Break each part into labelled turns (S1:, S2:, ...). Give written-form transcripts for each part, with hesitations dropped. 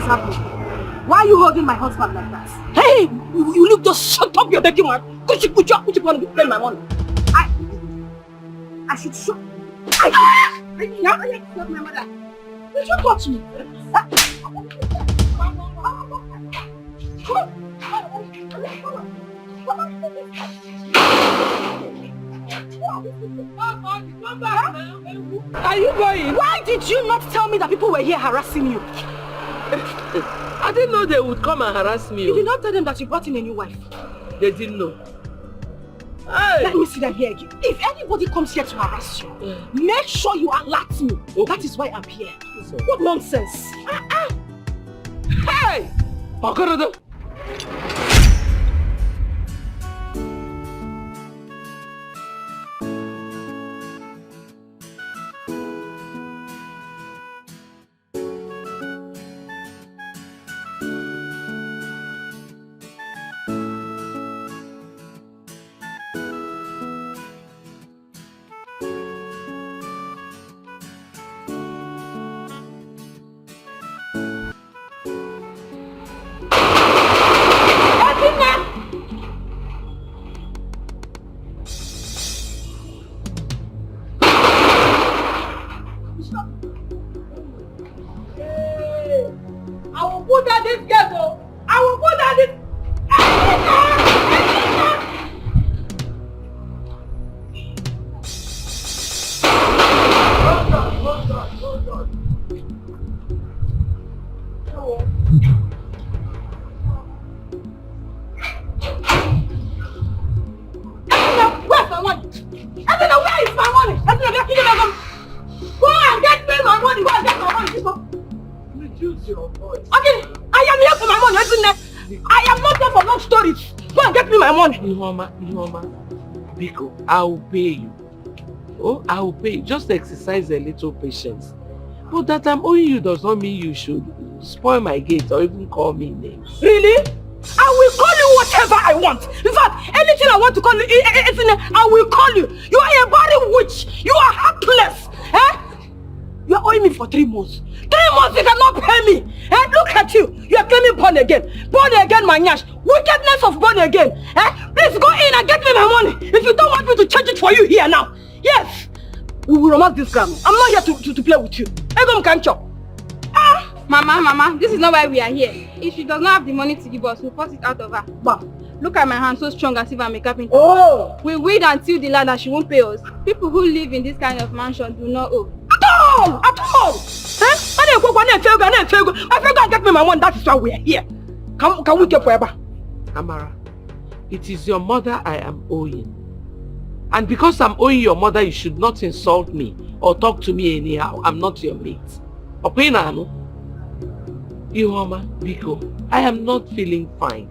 S1: happening? Why are you holding my husband like that? Hey, you look just shut up your dirty mouth. Could you want to be playing my money? I should show. I not my mother. Did you touch me?
S2: Are you going?
S1: Why did you not tell me that people were here harassing you?
S2: I didn't know they would come and harass me.
S1: You did not tell them that you brought in a new wife.
S2: They didn't know.
S1: Hey. Let me see them here again. If anybody comes here to harass you, make sure you alert me. Okay. That is why I'm here. So, what nonsense.
S2: Hey! Okaro. Ihoma, Biko, I will pay you. Oh, I will pay you. Just exercise a little patience. But that I'm owing you does not mean you should spoil my gate or even call me names.
S1: Really? I will call you whatever I want. In fact, anything I want to call you, I will call you. You are a body witch. You are heartless. Eh? You are owing me for 3 months. 3 months you cannot pay me. Eh? Look at you. You are claiming born again. Born again, my nyash. Wickedness of born again. Eh? Please go in and get me my money. If you don't want me to change it for you here now. Yes. We will romance this grandma. I'm not here to play with you. Egom Kancho.
S3: Mama, this is not why we are here. If she does not have the money to give us, we'll force it out of her.
S1: Bah.
S3: Look at my hand, so strong as if I'm a carpenter.
S1: Oh!
S3: We wait until the land that she won't pay us. People who live in this kind of mansion do not owe.
S1: At all! Eh? I forgot get me my money, that is why we are here. Can we get forever?
S2: Amara, it is your mother I am owing. And because I'm owing your mother, you should not insult me or talk to me anyhow. I'm not your mate. Opinano? Ihoma, Biko, I am not feeling fine.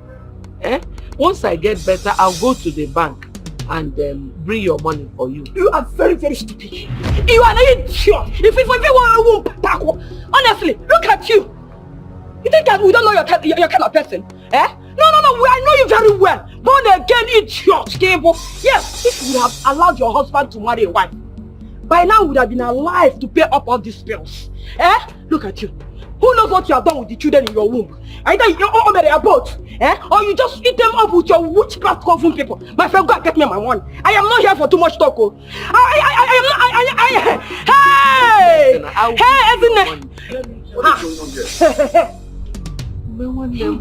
S2: Eh? Once I get better, I'll go to the bank and bring your money for you.
S1: You are very, very stupid. You are an idiot. If I won't tackle, honestly, look at you. You think that we don't know your kind of person? Eh? No, I know you very well. Born again idiot, Gable. Yes, if you have allowed your husband to marry a wife, by now you would have been alive to pay up all these bills. Eh? Look at you. Who knows what you have done with the children in your womb? Either you marry a boat, eh? Or you just eat them up with your witchcraft covering people. My friend, go and get me my money. I am not here for too much talk. Oh. Hey, isn't it?
S4: What is going on here?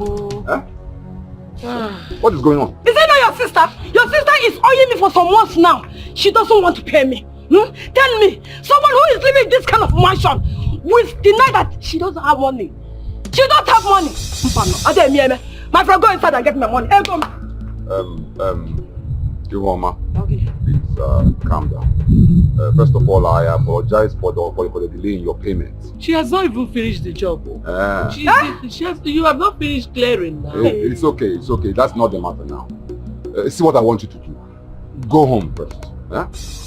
S4: What is going on?
S1: Is it not your sister? Your sister is owing me for some months now. She doesn't want to pay me. Tell me, someone who is living in this kind of mansion will deny that she doesn't have money. She don't have money. My friend, go inside and get my money.
S4: Ihoma, please calm down. First of all, I apologize for the delay in your payment.
S2: She has not even finished the job. You have not finished clearing now.
S4: It's okay. That's not the matter now. See what I want you to do. Go home first.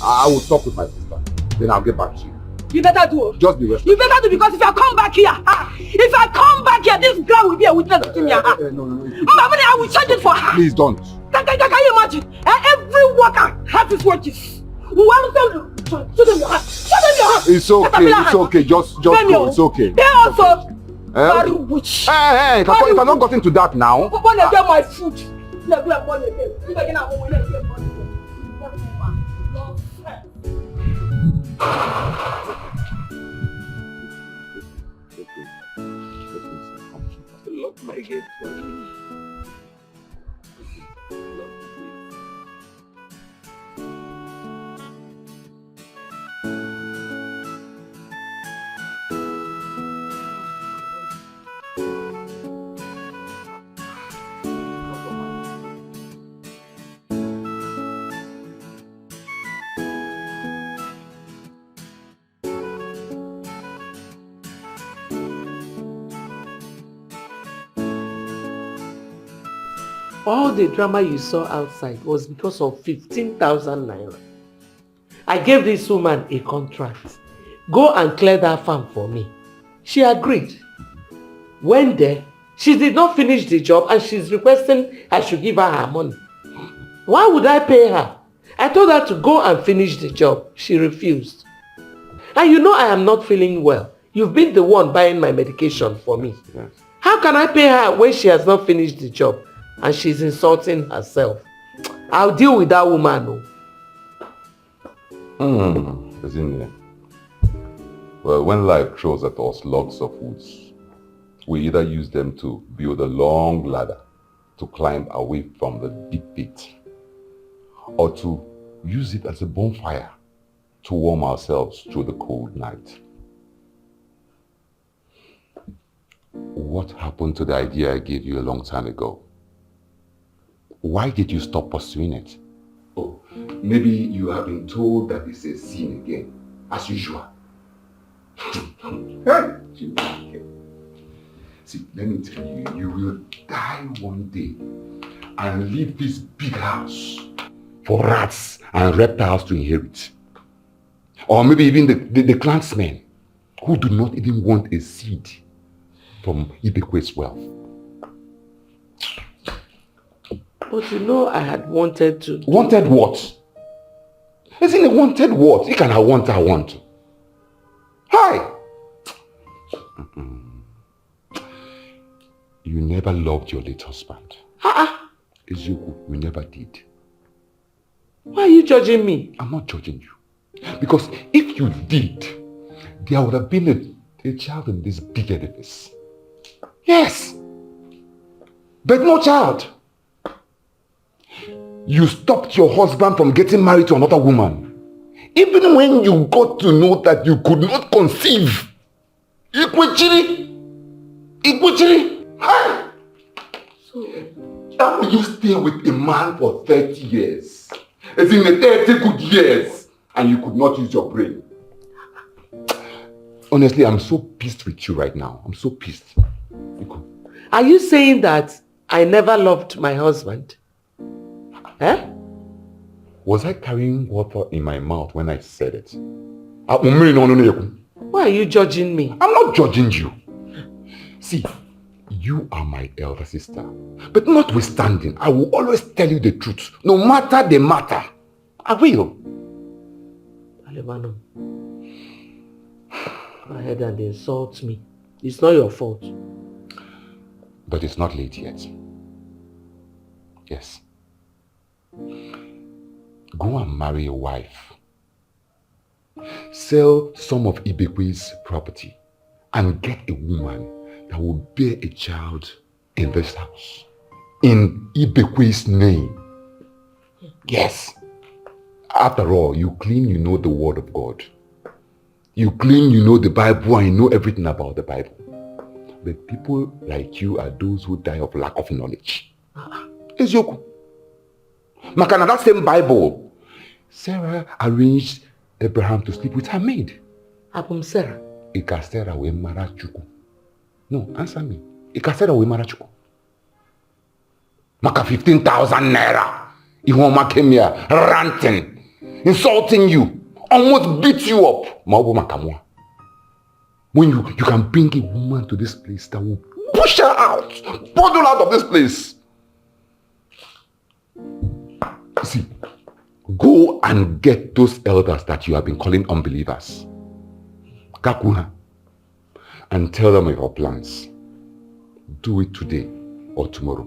S4: I will talk with my sister. Then I'll get back to you.
S1: You better do.
S4: Just be responsible.
S1: You better do, because if I come back here, this girl will be a witness to me.
S4: No.
S1: I will charge it for her.
S4: Please don't.
S1: Can you imagine? Every worker has his wages. Show them your hand.
S4: It's okay. Just go. It's okay.
S1: They also. Very witch.
S4: Hey, if I not got into that now.
S1: When they get my food.
S2: Lock my gate for me. All the drama you saw outside was because of 15,000 naira. I gave this woman a contract. Go and clear that farm for me. She agreed. When there, she did not finish the job and she's requesting I should give her her money. Why would I pay her? I told her to go and finish the job. She refused. And you know I am not feeling well. You've been the one buying my medication for me.
S4: Yes.
S2: How can I pay her when she has not finished the job? And she's insulting herself. I'll deal with that woman.
S4: Isn't it? Well, when life throws at us logs of woods, we either use them to build a long ladder to climb away from the deep pit, or to use it as a bonfire to warm ourselves through the cold night. What happened to the idea I gave you a long time ago? Why did you stop pursuing it? Oh, maybe you have been told that it's a sin again, as usual. See, let me tell you, you will die one day and leave this big house for rats and reptiles to inherit. Or maybe even the clansmen who do not even want a seed from Ibekwe's wealth.
S2: But you know I had wanted to...
S4: Wanted what? Isn't it wanted what? You can have want I want. Hi! You never loved your late husband. Ezeoku, you never did.
S2: Why are you judging me?
S4: I'm not judging you. Because if you did, there would have been a child in this big edifice. Yes! But no child. You stopped your husband from getting married to another woman. Even when you got to know that you could not conceive. Ikwechiri! Hi!
S2: So,
S4: how will you stay with a man for 30 years? As in 30 good years, and you could not use your brain? Honestly, I'm so pissed with you right now. I'm so pissed.
S2: are you saying that I never loved my husband? Eh?
S4: Was I carrying water in my mouth when I said it? Why
S2: are you judging me?
S4: I'm not judging you. See, you are my elder sister. But notwithstanding, I will always tell you the truth. No matter the matter. I will.
S2: Alebano, go ahead and insult me. It's not your fault.
S4: But it's not late yet. Yes. Go and marry a wife. Sell some of Ibekwe's property and get a woman that will bear a child in this house. In Ibekwe's name. Yes. After all, you claim you know the word of God. You claim you know the Bible and you know everything about the Bible. But people like you are those who die of lack of knowledge. Ezeoku. Makana, that same Bible, Sarah arranged Abraham to sleep with her maid.
S2: Abum Sarah.
S4: Ika Sarah we mara chuku. No, answer me. Ika Sarah we mara chuku. Maka 15,000 naira. Ihoma came here ranting, insulting you, almost beat you up. Maobo makamwa. When you can bring a woman to this place that will push her out, bundle out of this place. See, go and get those elders that you have been calling unbelievers. Kakuha. and tell them your plans. Do it today or tomorrow.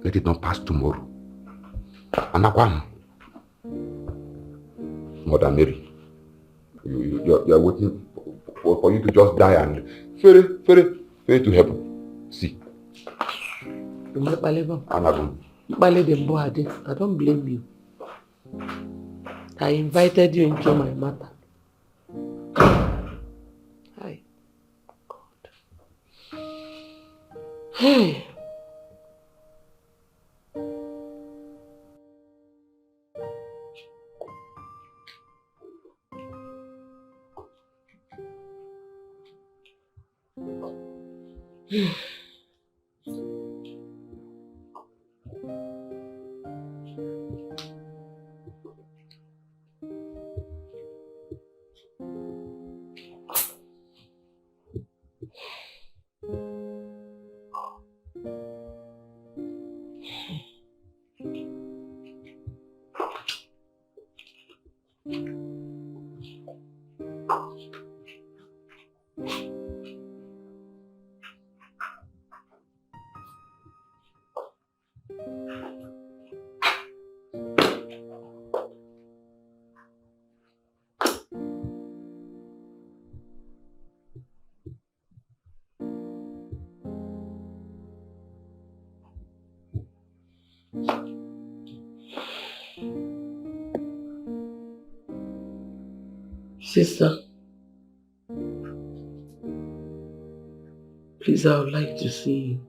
S4: Let it not pass tomorrow. Anakwam. Mother Mary, you are waiting for you to just die and ferry to heaven. See.
S2: I don't blame you. I invited you into my matter. Hi. God. Hey. Sister, please, I would like to see you.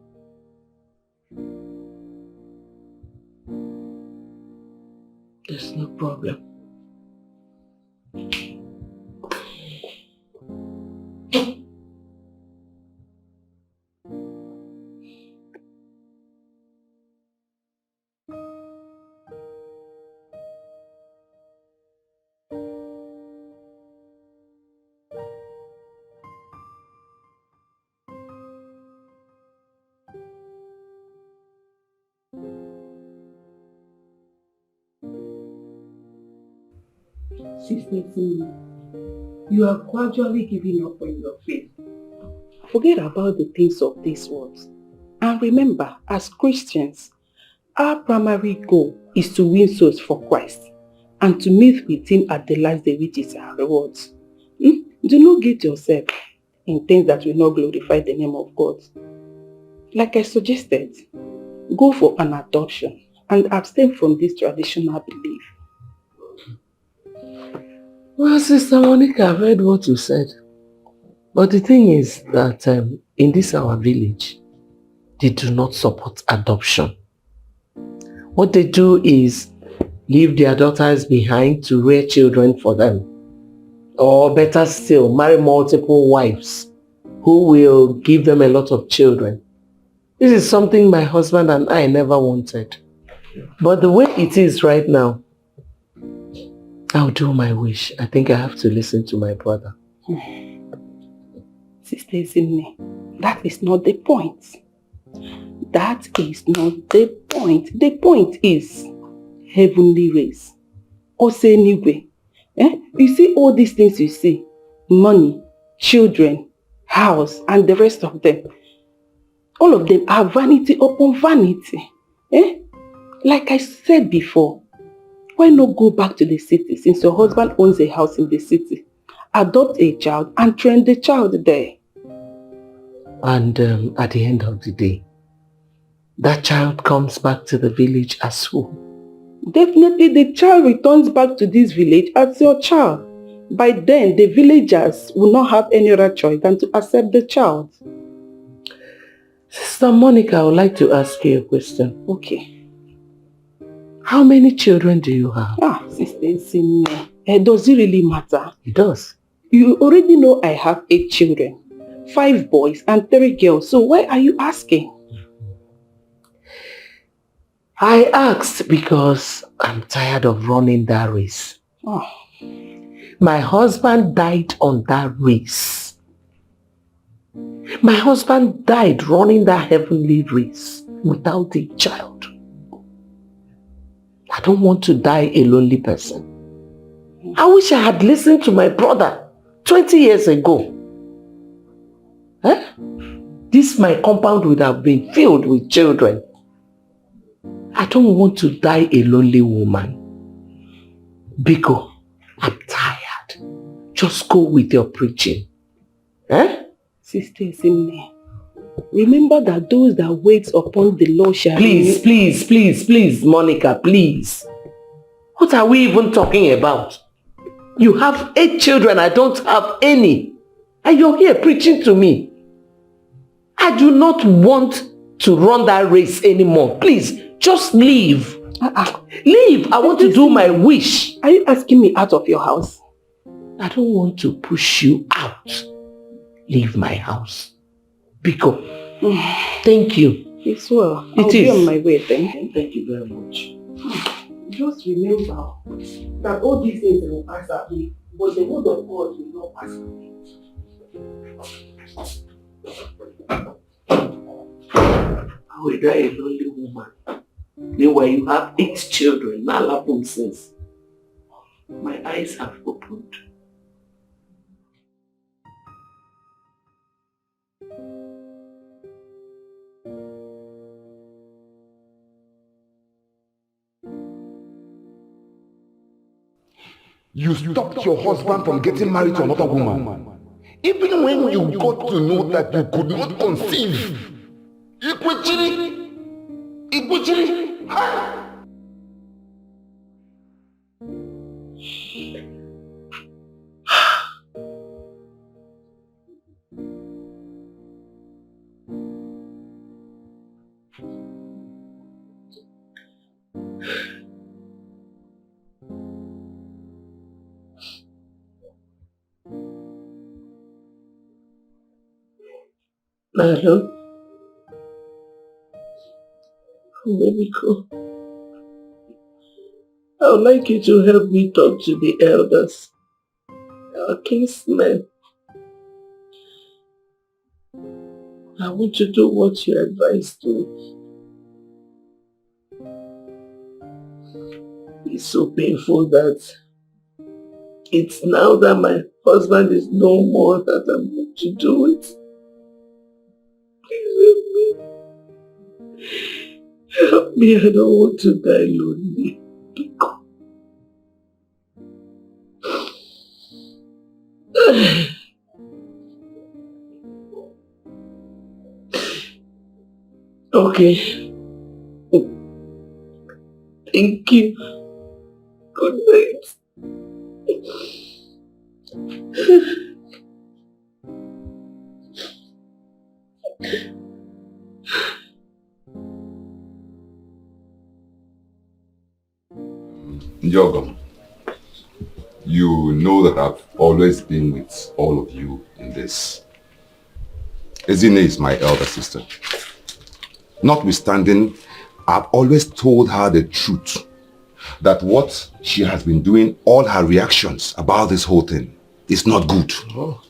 S2: There's no problem. Sister, you are gradually giving up on your faith. Forget about the things of this world. And remember, as Christians, our primary goal is to win souls for Christ and to meet with Him at the last day, which is our rewards. Do not get yourself in things that will not glorify the name of God. Like I suggested, go for an adoption and abstain from this traditional belief. Well, Sister Monica, I've heard what you said. But the thing is that in this our village, they do not support adoption. What they do is leave their daughters behind to rear children for them. Or better still, marry multiple wives who will give them a lot of children. This is something my husband and I never wanted. But the way it is right now, I'll do my wish. I think I have to listen to my brother.
S1: Sister Ini, that is not the point. That is not the point. The point is heavenly race. Osenigwe. You see all these things you see, money, children, house, and the rest of them. All of them are vanity upon vanity. Like I said before, why not go back to the city since your husband owns a house in the city? Adopt a child and train the child there.
S2: And at the end of the day, that child comes back to the village as who?
S1: Definitely the child returns back to this village as your child. By then, the villagers will not have any other choice than to accept the child.
S2: Sister Monica, I would like to ask you a question.
S1: Okay.
S2: How many children do you have?
S1: Sister Ini, does it really matter?
S2: It does.
S1: You already know I have 8 children. 5 boys and 3 girls. So why are you asking?
S2: I asked because I'm tired of running that race. My husband died on that race. My husband died running that heavenly race without a child. I don't want to die a lonely person. I wish I had listened to my brother 20 years ago. Huh? This my compound would have been filled with children. I don't want to die a lonely woman. Biko, I'm tired. Just go with your preaching. Eh?
S1: Sister Simne, remember that those that wait upon the Lord shall...
S2: Please, Monica, please. What are we even talking about? You have 8 children, I don't have any. And you're here preaching to me. I do not want to run that race anymore. Please, just leave. Leave. I want to do my wish.
S1: Are you asking me out of your house?
S2: I don't want to push you out. Leave my house. Biko, thank you.
S1: It's well. I'll be on my way then.
S2: Thank you very much.
S1: Just remember that all these things will pass away, but the word of God will not pass away.
S2: How will die a lonely woman? Meanwhile, you have 8 children. Malapum says. My eyes have opened.
S4: You stopped your husband from getting married to another woman. Even when you got to know that you could not conceive. Ikuchiri.
S2: Hello? Baby, go. I would like you to help me talk to the elders, our kinsmen. I want to do what you advised me. It's so painful that it's now that my husband is no more that I'm going to do it. Help me, I don't want to die lonely. Okay. Thank you. Good night.
S4: Njogam, you know that I've always been with all of you in this. Ezine is my elder sister. Notwithstanding, I've always told her the truth. That what she has been doing, all her reactions about this whole thing, is not good. Oh.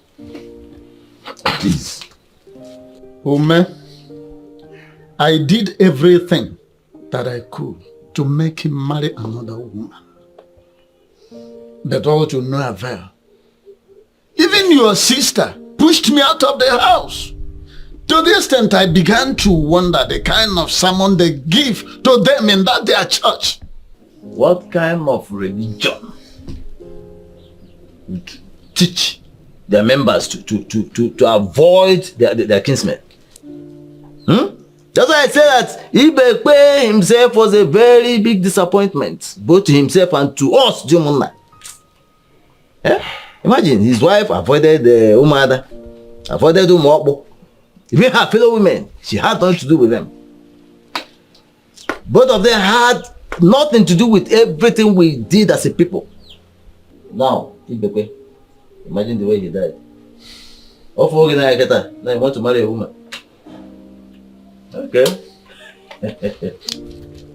S4: Please.
S5: Ome, I did everything that I could to make him marry another woman. But all to no avail. Even your sister pushed me out of the house. To the extent I began to wonder the kind of sermon they give to them in that their church.
S6: What kind of religion would teach their members to avoid their kinsmen? That's why I say that Ibekwe himself was a very big disappointment, both to himself and to us, Jumuna. Imagine his wife avoided the Umada, avoided Umokbo. Even her fellow women, she had nothing to do with them. Both of them had nothing to do with everything we did as a people. Now, Ibekwe, imagine the way he died. Now he wants to marry a woman. Okay.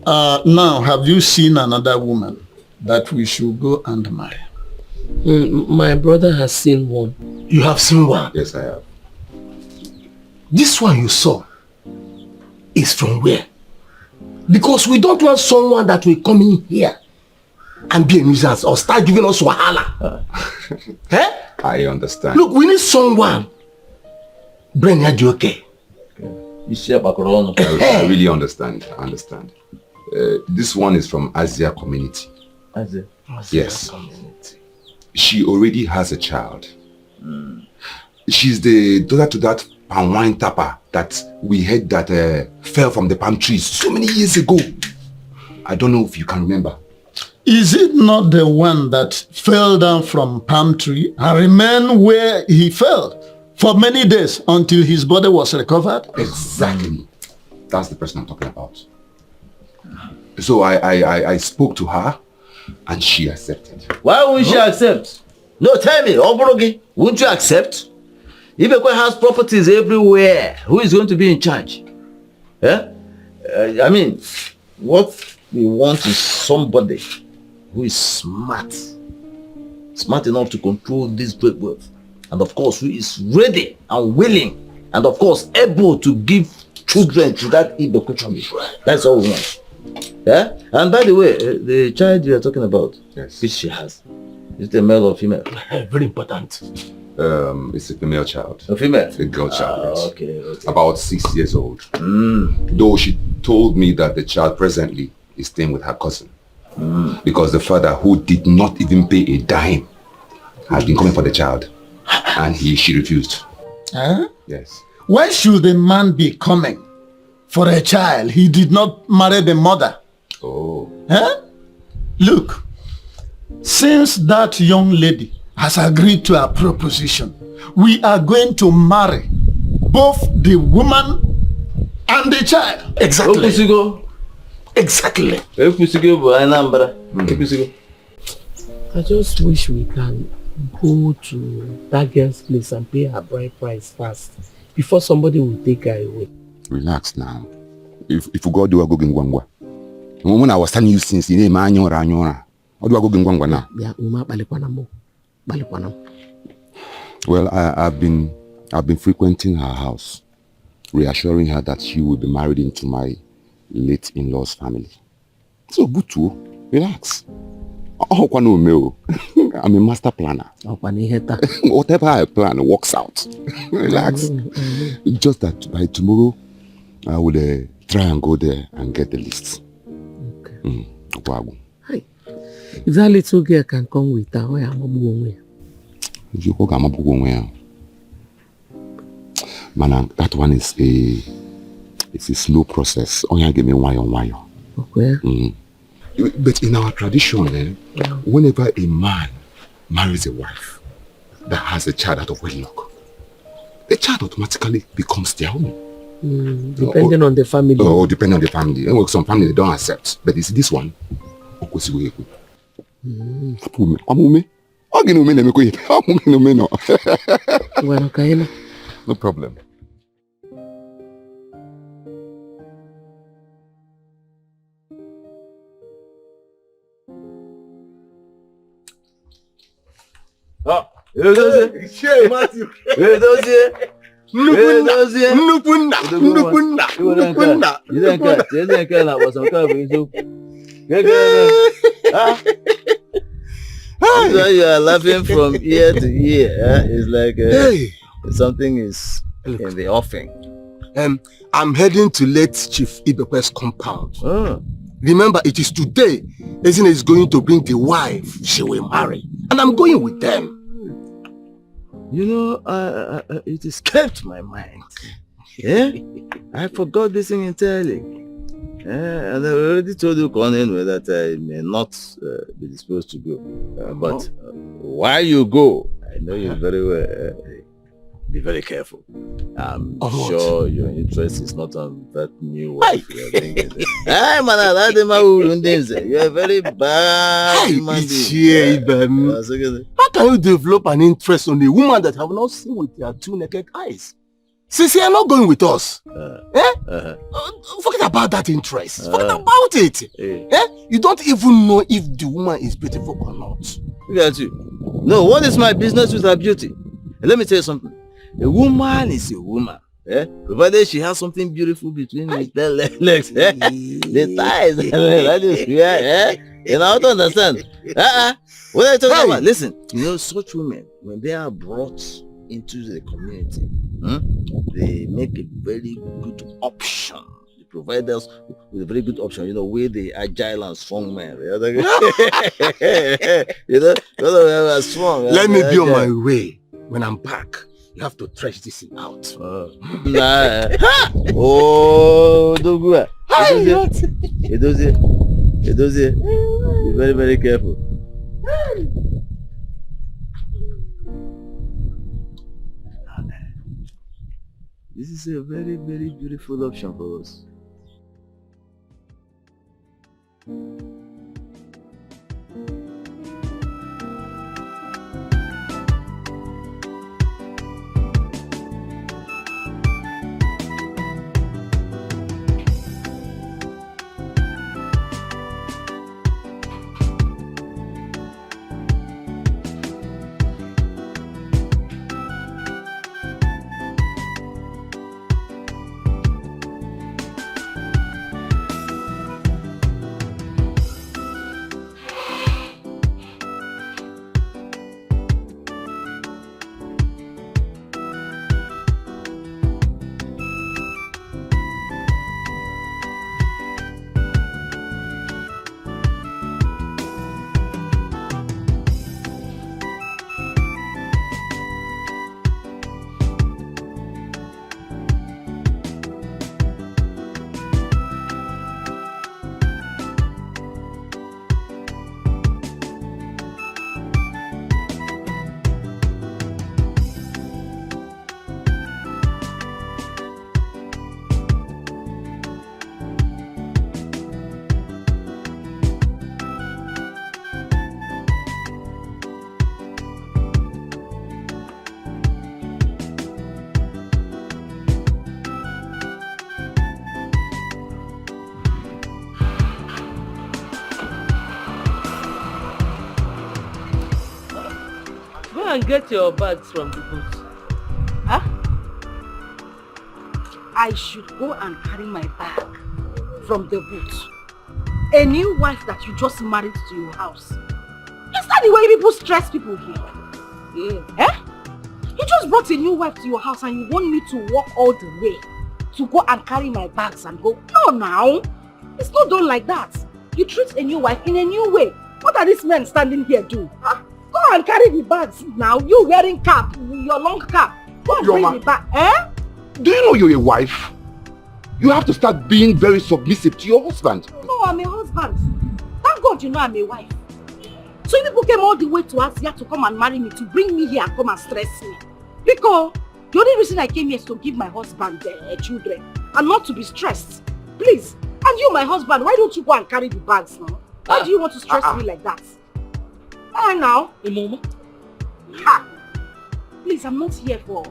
S5: Now, have you seen another woman that we should go and marry?
S2: My brother has seen one.
S5: You have seen one?
S4: Yes, I have.
S5: This one you saw is from where? Because we don't want someone that will come in here and be a nuisance or start giving us wahala.
S4: I understand.
S5: Look, we need someone
S6: brain ya dị okay. Isi agbakọrọ ọnụ.
S4: I really understand. This one is from Asia community.
S6: Asia
S4: Yes.
S6: community.
S4: She already has a child. She's the daughter to that palm wine tapper that we heard that fell from the palm trees so many years ago. I don't know if you can remember.
S5: Is it not the one that fell down from palm tree and remained where he fell for many days until his body was recovered?
S4: Exactly. That's the person I'm talking about. So I spoke to her and she accepted.
S6: Why won't she accept? No, tell me, Oborogi, won't you accept? Ibekwe has properties everywhere. Who is going to be in charge? I mean, what we want is somebody who is smart enough to control this great wealth, and of course, who is ready and willing, and of course, able to give children to that Ibekwe family. That's all we want. Yeah? And by the way, the child you are talking about,
S4: Yes.
S6: which she has, is it a male or female?
S5: Very important.
S4: It's a female child.
S6: A female?
S4: A girl child, yes.
S6: Okay.
S4: About 6 years old. Though she told me that the child presently is staying with her cousin. Because the father, who did not even pay a dime, has been coming for the child. And she refused.
S5: Huh?
S4: Yes.
S5: Why should the man be coming for a child? He did not marry the mother.
S4: Oh.
S5: Huh? Look, since that young lady has agreed to our proposition, we are going to marry both the woman and the child. Exactly. Exactly.
S2: I just wish we can go to that girl's place and pay her bride price fast before somebody will take her away.
S4: Relax now. If you go do a go ngwangwa. When I was telling you since you name anyora. What do I go ngwangwa now?
S2: Yeah,
S4: Well, I've been frequenting her house, reassuring her that she will be married into my late in-laws family. So good too. Relax. I'm a master planner. Whatever I plan works out. Relax. Just that by tomorrow, I will try and go there and get the list.
S2: Okay. If that little girl can come with her,
S4: Man, that one is a slow process. Only give me one.
S2: Okay.
S4: But in our tradition, whenever a man marries a wife that has a child out of wedlock, the child automatically becomes their own.
S2: Depending on the family.
S4: Oh, depending on the family. Some family they don't accept, but it's this one. No problem.
S6: You are laughing from ear to ear. It's like something is in the offing.
S7: I'm heading to late Chief Ibekwe's compound. Remember, it is today Ezine is going to bring the wife she will marry. And I'm going with them.
S6: You know, it escaped my mind. Yeah? I forgot this thing entirely. And I already told you, Conan, that I may not be disposed to go. But while you go, I know you very well. Be very careful. I'm sure your interest is not on that new wife you are thinking. Hey, man, you are very bad human being.
S7: How can you develop an interest on a woman that have not seen with your two naked eyes? Since you are not going with us, forget about that interest. Forget about it. You don't even know if the woman is beautiful or not.
S6: Look at you. No, what is my business with her beauty? Let me tell you something. A woman is a woman. Provided she has something beautiful between the legs, the thighs, that is you know how to understand. What are you talking about? Listen, you know, such women, when they are brought into the community. They make a very good option. They provide us with a very good option, where the agile and strong men. Strong.
S7: Let me be on my way. When I'm back, you have to thresh this thing out.
S6: Oh, don't go. Edozie, be very, very careful. This is a very, very beautiful option for us.
S2: And get your bags from the boot.
S1: Huh? I should go and carry my bag from the boot. A new wife that you just married to your house. Is that the way people stress people here? Yeah. Eh? You just brought a new wife to your house and you want me to walk all the way to go and carry my bags and go? No, now. It's not done like that. You treat a new wife in a new way. What are these men standing here doing? Huh? Go and carry the bags now. You wearing cap, your long cap. Go and bring the bag. Eh?
S4: Do you know you're a wife? You have to start being very submissive to your husband.
S1: No, I'm a husband. Thank God you know I'm a wife. So you people came all the way to Asia to come and marry me, to bring me here and come and stress me. Because the only reason I came here is to give my husband children and not to be stressed. Please. And you, my husband, why don't you go and carry the bags now? Why do you want to stress me like that? Now, ha! Please, I'm not here for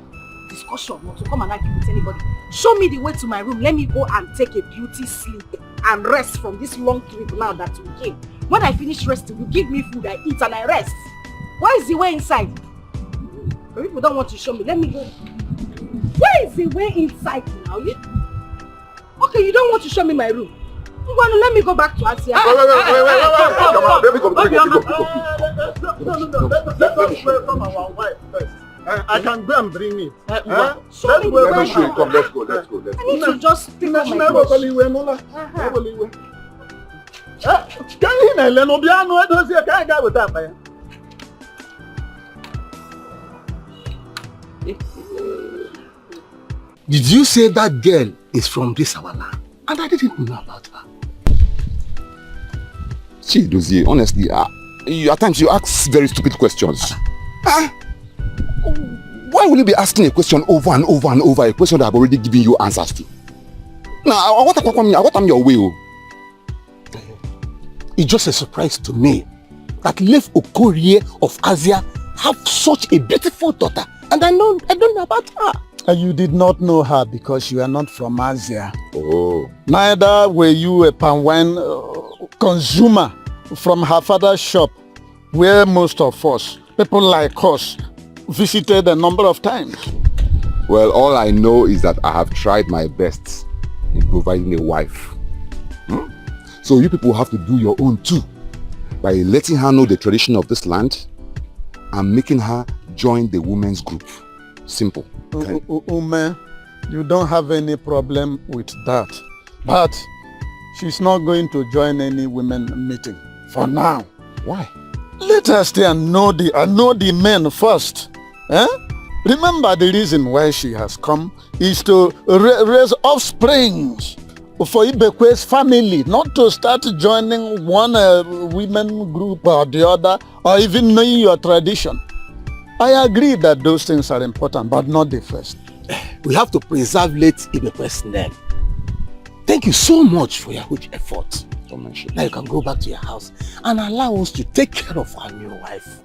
S1: discussion or to come and argue with anybody. Show me the way to my room. Let me go and take a beauty sleep and rest from this long trip now that we came. When I finish resting, you give me food, I eat and I rest. Where is the way inside? People don't want to show me. Let me go. Where is the way inside now? Okay, you don't want to show me my room. Let me go back to Asia.
S4: Wait. Let me go.
S5: No. Let us welcome our wife first. I can go and bring it.
S4: Let me show you. Come, let's go.
S1: I need to just pick up my clothes.
S7: Did you say that girl is from this our land? And I didn't know about her.
S4: See, Dozie, honestly, at times you ask very stupid questions. Why will you be asking a question over and over and over, a question that I've already given you answers to? Now, what am your way?
S7: It's just a surprise to me that Ebele Okaro of Asia have such a beautiful daughter, and I don't know about her.
S5: You did not know her because you are not from Asia.
S4: Oh.
S5: Neither were you a palm wine consumer from her father's shop, where most of us, people like us, visited a number of times.
S4: Well, all I know is that I have tried my best in providing a wife. So you people have to do your own too, by letting her know the tradition of this land and making her join the women's group.
S7: Simple.
S5: Ume, you don't have any problem with that. But she's not going to join any women meeting for now.
S7: Why?
S5: Let her stay and know the men first. Eh? Remember, the reason why she has come is to raise offsprings for Ibekwe's family, not to start joining one women group or the other, or even knowing your tradition. I agree that those things are important, but not the first.
S7: We have to preserve late Ibekwe's name. Thank you so much for your huge effort. Now you can go back to your house and allow us to take care of our new wife.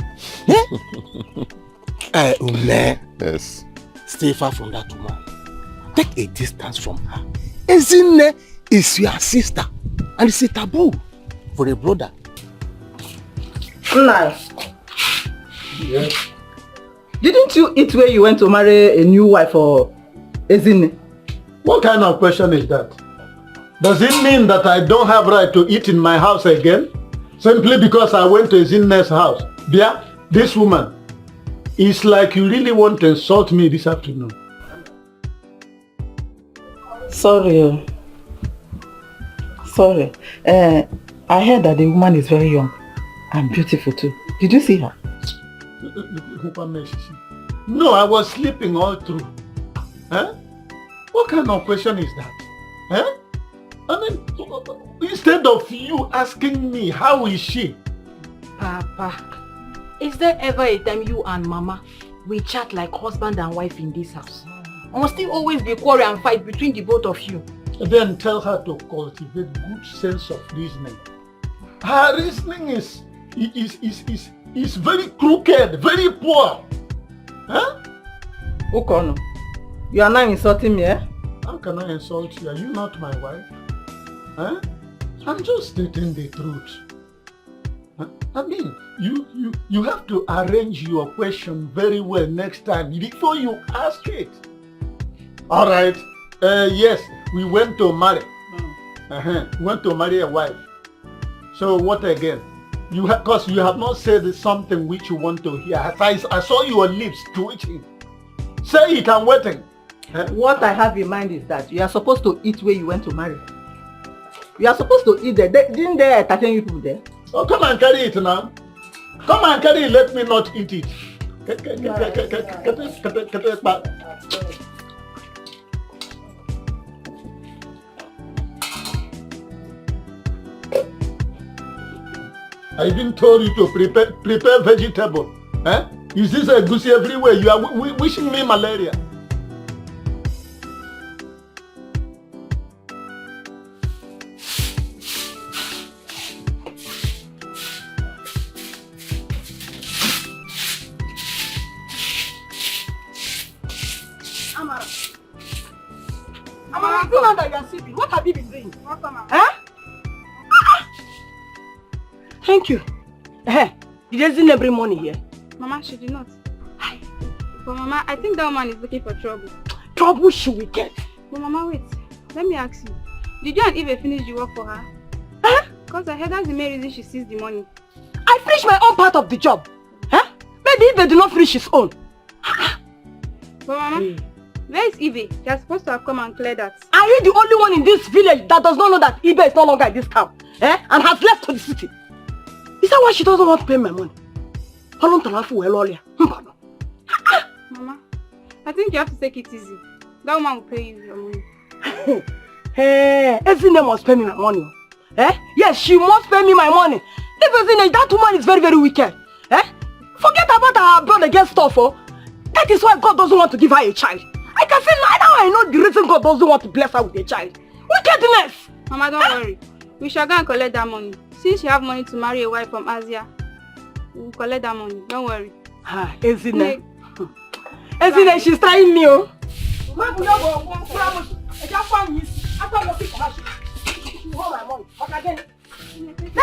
S7: Ume.
S4: Yes.
S7: Stay far from that woman. Take a distance from her. Ezine is your sister, and it's a taboo for a brother.
S1: Nice.
S5: Yes.
S1: Didn't you eat where you went to marry a new wife for Ezine?
S5: What kind of question is that? Does it mean that I don't have right to eat in my house again? Simply because I went to Ezine's house? Bia, this woman, it's like you really want to insult me this afternoon.
S1: Sorry. Sorry. I heard that the woman is very young and beautiful too. Did you see her?
S5: No, I was sleeping all through. Huh? What kind of question is that? Huh? I mean, instead of you asking me, how is she?
S1: Papa, is there ever a time you and Mama will chat like husband and wife in this house? Or must still always be quarrel and fight between the both of you?
S5: Then tell her to cultivate good sense of reasoning. Her reasoning is very crooked, very poor. Huh?
S1: Okono, you are now insulting me, eh?
S5: How can I insult you? Are you not my wife? Huh? I'm just stating the truth. Huh? I mean, you have to arrange your question very well next time before you ask it. All right. Yes, we went to marry. We went to marry a wife. So what again? Because you have not said something which you want to hear. I saw your lips twitching. Say it, I'm waiting.
S1: What I have in mind is that you are supposed to eat where you went to marry. You are supposed to eat there. Didn't they entertain you people there?
S5: Oh, come and carry it now. Come and carry it, let me not eat it. I even told you to prepare vegetable. Eh? Is this a goosey everywhere? You are wishing me malaria.
S1: Amara, you know that you are sleeping. What have you been doing? Huh? Thank you. Did Ezine bring money here?
S3: Mama, she did not. But Mama, I think that woman is looking for trouble.
S1: Trouble she will get.
S3: But Mama, wait. Let me ask you. Did you and Eve finish the work for her?
S1: Huh?
S3: Because I heard that's the main reason she sees the money.
S1: I finished my own part of the job. Huh? Maybe Eve did not finish his own.
S3: But Mama, where is Eve? They are supposed to have come and clear that.
S1: Are you the only one in this village that does not know that Eve is no longer in this camp? And has left to the city? Is that why she doesn't want to pay my money? Mama,
S3: I think you have to take it easy. That woman will pay you your money.
S1: Ezine must pay me my money. Yes, she must pay me my money. If Ezine, that woman is very, very wicked. Forget about her blood against stuff. That is why God doesn't want to give her a child. I can say now I know the reason God doesn't want to bless her with a child. Wickedness!
S3: Mama, don't worry. We shall go and collect that money. Since you have money to marry a wife from Asia, we will collect that money. Don't worry.
S1: Ezine. Ezine, she's trying me. Let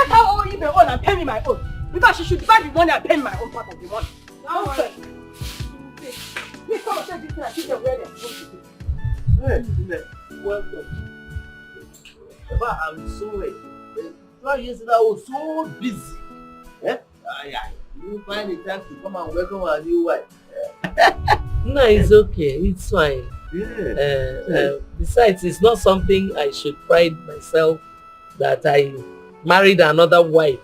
S1: her owe you the own and pay me my own. Because she should divide the money and pay me my own part of the money. Don't worry. Please come and take this thing and keep them where they're supposed to be.
S6: Welcome. I'm sorry. 2 years ago, I was so busy. You find the time to come and welcome our new wife.
S2: No, it's okay. It's fine.
S6: Yeah.
S2: Besides, it's not something I should pride myself that I married another wife.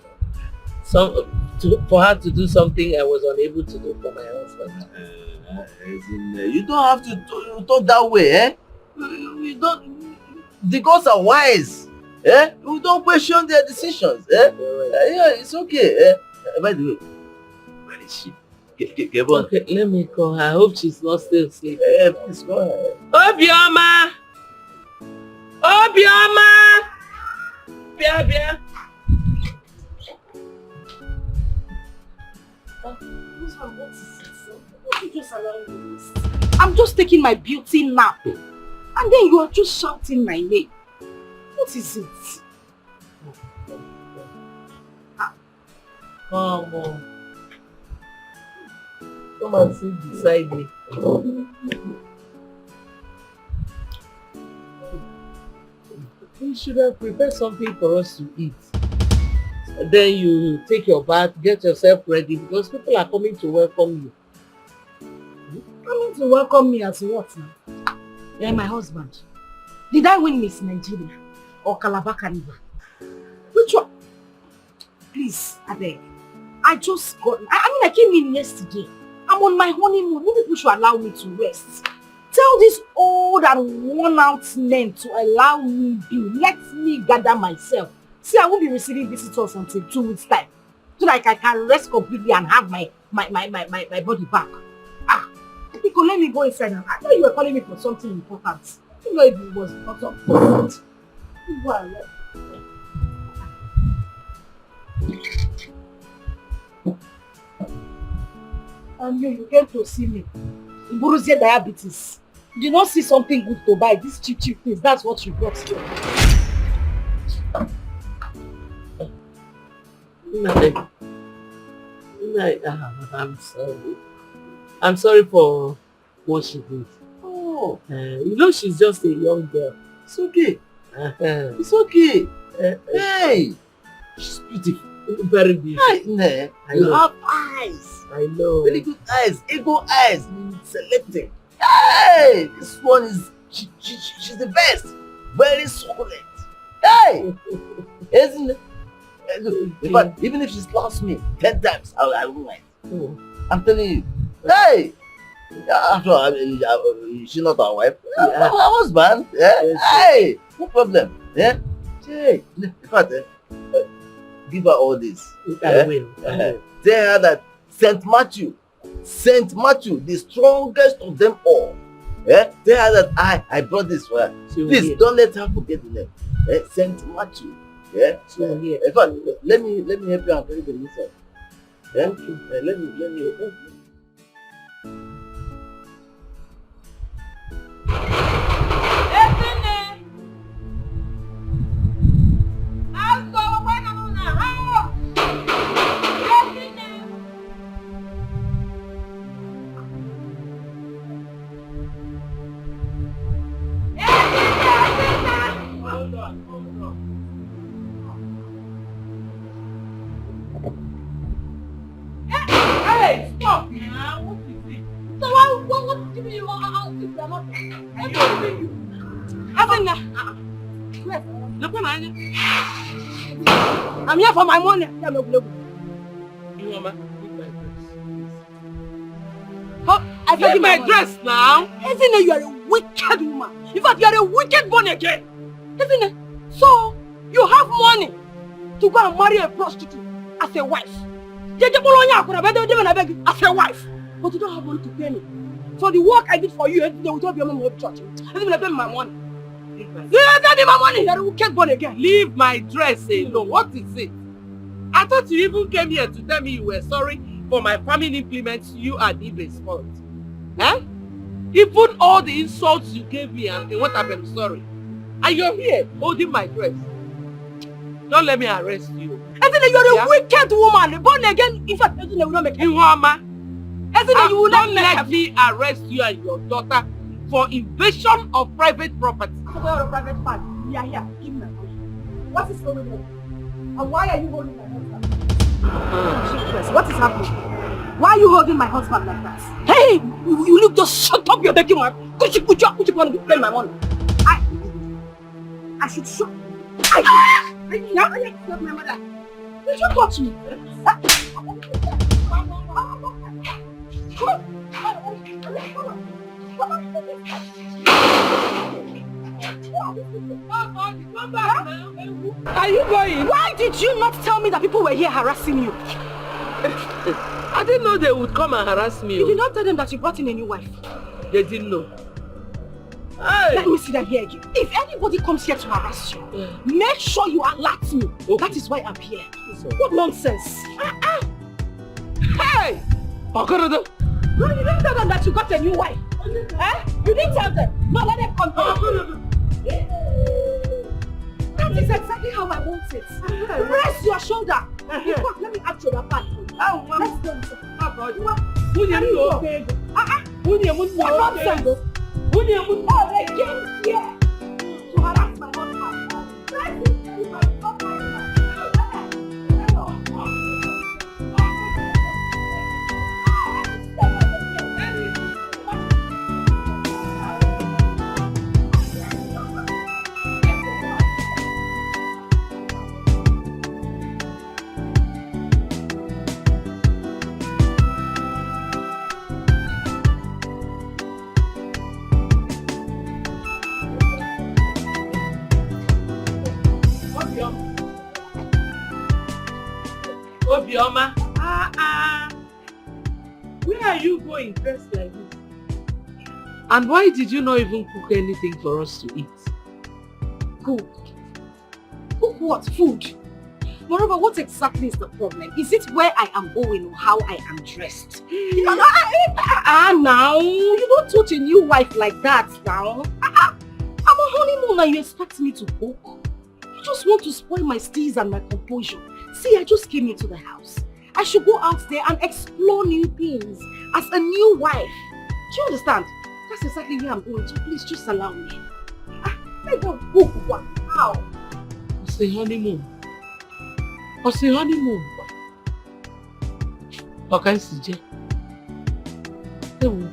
S2: For her to do something I was unable to do for my husband.
S6: You don't have to talk that way, eh? You don't. The gods are wise, eh? You don't question their decisions, eh? Yeah, it's okay. Eh? By the way, where is she? Get on.
S2: Okay, let me call her. I hope she's not still asleep.
S6: Please go ahead.
S2: Obioma! Obioma! Bia.
S1: I'm just taking my beauty nap. And then you are just shouting my name. What is it?
S2: Come on. Come and sit beside me. You should have prepared something for us to eat. Then you take your bath, get yourself ready because people are coming to welcome you.
S1: Coming to welcome me as what now? You're my husband. Did I win Miss Nigeria or Calabar Carnival? Which one? Please, I beg. I just got... I came in yesterday. I'm on my honeymoon. You people should allow me to rest. Tell this old and worn-out men to allow me be. Let me gather myself. See, I won't be receiving visitors until 2 weeks' time. So like I can rest completely and have my body back. Etiko, let me go inside now. I thought you were calling me for something important. You know if it was not important. Go and rest. And you came to see me. Imburuzie diabetes. You did not see something good to buy. These cheap things. That's what you brought here.
S2: I'm sorry. I'm sorry for what she did.
S6: Oh,
S2: you know she's just a young girl.
S6: it's okay. It's okay. Hey, she's beautiful.
S2: Very beautiful.
S6: You have eyes.
S2: I know.
S6: Very good eyes. Eagle eyes. Selected. Hey, this one is she's the best. Very succulent. Hey, isn't it? But even if she's lost me 10 times, I won't mind. I'm telling you. Hey! After all, she's not our wife. Our husband. Yeah? Yes, hey! No problem. Yeah? Hey! In fact, give her all this.
S2: I will.
S6: Tell her that Saint Matthew, the strongest of them all. Yeah? Tell her that I brought this for her. Please don't let her forget the name. Saint Matthew. Yeah? In fact, let me help you and carry the inside. Yeah? Okay. Let me help you.
S1: Stop now! What is it? So what do you want? I'm here for my money.
S2: Leave my dress now.
S1: Isn't it you are a wicked woman? In fact, you are a wicked born again. Isn't it? So you have money to go and marry a prostitute as a wife. As a wife. But you don't have money to pay me. For the work I did for you, they will not be able to church. I didn't pay my money. You don't my money. You are a wicked born again.
S2: Leave my dress alone. What is it? I thought you even came here to tell me you were sorry for my farming implements you and Ibe's fault. Huh? Even all the insults you gave me and what happened, sorry. And you're here holding my dress. Don't let me arrest you.
S1: You're a wicked woman, born again. In fact, will not make
S2: you don't let me arrest you and your daughter for invasion of private property.
S1: Private part. We are here. Give me my money. What is going on? And why are you holding my husband? What is happening? Why are you holding my husband like that? Hey, you look, just shut up your dirty mouth. Could you want to play my money? I should show. Now I have to my mother. Did you touch me?
S2: Are you going?
S1: Why did you not tell me that people were here harassing you?
S2: I didn't know they would come and harass me.
S1: You did not tell them that you brought in a new wife.
S2: They didn't know. Hey.
S1: Let me see them here again. If anybody comes here to harass you, make sure you alert me. Okay. That is why I'm here. What nonsense.
S2: Hey! Okaro.
S1: No, you didn't tell them that you got a new wife. Eh? You didn't tell them. No, let them come. That is exactly how I want it. Rest your shoulder. In fact, let me act your back. Let's go. What nonsense? Oh, they came here to harass my husband.
S2: Obioma, where are you going dressed like this? And why did you not even cook anything for us to eat?
S1: Cook? Cook what? Food? Moreover, what exactly is the problem? Is it where I am going or how I am dressed? Now, you don't touch a new wife like that now. I'm a honeymoon and you expect me to cook? You just want to spoil my steez and my composure. See, I just came into the house. I should go out there and explore new things as a new wife. Do you understand? That's exactly where I'm going, so please just allow me. I don't cook one. How?
S2: It's a honeymoon. It's a honeymoon. Okay, CJ. Ewo.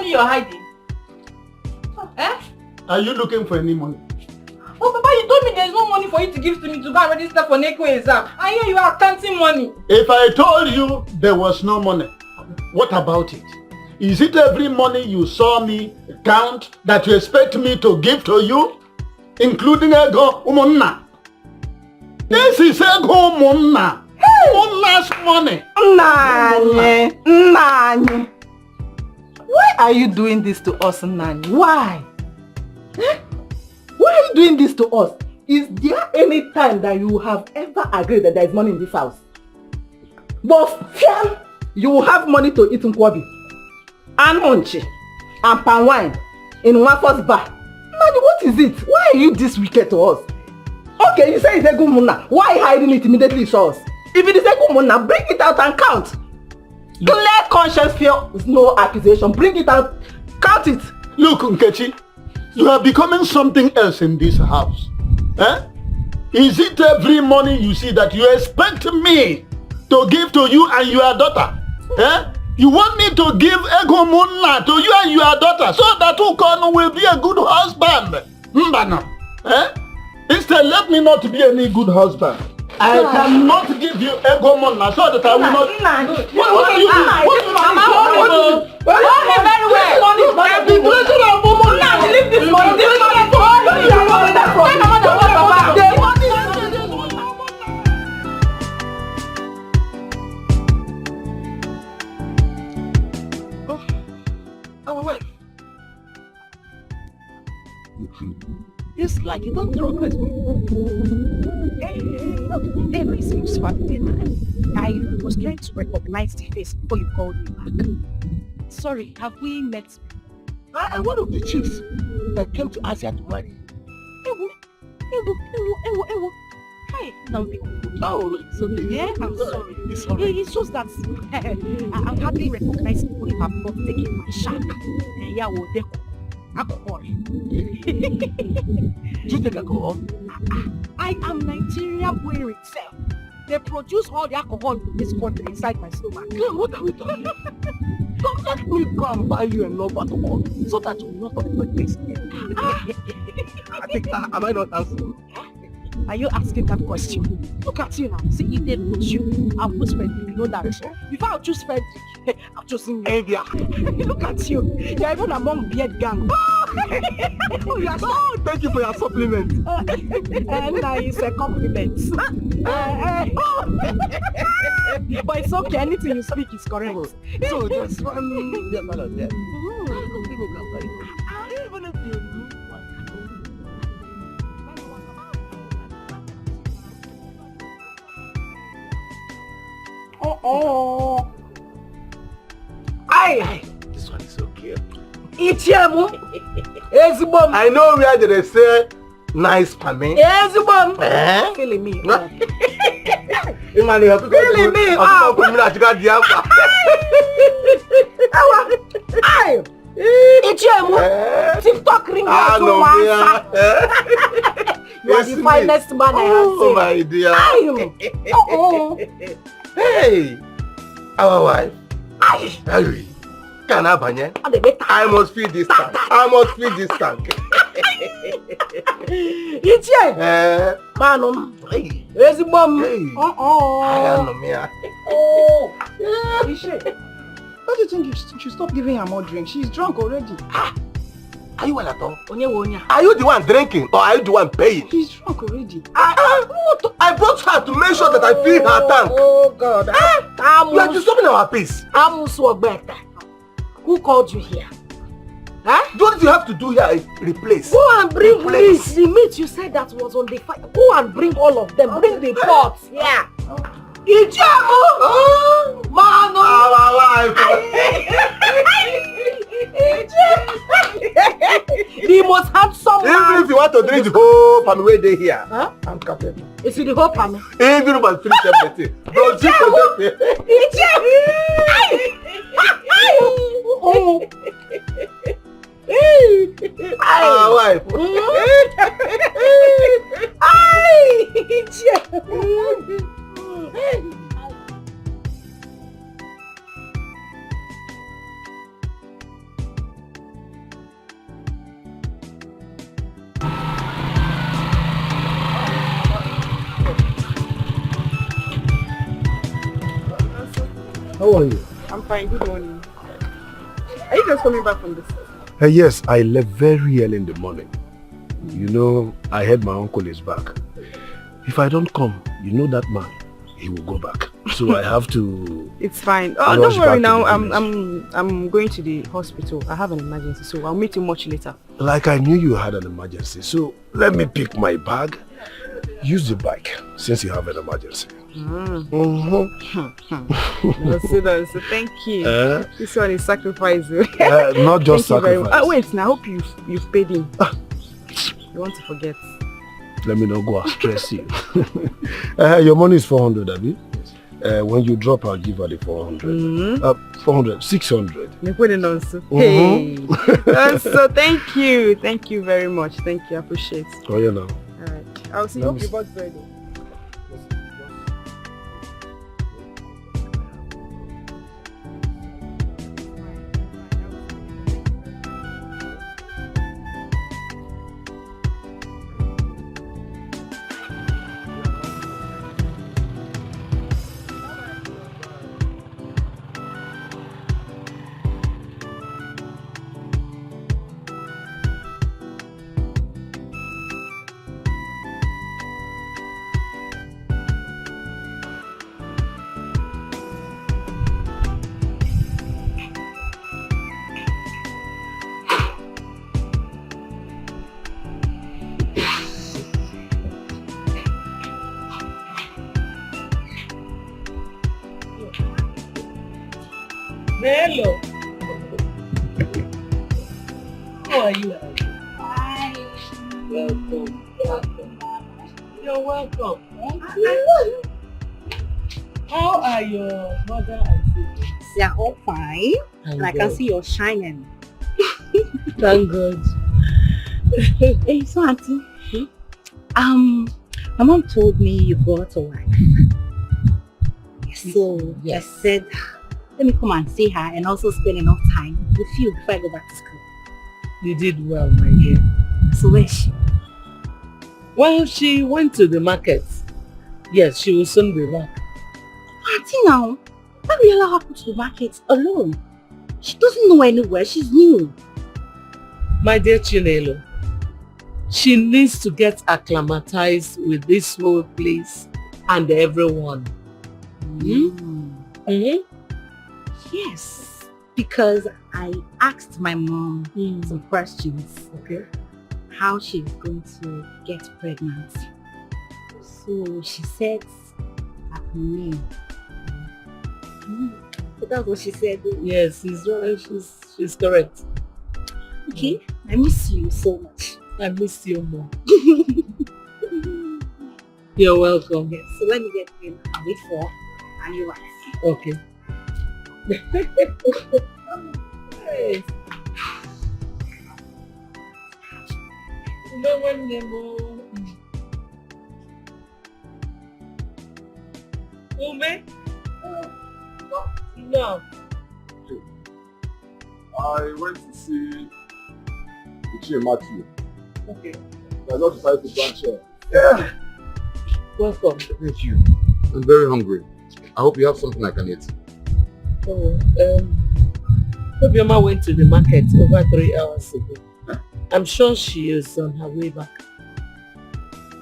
S1: You're hiding. Eh?
S5: Are you looking for any money?
S1: Oh, Papa, you told me there's no money for you to give to me to go and register for NECO exam. And here you are counting money.
S5: If I told you there was no money, what about it? Is it every money you saw me count that you expect me to give to you? Including ego umunna. This is ego umunna. Umunna's money.
S1: Nanye. Why are you doing this to us, Nani? Why? Eh? Why are you doing this to us? Is there any time that you have ever agreed that there is money in this house? But Fiam, you will have money to eat nkwobi, and onchi, and palm wine in one first bar. Nani, what is it? Why are you this wicked to us? Okay, you say it's a good muna. Why hiding it immediately show us? If it is a good muna, bring it out and count. Clear conscience, fear is no accusation. Bring it out. Count it.
S5: Look, Nkechi, you are becoming something else in this house. Eh? Is it every money you see that you expect me to give to you and your daughter? Eh? You want me to give ego munna to you and your daughter so that Ukonu will be a good husband? Mbana. Eh? Instead, let me not be any good husband. I cannot give you ego munna so that I will not. What do you do? Leave this money. This money.
S7: Our wife. It's like you don't recognize me.
S8: Every seems funny. I was trying to recognize the face before you called me back. Sorry, have we met?
S7: I'm one of the chiefs that came to ask you to marry.
S8: Ewo. Hi, no,
S7: Oh, it's okay.
S8: yeah, I'm sorry.
S7: It's all right.
S8: It's just that I'm hardly recognizing people who have not taken my shack. Yeah, well, they alcohol.
S7: Do you take alcohol?
S8: I am Nigeria where itself. They produce all the alcohol in this country inside my stomach.
S7: Then what are we talking? Don't let me go and buy you enough alcohol so that you will not talk about this. I think, am I not answering?
S8: Are you asking that question? Look at you now. See, if they put you, I'll put Frederick. You know that. Before I'll choose Frederick, I'll choose him. Look at you. You're even among beard gang.
S7: Thank you for your supplement.
S8: And it's a compliment. But it's okay. Anything you speak is correct.
S7: So just one balance there. Even if you this one is so cute.
S1: Ichiamu. Ezubom.
S7: I know where they say nice for me.
S1: Ezubom.
S8: Feeling me.
S1: Feeling me. Ichiamu. TikTok ring out to You are the finest man I have seen.
S7: Oh my dear. Hey, our wife. Hey, can I banye? I must feed this tank. I must feed this tank.
S1: Ichie. Manum.
S7: Hey.
S1: Ezubom.
S7: Hey. I am Nomia.
S1: Ichie. Don't you think you should stop giving her more drink? She's drunk already.
S7: Are you well at all? Are you the one drinking or are you the one paying?
S1: She's drunk already.
S7: I brought her to make sure that I fill her tank.
S1: Oh God.
S7: You are disturbing our peace.
S1: Who called you here?
S7: What you have to do here is replace.
S1: Go and bring meat. The meat you said that was on the fire. Go and bring all of them. Bring the pots. Yeah. Ijamu! Mano!
S7: Our wife!
S1: The most handsome man.
S7: Even if you want to drink the whole family where they here, I'm capable.
S1: Is it the whole family?
S7: Even if I finish everything. Don't you forget our wife. How are you?
S3: I'm fine, good morning. Are you just coming back from this?
S7: Yes, I left very early in the morning. You know, I heard my uncle is back. If I don't come, you know that man, he will go back. So I have to...
S3: It's fine. Oh, don't worry now. I'm going to the hospital. I have an emergency, so I'll meet you much later.
S7: Like I knew you had an emergency, so let me pick my bag. Use the bike since you have an emergency.
S3: So thank you. This one is sacrifice.
S7: Not just sacrifice.
S3: Wait, now I hope you've paid him. You want to forget.
S7: Let me not go and stress you. Your money is 400, Abby. When you drop, I'll give her the 400. 400, 600.
S3: Hey. So thank you. Thank you very much. Thank you. I appreciate it.
S7: Oh, yeah, now.
S3: Alright. I'll see you. Hope you bought bread.
S2: are you?
S3: Hi.
S2: Welcome. You're welcome. How are your mother and sister?
S8: They are all fine. And I can see you're shining.
S2: Thank God.
S8: Hey, so auntie. My mom told me you got a wife. So
S2: yes.
S8: I said, let me come and see her and also spend enough time with you before I go back to school.
S2: You did well, my dear.
S8: So where is she?
S2: Well, she went to the market. Yes, she will soon be back.
S8: Auntie now, why will you allow her to go to the market alone? She doesn't know anywhere, she's new.
S2: My dear Chinelo, she needs to get acclimatized with this whole place and everyone.
S8: Yes, because I asked my mom some questions.
S2: Okay.
S8: How she's going to get pregnant. So she said at me. So that's what she said.
S2: Yes, she's correct.
S8: Okay, I miss you so much.
S2: I miss you more. You're welcome.
S8: Yes, so let me get in and wait for a new wife.
S2: Okay. Hey. No one Nemo. Ume? No.
S7: I went to see Uju Matthew.
S2: Okay.
S7: I just decided to branch here.
S4: Yeah.
S2: Welcome.
S4: Thank you. I'm very hungry. I hope you have something I can eat.
S2: Oh, Obioma went to the market over 3 hours ago. I'm sure she is on her way back.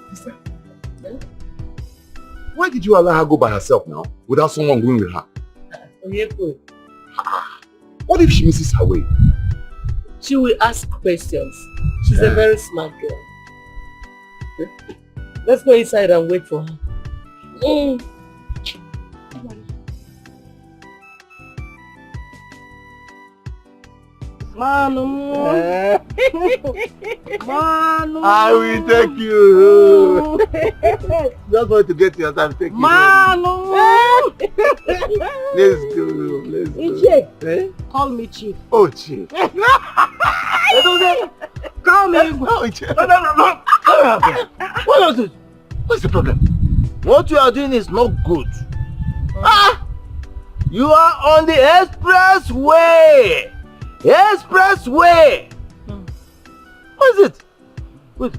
S4: Sister, why did you allow her go by herself now, without someone going with her? What if she misses her way?
S2: She will ask questions. She's a very smart girl. Okay. Let's go inside and wait for her.
S8: Manu. Manu.
S7: I will take you. Just want to get your time. Take you.
S8: Manu.
S7: Let's go. Let's go.
S8: Ije,
S7: Eh?
S8: call me Chief.
S7: Oh, Chief.
S8: Call me.
S7: Oh, Chief.
S6: No. What is it? What's the problem? What you are doing is not good. You are on the expressway. Expressway. What is it? Wait.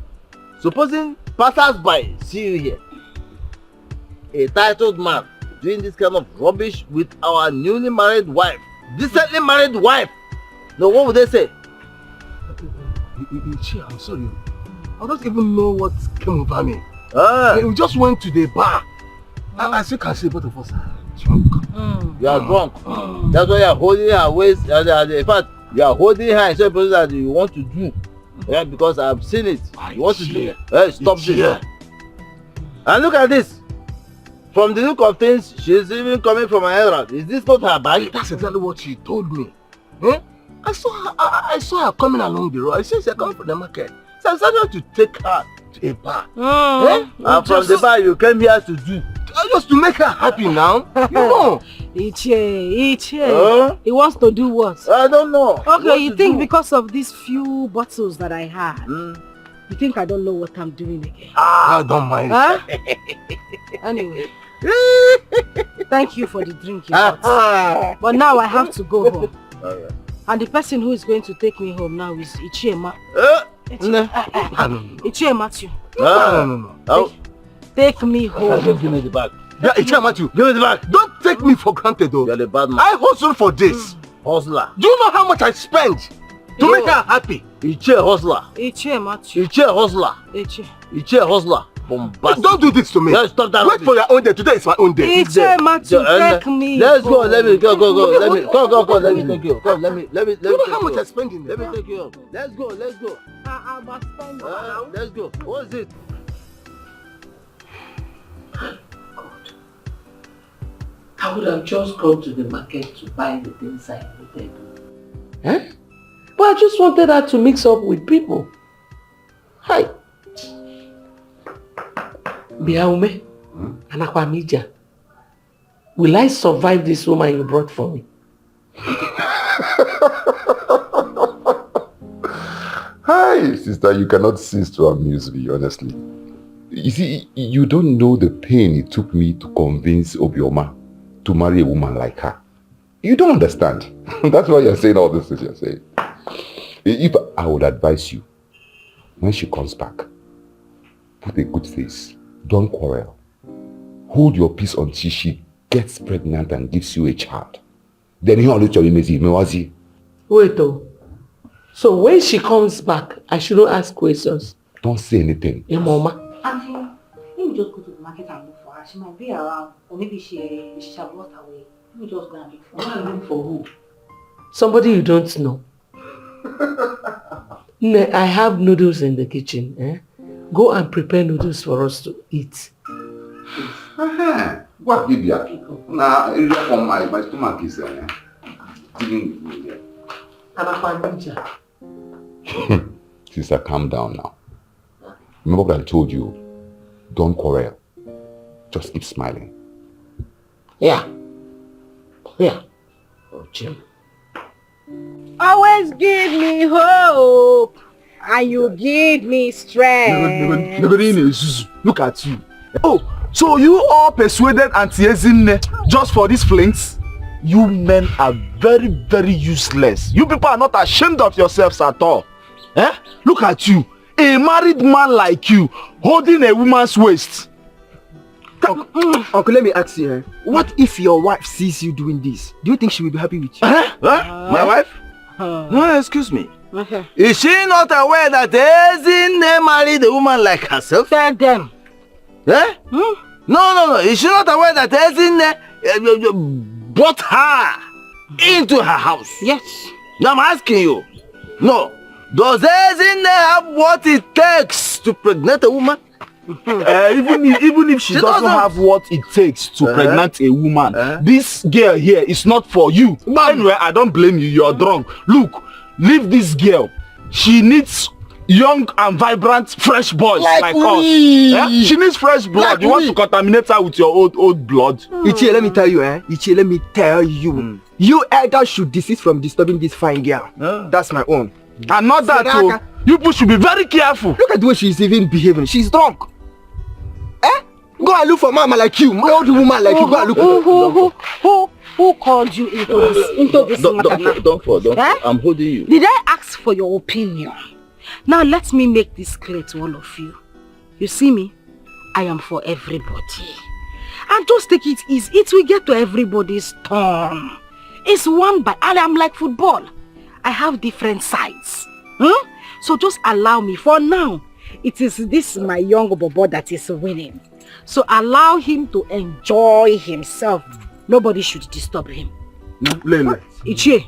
S6: Supposing passers-by see you here, a titled man doing this kind of rubbish with our newly married wife, decently married wife. No, what would they say?
S7: Chief, I'm sorry. I don't even know what came over me. We just went to the bar. As you can see, both of us are drunk.
S6: You are drunk. That's why you are holding her waist. In fact, you are holding her in such a position that you want to do. Yeah, because I've seen it. You want to do. Stop this. And look at this. From the look of things, she's even coming from her errand. Is this not her bag?
S7: That's exactly what she told me. I saw her coming along the road. I said she's coming from the market. So I decided to take her to a bar.
S6: And from the bar you came here to do?
S7: Just to make her happy now. No.
S8: Iche. He wants to do what?
S6: I don't know.
S8: Okay, you think because of these few bottles that I had, you think I don't know what I'm doing again?
S7: I don't mind.
S8: Huh? Anyway. Thank you for the drink you bought. But now I have to go home. And the person who is going to take me home now is Iche Iche Matthew.
S7: No.
S8: Take me home.
S6: Give me the bag.
S7: Yeah, Iche Matthew.
S6: Give me the bag.
S7: Don't take me for granted though.
S6: You're the bad man.
S7: I hustle for this.
S6: Hustler.
S7: Do you know how much I spend to make her happy?
S6: Iche hustler.
S8: Iche Matthew.
S6: Iche hustler. Iche hustler. Bombastic.
S7: Don't do this to me.
S6: Let's stop that.
S7: Wait for your own day. Today is my own day.
S8: Iche Matthew, take me.
S6: Let's go. Let me go. Let me go. Let me take you. Come. Let me.
S7: Do you know how much I spend in there?
S6: Let me take you. Let's go.
S8: I must spend now.
S6: Let's go. What is it?
S2: God. I would have just gone to the market to buy the things I needed. But I just wanted her to mix up with people. Hi. Biaume, Anakwamija. Will I survive this woman you brought for me?
S4: Hi, sister, you cannot cease to amuse me, honestly. You see, you don't know the pain it took me to convince Obioma to marry a woman like her. You don't understand. That's why you're saying all this things you're saying. If I would advise you, when she comes back, put a good face. Don't quarrel. Hold your peace until she gets pregnant and gives you a child. Then you only tell me,
S2: wait though. So when she comes back, I shouldn't ask questions.
S4: Don't say anything.
S2: Hey, Mama.
S9: Auntie, let me just go to the market and look for her. She might be around, or maybe she have lost her way. Let me just go and look for her.
S2: Look for who? Somebody you don't know. I have noodles in the kitchen. Go and prepare noodles for us to eat.
S4: What give you? Nah, my stomach is dealing with me there. Sister, calm down now. Remember what I told you? Don't quarrel. Just keep smiling.
S2: Yeah. Yeah. Oh, Jim.
S8: Always give me hope, and you give me strength.
S7: Look at you. Oh, so you all persuaded Auntie Ezinne just for these flings? You men are very, very useless. You people are not ashamed of yourselves at all. Look at you. A married man like you, holding a woman's waist.
S10: Uncle, let me ask you, what if your wife sees you doing this? Do you think she will be happy with you?
S6: My wife? No, excuse me. Is she not aware that Ezinne married a woman like herself?
S8: Tell them.
S6: No. Is she not aware that Ezinne brought her into her house?
S8: Yes.
S6: Now I'm asking you. No. Does Ezinne have what it takes to pregnant a woman?
S7: Even if she doesn't have what it takes to pregnant a woman, this girl here is not for you. Anyway, I don't blame you. You're drunk. Look, leave this girl. She needs young and vibrant, fresh boys like us. She needs fresh blood. You want to contaminate her with your old blood?
S10: Ichie, let me tell you, Ichie, let me tell you. You elder should desist from disturbing this fine girl. That's my own.
S7: And not that too. You people should be very careful.
S10: Look at the way she's even behaving. She's drunk. Go and look for mama like you, my old woman like you. Go and look for
S8: who called you into this matter?
S6: Don't fall. I'm holding you.
S8: Did I ask for your opinion? Now let me make this clear to all of you. You see me? I am for everybody. And just take it easy. It will get to everybody's turn. It's one by, and I'm like football. I have different sides. So just allow me. For now, it is this my young bobo that is winning. So allow him to enjoy himself. Nobody should disturb him. Ichie,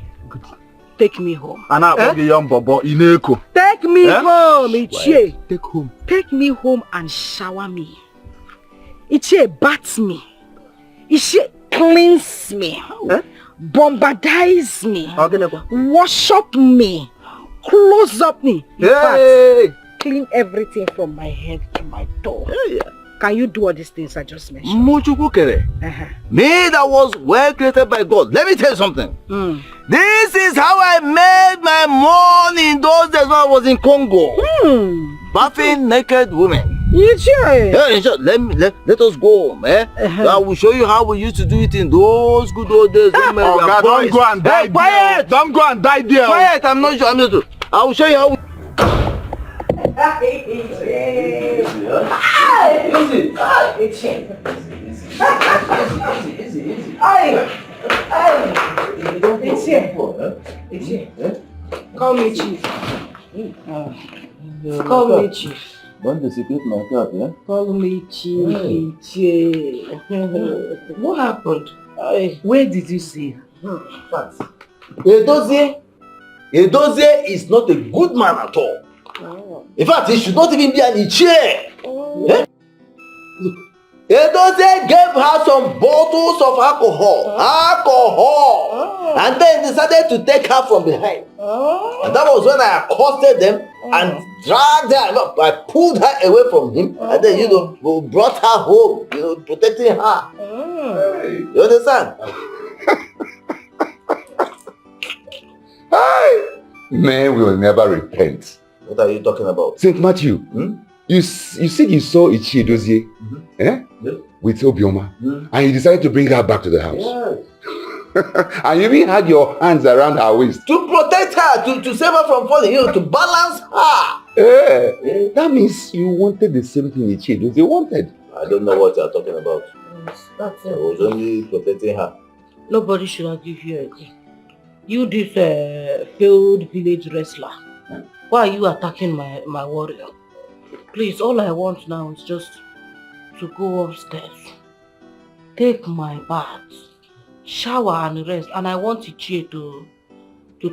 S8: take me home.
S7: And I the young bobo Ineko.
S8: Take me home, Ichie.
S10: Take home.
S8: Take me home and shower me. Ichie, bath me. Ichie, cleanse me. Bombardize me. Wash up me. Close up me. In fact, clean everything from my head to my toe. Can you do all these things I just mentioned?
S6: Me that was well created by God. Let me tell you something. This is how I made my money in those days when I was in Congo. Bathing naked women. Let us go home. I will show you how we used to do it in those good old days.
S7: Don't go and die. Quiet! Don't go and die there.
S6: Quiet! I'm not sure. I will show you how we...
S8: Call me Chief. Call me Chief.
S6: Don't disappoint my cat, yeah?
S8: Call me Chief.
S2: What happened? Where did you see her?
S6: Edozie is not a good man at all. In fact, he should not even be an Ichie. Look, Edochie gave her some bottles of alcohol, and then decided to take her from behind. And that was when I accosted them and dragged her. I pulled her away from him, and then brought her home, protecting her. You understand?
S4: Man will never repent.
S6: What are you talking about?
S4: St. Matthew, you said you saw Ichi Edochie with Obioma, and you decided to bring her back to the house.
S6: Yes.
S4: And you even had your hands around her waist.
S6: To protect her, to save her from falling, to balance her.
S4: That means you wanted the same thing Ichi Edochie wanted.
S6: I don't know what you're talking about. I was only protecting her.
S2: Nobody should have given you again. You this failed village wrestler. Why are you attacking my warrior? Please, all I want now is just to go upstairs, take my bath, shower and rest, and I want Ichie to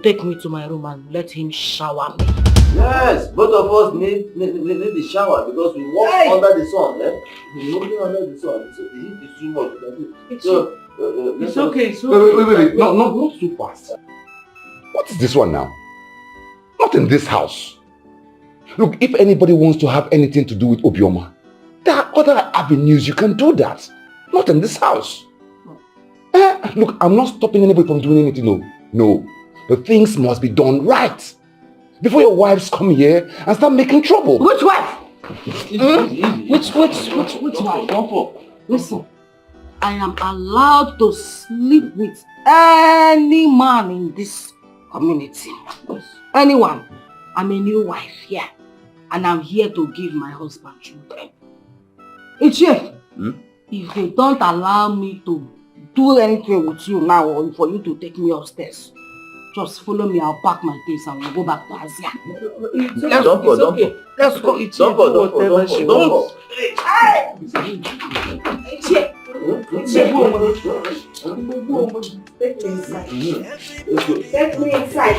S2: take me to my room and let him shower me.
S6: Yes, both of us need the shower because we walk under the sun. We're walking under the sun. So the heat is too much.
S2: It's okay.
S4: Wait. No, not so fast. What is this one now? Not in this house. Look, if anybody wants to have anything to do with Obioma, there are other avenues you can do that. Not in this house. Look, I'm not stopping anybody from doing anything. No. The things must be done right before your wives come here and start making trouble.
S2: Which wife? Which wife? Listen, I am allowed to sleep with any man in this community. Anyone. I'm a new wife here, and I'm here to give my husband children. Ichie, if they don't allow me to do anything with you now, or for you to take me upstairs, just follow me. I'll pack my things and we'll go back to Asia.
S6: Don't go.
S2: Let's go. Ichie,
S6: Don't go.
S1: Take me inside.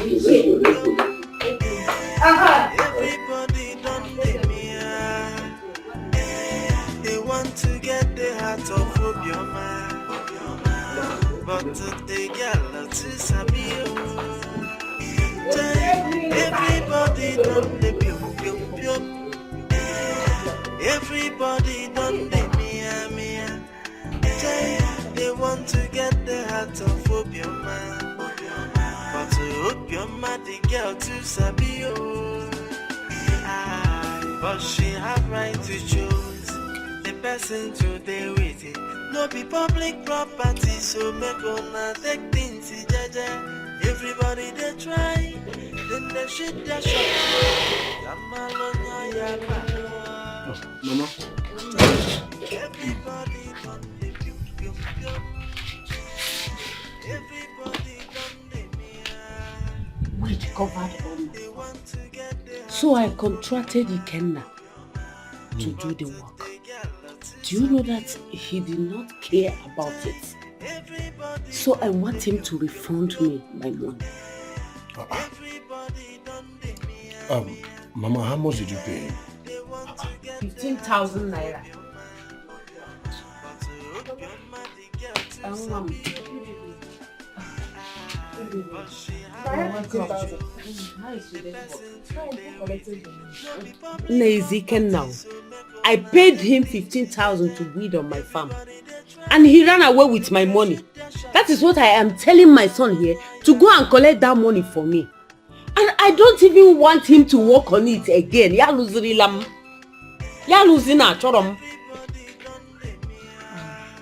S11: Everybody don't let me they want to get the heart of Obioma, but to the girl to Sabi. Everybody don't let me. Everybody don't let me. They want to get the heart of Obioma, but to Obioma the girl to Sabi. But she have right to choose the person to deal with it. No be public property, so make una take things jaja. Everybody they try, then they shoot their shot.
S7: Mama.
S11: Everybody don't they everybody don't they
S2: Wait, covered on. So I contracted Ikenna to do the work. Do you know that he did not care about it? So I want him to refund me my money.
S7: Mama, how much did you pay?
S2: 15,000 naira. Now, I paid him 15,000 to weed on my farm, and he ran away with my money. That is what I am telling my son here, to go and collect that money for me. And I don't even want him to work on it again. Ya losing a chorom.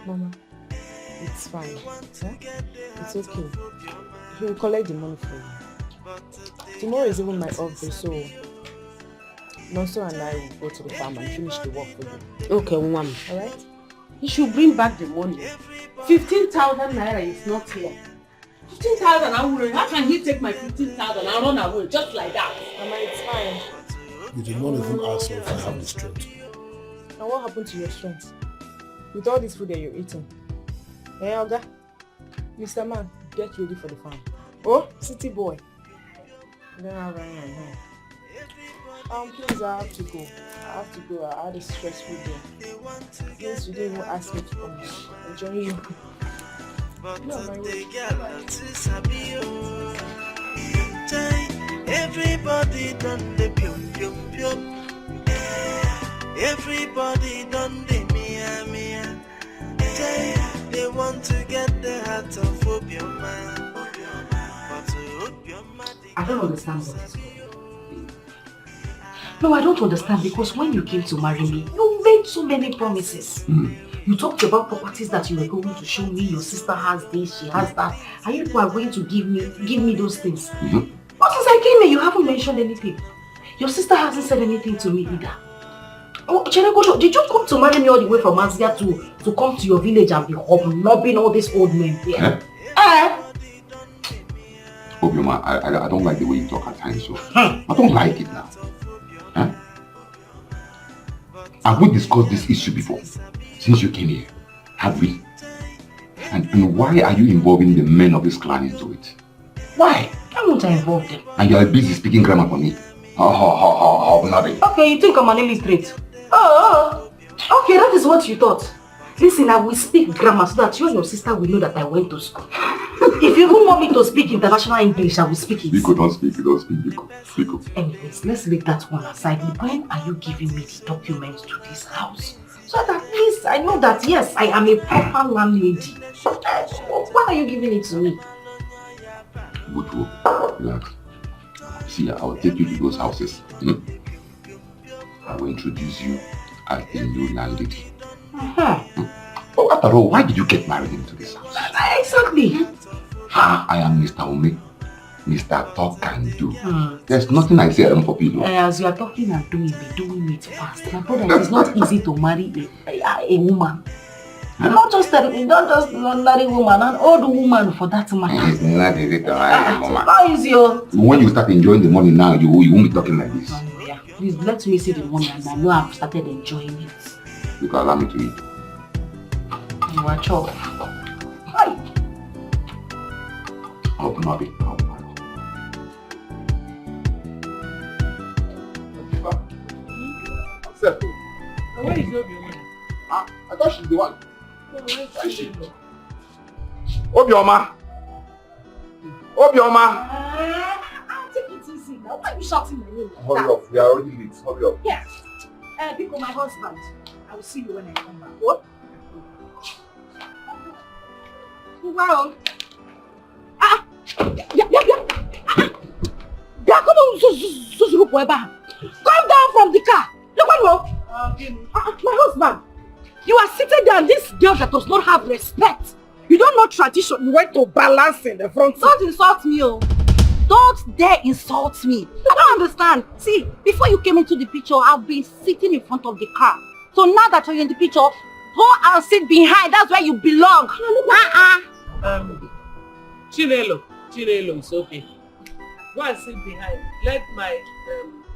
S8: Mama, it's fine. It's okay. He will collect the money for you. Tomorrow is even my off day, so Nonso and I will go to the farm and finish the work for you.
S2: Okay, Mom.
S8: Alright?
S2: He should bring back the money. 15,000 naira is not here. 15,000, how can he take my 15,000 and run away just like that?
S8: Mama, it's fine.
S7: You did not even ask me if I have the strength.
S8: And what happened to your strength? With all this food that you're eating? Hey, Oga. Mr. Man, get ready for the farm. Oh, city boy. You don't have running on here. Please, I have to go. I had a stressful day. Yes, you didn't even ask me to come. Enjoy you. No, my way.
S11: Everybody done the pium pium pium. Everybody done the mia mia. They want to get the heart of opium man.
S9: I don't understand what is going on. No, I don't understand because when you came to marry me, you made so many promises. You talked about properties that you were going to show me. Your sister has this, she has that. And you are going to give me those things. But since I came here, you haven't mentioned anything. Your sister hasn't said anything to me either. Oh, Cheregodo, did you come to marry me all the way from Azia to come to your village and be hobnobbing all these old men here?
S4: Obioma, I don't like the way you talk at times, so I don't like it now. Have we discussed this issue before? Since you came here, have we? And why are you involving the men of this clan into it? Why?
S9: Why won't I involve them?
S4: And you are busy speaking grammar for me. Nothing.
S9: Okay, you think I'm an illiterate? Okay, that is what you thought. Listen, I will speak grammar so that you and your sister will know that I went to school. If you even want me to speak international English, I will speak it.
S4: Biko, don't speak, Biko.
S9: Anyways, let's leave that one aside. When are you giving me the documents to this house? So that at least I know that yes, I am a proper landlady. Why are you giving it to me?
S4: Butu, relax. See, I will take you to those houses. I will introduce you as the new landlady. Oh, after all, why did you get married into this house?
S9: Exactly.
S4: I am Mr. Ome, Mr. Talk and Do. There's nothing I say I don't copy.
S9: As you are talking and doing, be doing it fast. My brother, it's not easy to marry a woman. Not just an ordinary woman, an old woman for that matter.
S4: It's not easy to marry a woman.
S9: How is your...
S4: When you start enjoying the money now, you won't be talking like this.
S9: Yeah. Please let me see the money and I know I've started enjoying it.
S4: You can allow me to eat.
S9: You are chop. Hi.
S4: I'll not be.
S2: Where is your woman?
S4: I thought she's the one.
S2: Where is she?
S4: Obioma!
S8: Take it easy now. Why are you shouting my name?
S4: Hurry up, we are already late. Hurry up.
S8: Yes. Because my husband. I will see you when I come back. What? Wow. Come down from the car. Look what my husband. You are seated there and this girl that does not have respect. You don't know tradition. You went to balance in the front.
S3: Don't insult me, oh. Don't dare insult me. I don't understand. See, before you came into the picture, I've been sitting in front of the car. So now that you're in the picture, go and sit behind. That's where you belong.
S2: Chinelo, it's okay. Go and sit behind. Let my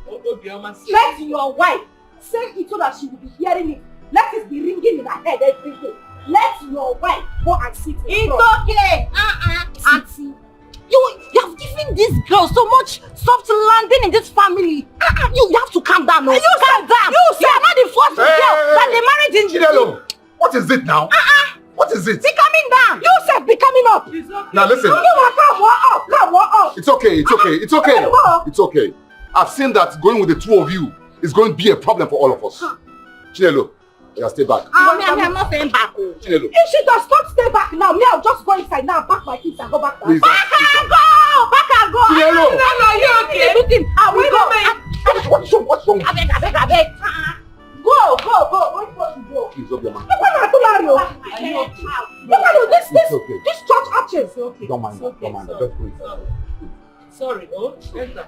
S2: Obioma sit.
S8: Let your wife say it so that she will be hearing it. Let it be ringing in her head every day. Let your wife go and sit in front.
S3: It's okay. Auntie. You have given this girl so much soft landing in this family. You have to calm down. No? You calm down. You are not the first girl that they married in.
S4: Chinelo, what is it now? What is it?
S3: Be coming down.
S8: You said be coming up.
S2: Okay.
S4: Now listen.
S8: Come up.
S4: It's okay. It's okay. I've seen that going with the two of you is going to be a problem for all of us. Chinelo, you stay back.
S3: I'm not staying back.
S4: Chinelo.
S8: If she does not stay back now, me I'll just go inside now, pack my things and go back.
S4: Please,
S3: Back and go.
S4: Chinelo.
S2: No, you okay?
S3: Everything. I will go.
S4: What's wrong?
S3: I beg.
S8: Go. Go.
S4: Please, Obioma.
S8: This church arches. Okay.
S4: Don't mind that. Just please.
S2: Sorry, enter.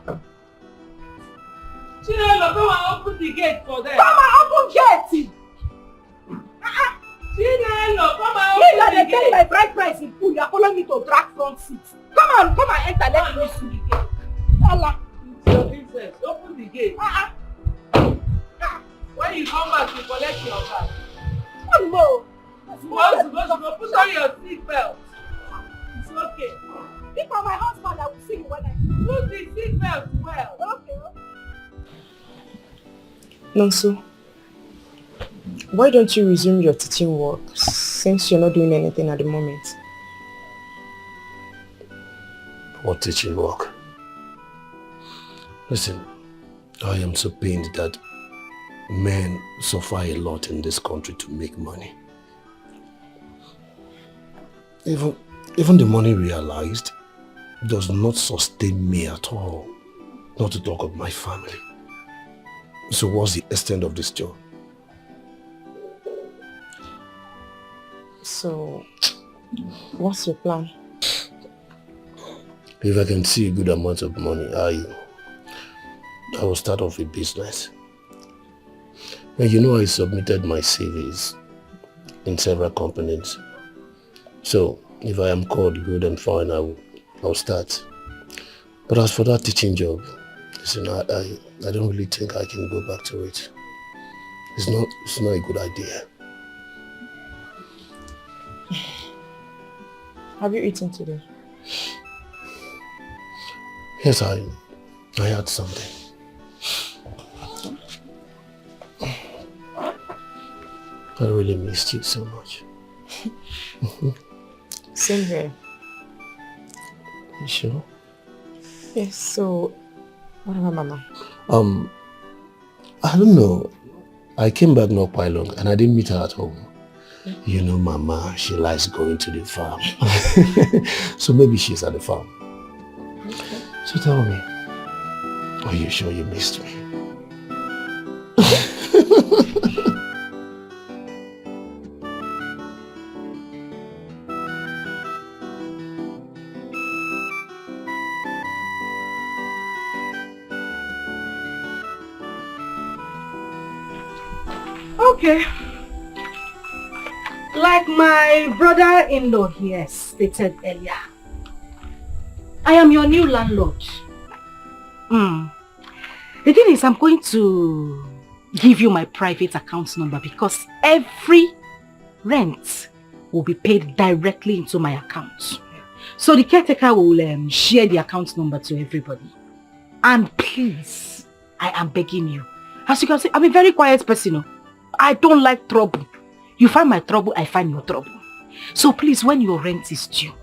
S2: Chinelo, come and open the gate for them.
S8: Come and open gate.
S2: Chinelo, come and
S8: You
S2: open the
S8: are
S2: gate.
S8: getting my bride price in full. You are following me to drag front seat. Come and enter. Let me see the gate. Allah.
S2: Your princess, open the gate. When you come back, you collect your bag.
S8: One more.
S2: Put on your seatbelt. It's okay.
S8: If I'm my husband, I will see you when I...
S2: Put the seatbelt well.
S8: Okay.
S12: Nonso, why don't you resume your teaching work since you're not doing anything at the moment?
S7: What teaching work? Listen, I am so pained that men suffer a lot in this country to make money. Even the money realized does not sustain me at all, not to talk of my family. So what's the extent of this job?
S12: So, what's your plan?
S7: If I can see a good amount of money, I will start off a business. And you know I submitted my CVs in several companies. So if I am called good and fine, I'll start. But as for that teaching job, listen, I don't really think I can go back to it. It's not a good idea.
S12: Have you eaten today?
S7: Yes, I had something. I really missed you so much.
S12: Same here.
S7: You sure?
S12: Yes, so what about Mama?
S7: I don't know. I came back not quite long and I didn't meet her at home. You know, Mama, she likes going to the farm. So maybe she's at the farm.
S12: Okay.
S7: So tell me, are you sure you missed me?
S3: Okay. Like my brother-in-law here stated earlier, I am your new landlord. The thing is, I'm going to give you my private account number because every rent will be paid directly into my account. So the caretaker will share the account number to everybody. And please, I am begging you. As you can see, I'm a very quiet person. I don't like trouble. You find my trouble, I find your trouble. So please, when your rent is due,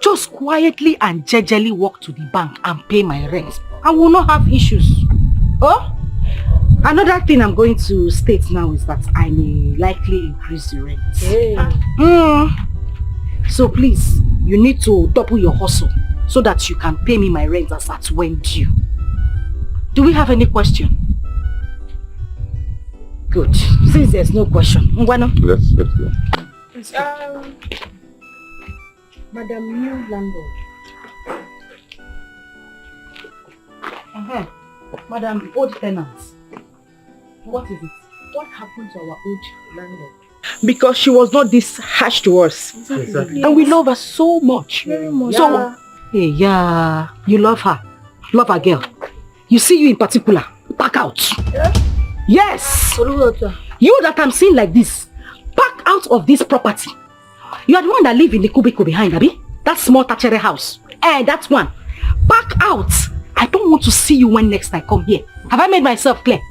S3: just quietly and gingerly walk to the bank and pay my rent. I will not have issues. Oh? Another thing I'm going to state now is that I may likely increase the rent.
S12: Hey.
S3: So please, you need to double your hustle so that you can pay me my rent as at when due. Do we have any question? Good. Since there's no question, Ngwano?
S4: Let's go.
S12: Madam New Landlord.
S3: Madam Old Tenants. What is it?
S12: What happened to our old landlord?
S1: Because she was not this harsh to us.
S12: Exactly.
S1: And we love her so much.
S12: Very much.
S3: So, yeah, you love her. Love her, girl. You see you in particular. Back out.
S12: Yeah?
S3: Yes. You that I'm seeing like this, back out of this property. You are the one that live in the cubicle behind, Abi. That small thatched house. That's one. Back out. I don't want to see you when next I come here. Have I made myself clear?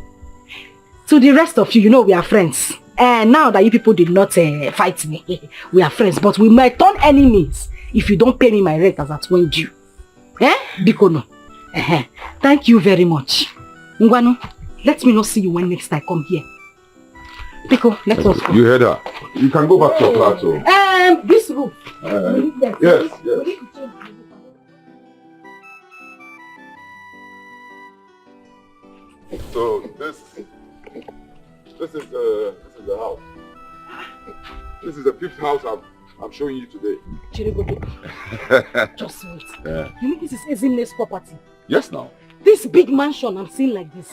S3: To the rest of you, you know we are friends. And now that you people did not fight me, we are friends. But we might turn enemies if you don't pay me my rent as at when due. Bikono. Thank you very much. Ngwano, let me not see you when next I come here. Biko, let us go.
S4: You heard her. You can go back to your flat.
S3: This room.
S4: Yes. So this is the house. This is the fifth house I'm showing you today.
S3: Just wait. You mean this is Ezinne's property?
S4: Yes, now.
S3: This big mansion I'm seeing like this.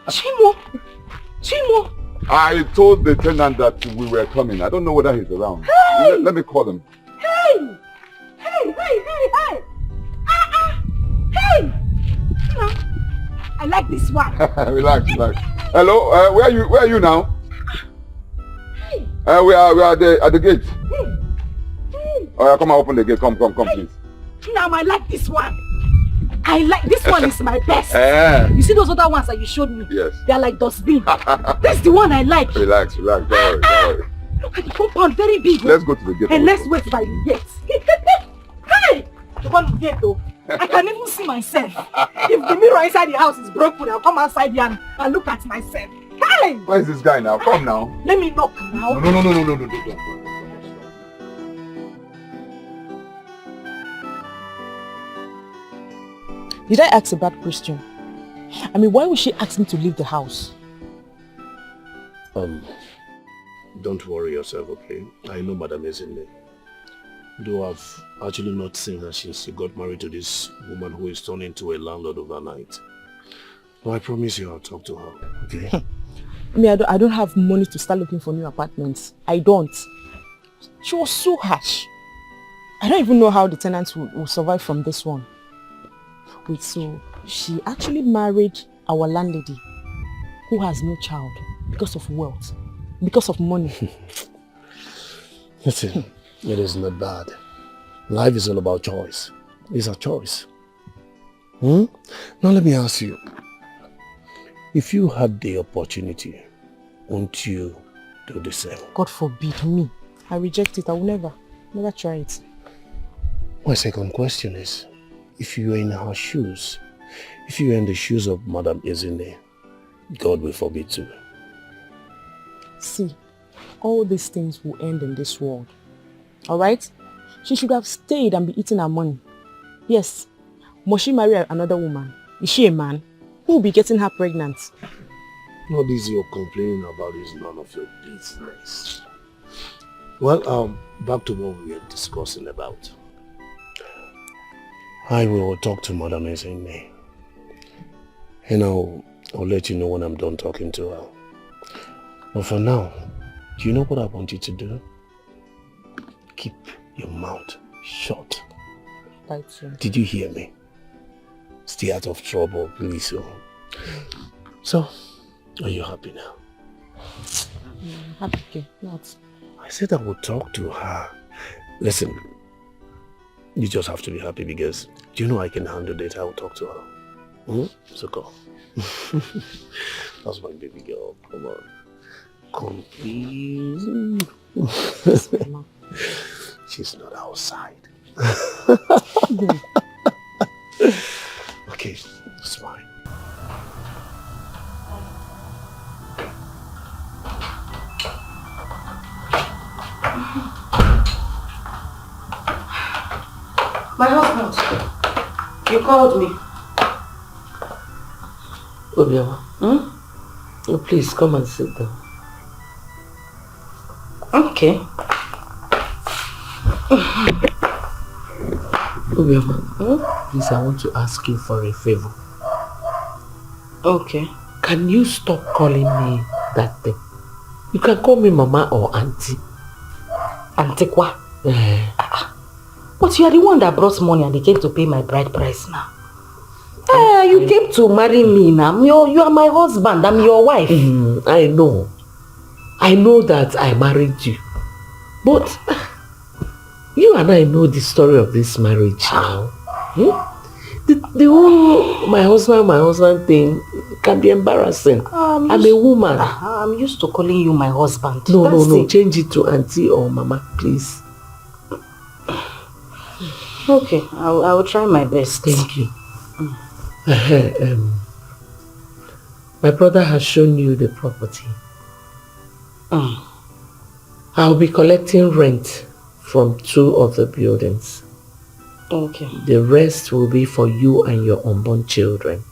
S3: Chimo.
S4: I told the tenant that we were coming. I don't know whether he's around.
S3: Hey!
S4: Let me call him.
S3: Hey! Hey! I like this one.
S4: Relax. Hello, where are you now?
S3: Hey!
S4: We are at the gate.
S3: Hey!
S4: Oh, yeah, come and open the gate. Come, please.
S3: Now I like this one.
S8: I like this one is my best. You see those other ones that you showed me?
S4: Yes.
S8: They are like dustbin. This is the one I like.
S4: Relax. Don't worry.
S8: Look at the compound, very big.
S4: Let's go to the gate.
S8: And let's wait by the gate. Hey! The one gate though. I can even see myself. If the mirror inside the house is broken, I'll come outside here and look at myself. Hey!
S4: Where is this guy now? Come now.
S8: Let me knock now.
S4: No. Don't.
S12: Did I ask a bad question? I mean, why would she ask me to leave the house?
S7: Don't worry yourself, okay? I know Madam Ezeonu. Though I've actually not seen her since she got married to this woman who is turned into a landlord overnight. But I promise you I'll talk to her, okay?
S12: I mean, I don't have money to start looking for new apartments. I don't. She was so harsh. I don't even know how the tenants will survive from this one. Wait, so she actually married our landlady who has no child because of wealth, because of money.
S7: Listen, it is not bad. Life is all about choice. It's a choice. Now let me ask you. If you had the opportunity, won't you do the same?
S12: God forbid me. I reject it. I will never try it.
S7: My second question is, if you were in her shoes, if you were in the shoes of Madam Ezeonu, God will forbid too.
S12: See, all these things will end in this world. Alright? She should have stayed and be eating her money. Yes. Must she marry another woman? Is she a man? Who will be getting her pregnant?
S7: All this you're complaining about is none of your business. Well, back to what we were discussing about. I will talk to Madam Ezeonu. And I'll let you know when I'm done talking to her. But for now, do you know what I want you to do? Keep your mouth shut.
S12: Right, sir.
S7: Did you hear me? Stay out of trouble, please. So, are you happy now?
S12: Happy, okay. Not.
S7: I said I would talk to her. Listen, you just have to be happy because do you know I can handle it? I will talk to her. So go. That's my baby girl. Come on. Come, please. She's not outside. Okay, smile.
S9: My husband, you called me.
S2: Obiama, oh, please come and sit down.
S9: Okay.
S2: Obiama, please, I want to ask you for a favor.
S9: Okay.
S2: Can you stop calling me that thing? You can call me Mama or Auntie.
S9: Auntie kwa? But you are the one that brought money and they came to pay my bride price now. You came to marry me now. You are my husband. I'm your wife.
S2: I know. I know that I married you. But you and I know the story of this marriage now. The whole my husband thing can be embarrassing. I'm a woman.
S9: I'm used to calling you my husband.
S2: No. Change it to Auntie or Mama, please.
S9: Okay, I will try my best.
S2: Thank you. My brother has shown you the property. I'll be collecting rent from 2 of the buildings.
S9: Okay.
S2: The rest will be for you and your unborn children.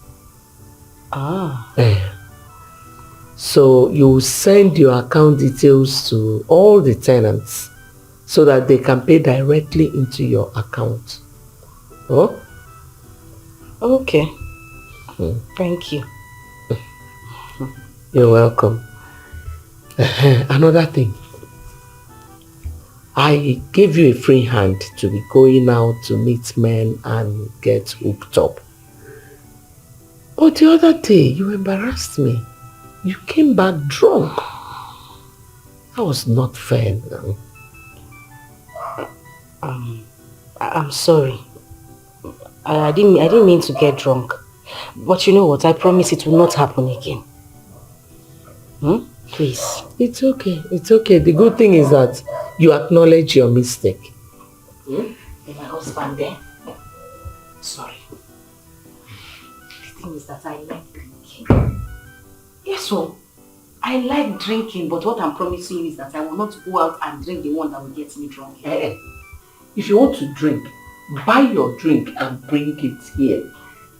S2: So you send your account details to all the tenants so that they can pay directly into your account. Oh?
S9: Okay. Thank you.
S2: You're welcome. Another thing. I gave you a free hand to be going out to meet men and get hooked up. But the other day, you embarrassed me. You came back drunk. That was not fair.
S9: I'm sorry. I didn't mean to get drunk. But you know what? I promise it will not happen again. Please.
S2: It's okay. It's okay. The good thing is that you acknowledge your mistake.
S9: And my husband there. Sorry. The thing is that I like drinking. Yes, so I like drinking, but what I'm promising you is that I will not go out and drink the one that will get me drunk.
S2: If you want to drink, buy your drink and bring it here.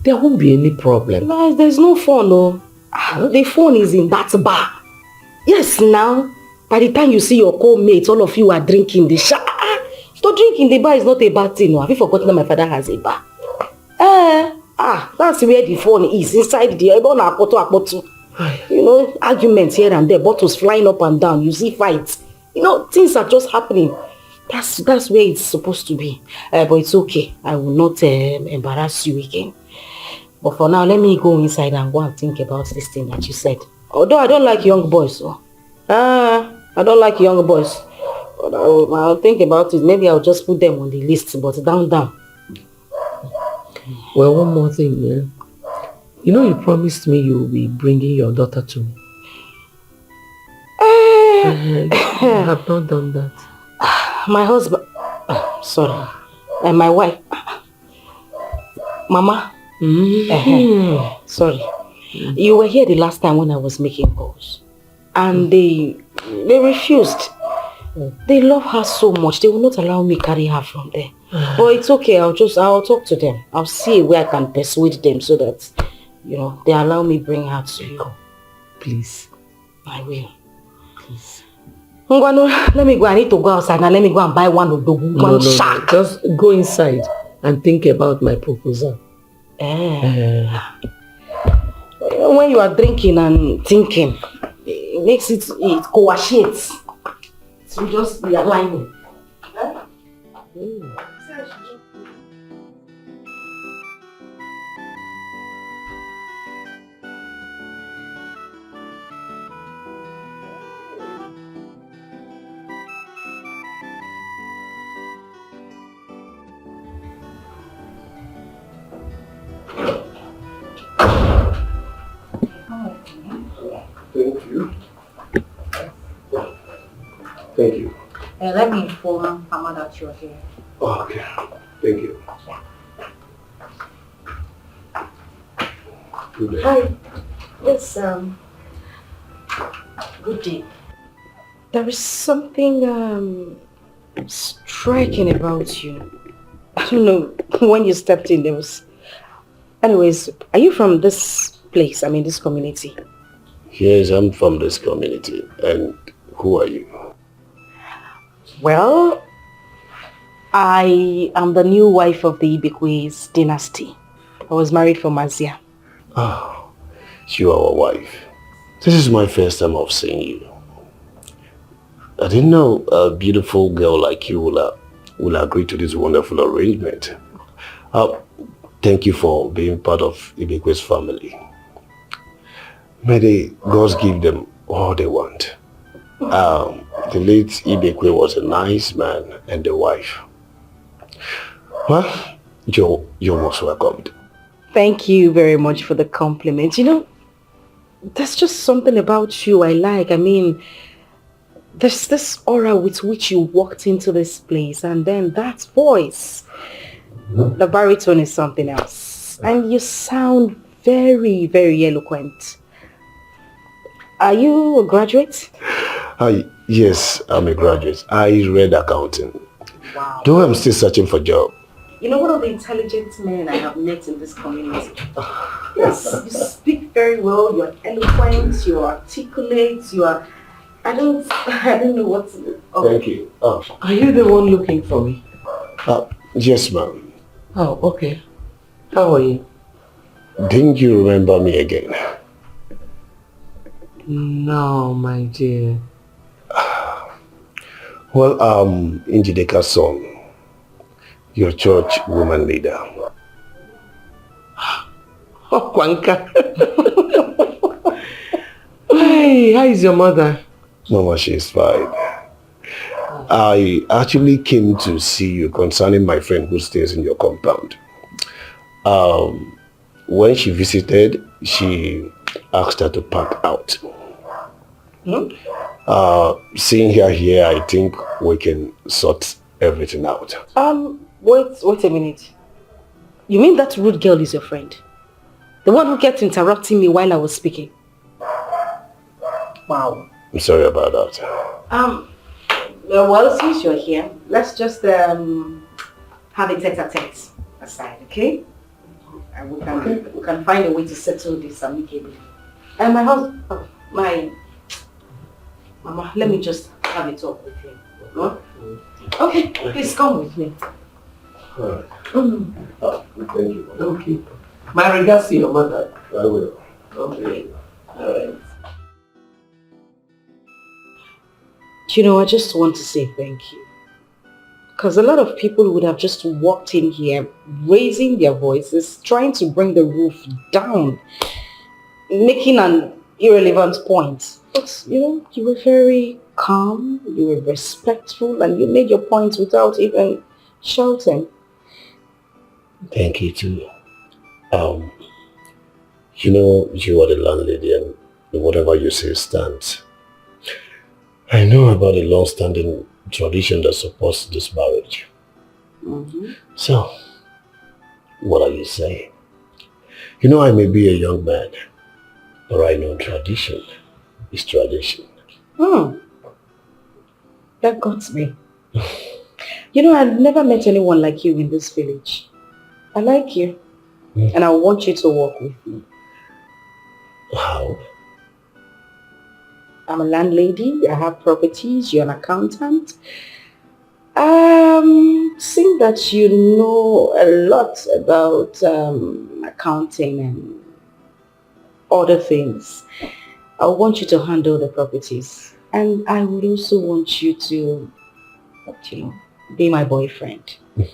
S2: There won't be any problem.
S9: No, there's no phone, no. The phone is in that bar. Yes, now, by the time you see your co-mates, all of you are drinking the shower. So drinking the bar is not a bad thing. No. Have you forgotten that my father has a bar? That's where the phone is, inside the you know, arguments here and there, bottles flying up and down, you see fights. You know, things are just happening. That's where it's supposed to be. But it's okay. I will not embarrass you again. But for now, let me go inside and go and think about this thing that you said. Although I don't like young boys. So. I don't like young boys. But I'll think about it. Maybe I'll just put them on the list, but down.
S2: Well, one more thing, yeah. You know you promised me you will be bringing your daughter to me. You have not done that.
S9: My husband... sorry. And my wife... Mama... sorry. You were here the last time when I was making calls. And they refused. They love her so much. They will not allow me carry her from there. But it's okay. I'll talk to them. I'll see where I can persuade them so that, you know, they allow me bring her to you.
S2: Please.
S9: I will. Please. Let me go. I need to go outside now. Let me go and buy one shark.
S2: No. Just go inside and think about my proposal.
S9: When you are drinking and thinking, it makes it coagulates. So just be aligning.
S7: Thank you.
S3: Let me inform Mama that you're here.
S7: Oh, okay. Thank you. Good day.
S9: Hi. Yes, good day. There is something striking about you. I don't know, when you stepped in there was... Anyways, are you from this place, this community?
S7: Yes, I'm from this community. And who are you?
S9: Well, I am the new wife of the Ibekwe's dynasty. I was married for Mazia.
S7: Oh, you are our wife. This is my first time of seeing you. I didn't know a beautiful girl like you will agree to this wonderful arrangement. Thank you for being part of Ibekwe's family. May the gods give them all they want. The late Ibekwe was a nice man and a wife. Well, you're most welcomed.
S9: Thank you very much for the compliment. You know, there's just something about you I like. There's this aura with which you walked into this place, and then that voice. The baritone is something else. And you sound very, very eloquent. Are you a graduate?
S7: Yes, I'm a graduate. I read accounting.
S9: Wow.
S7: Though I'm still searching for a job.
S9: You know, one of the intelligent men I have met in this community. Yes, you speak very well, you're eloquent, you're articulate, you are... I don't know what to do. Oh.
S7: Thank you. Oh.
S2: Are you the one looking for me?
S7: Yes, ma'am.
S2: Oh, okay. How are you?
S7: Didn't you remember me again?
S2: No, my dear.
S7: Well, Njideka's son, your church woman leader.
S2: Oh, Kwanka. Hey, how is your mother?
S7: Mama, she's fine. I actually came to see you concerning my friend who stays in your compound.
S13: When she visited, she asked her to pack out. Seeing her here, I think we can sort everything out.
S9: Wait a minute. You mean that rude girl is your friend? The one who kept interrupting me while I was speaking? Wow.
S13: I'm sorry about that.
S9: Well, since you're here, let's just have a tete-a-tete aside, okay? And we can find a way to settle this amicably. And my husband, Mama, let me just have a talk with him. Huh? Okay, please come with me.
S13: Alright. Thank you.
S2: Okay. My regards to your mother.
S13: I will.
S2: Okay. Alright.
S9: You know, I just want to say thank you. Because a lot of people would have just walked in here, raising their voices, trying to bring the roof down, making an irrelevant point. But, you know, you were very calm, you were respectful, and you made your points without even shouting.
S13: Thank you too. You know, you are the landlady and whatever you say stands. I know about the long-standing tradition that supports this marriage. So, what are you saying? You know, I may be a young man, but I know tradition is tradition.
S9: That got me. You know, I've never met anyone like you in this village. I like you. And I want you to work with me.
S13: How?
S9: I'm a landlady, I have properties, you're an accountant. Seeing that you know a lot about accounting and other things, I want you to handle the properties. And I would also want you to, you know, be my boyfriend. We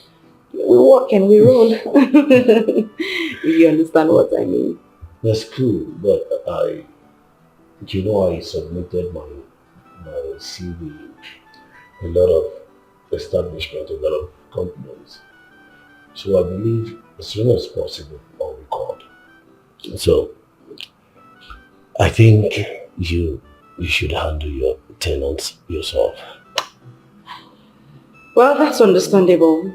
S9: walk and we roll. If you understand what I mean.
S13: That's cool, but I submitted my CV, a lot of establishment, a lot of companies. So I believe as soon as possible I'll be called. So I think you should handle your tenants yourself.
S9: Well, that's understandable.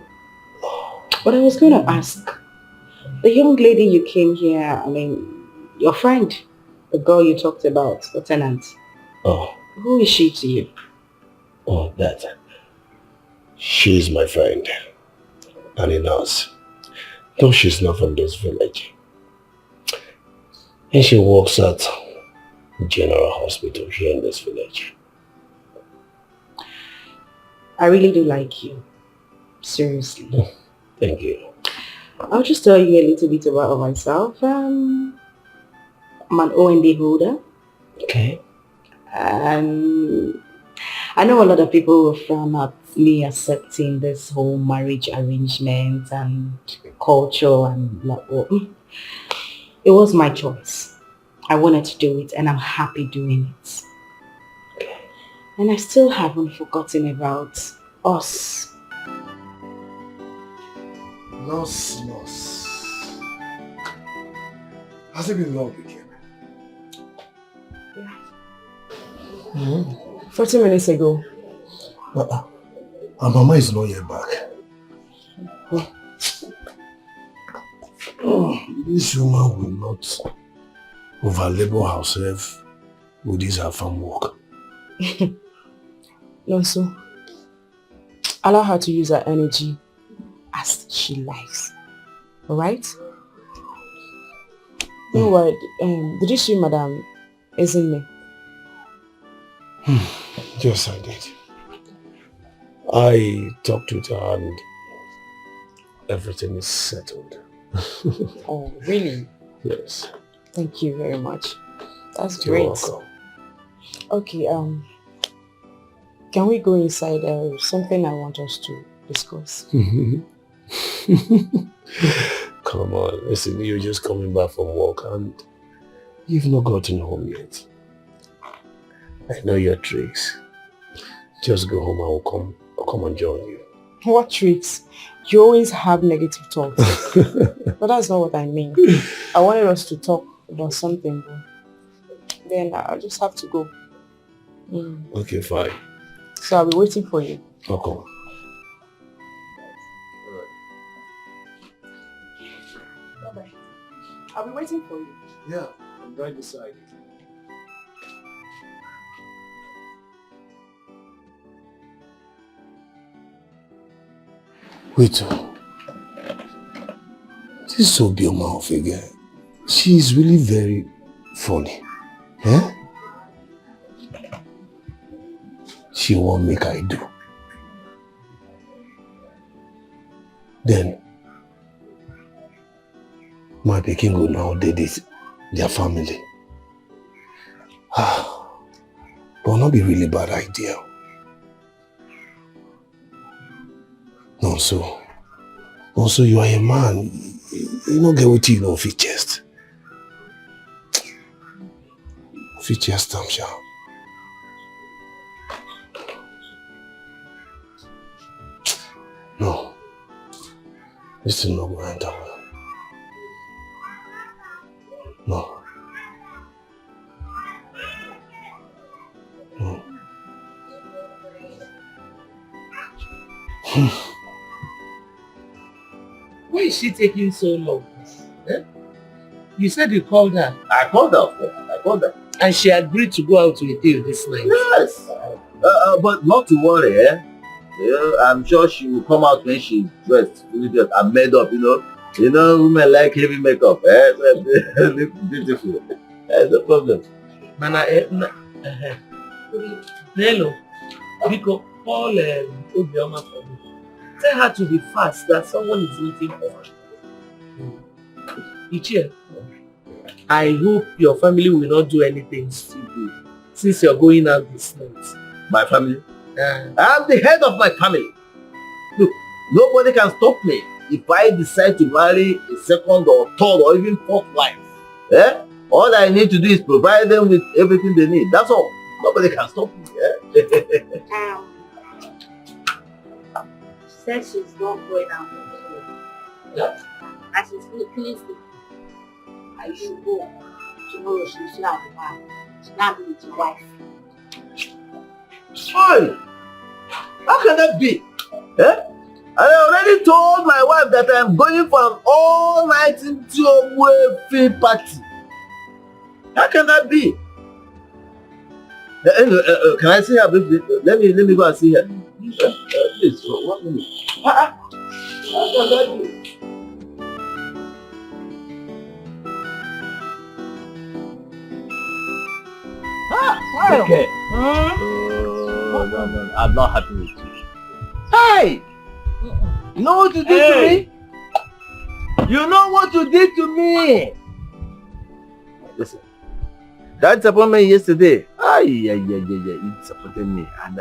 S9: But I was going to ask, the young lady you came here, I mean, your friend, the girl you talked about, the tenant.
S13: Oh.
S9: Who is she to you?
S13: Oh, that. She's my friend. And a nurse. Though she's not from this village. And she works at General Hospital here in this village.
S9: I really do like you. Seriously.
S13: Thank you.
S9: I'll just tell you a little bit about myself. I'm an OND holder.
S13: Okay.
S9: And I know a lot of people will frown at me accepting this whole marriage arrangement and culture and it was my choice. I wanted to do it and I'm happy doing it.
S13: Okay.
S9: And I still haven't forgotten about us.
S7: Nurse. Has it been long again?
S12: Yeah. 40 minutes ago.
S7: Our mama is not yet back. This woman will not over-labor herself with this her farm work.
S12: No, so allow her to use her energy as she likes. Alright? No worry. Did you see Madam Ezeonu?
S13: Yes, I did. I talked with her and everything is settled.
S12: Oh, really?
S13: Yes.
S12: Thank you very much. That's
S13: You're
S12: great.
S13: welcome.
S12: Okay, can we go inside? Something I want us to discuss.
S13: Come on, listen, you're just coming back from work and you've not gotten home yet. I know your tricks. Just go home, I'll come and join you.
S12: What tricks? You always have negative thoughts. But that's not what I mean. I wanted us to talk about something, but then I'll just have to go.
S13: Okay, fine.
S12: So I'll be waiting for you.
S13: Okay.
S12: Bye-bye. I'll be waiting for you.
S7: Yeah, I'm right beside you.
S13: Wait, this Obioma of a girl, she is really very funny. Eh? She won't make I do. Then, my pikin go now did this, their family. But not be really bad idea. No, also you are a man. You don't get what you know fit chest. Fit chest, I'm sure. No. This is not going to enter well. No. No.
S2: Why is she taking so long? Eh? You said you called her.
S6: I called her, of course. I called her.
S2: And she agreed to go out with you this night.
S6: Yes. But not to worry, eh? Yeah, I'm sure she will come out when she's dressed, fully dressed and made up, you know. You know, women like heavy makeup, eh? Look beautiful. No problem.
S2: Mana, hello. Because Paul Obioma for me. Tell her to be fast, that someone is waiting for her. Ichie, I hope your family will not do anything stupid since you're going out this night.
S6: My family? I'm the head of my family. Look, nobody can stop me if I decide to marry a second or third or even fourth wife. Eh? All I need to do is provide them with everything they need. That's all. Nobody can stop me. Eh?
S3: She said she's not going out.
S2: Yeah.
S3: And she's feeling sick. I should go. Tomorrow she'll sit at the bar. She'll not be with your wife.
S6: Why? How can that be? Eh? I already told my wife that I'm going for an all-night field party. How can that be? Anyway, can I see her briefly? Let me go and see her. Please, for 1 minute. How can that be? Okay. No, I'm not happy with you. Hey! You know what you did to me? You know what you did to me? Listen, that disappointment yesterday, it disappointed me. And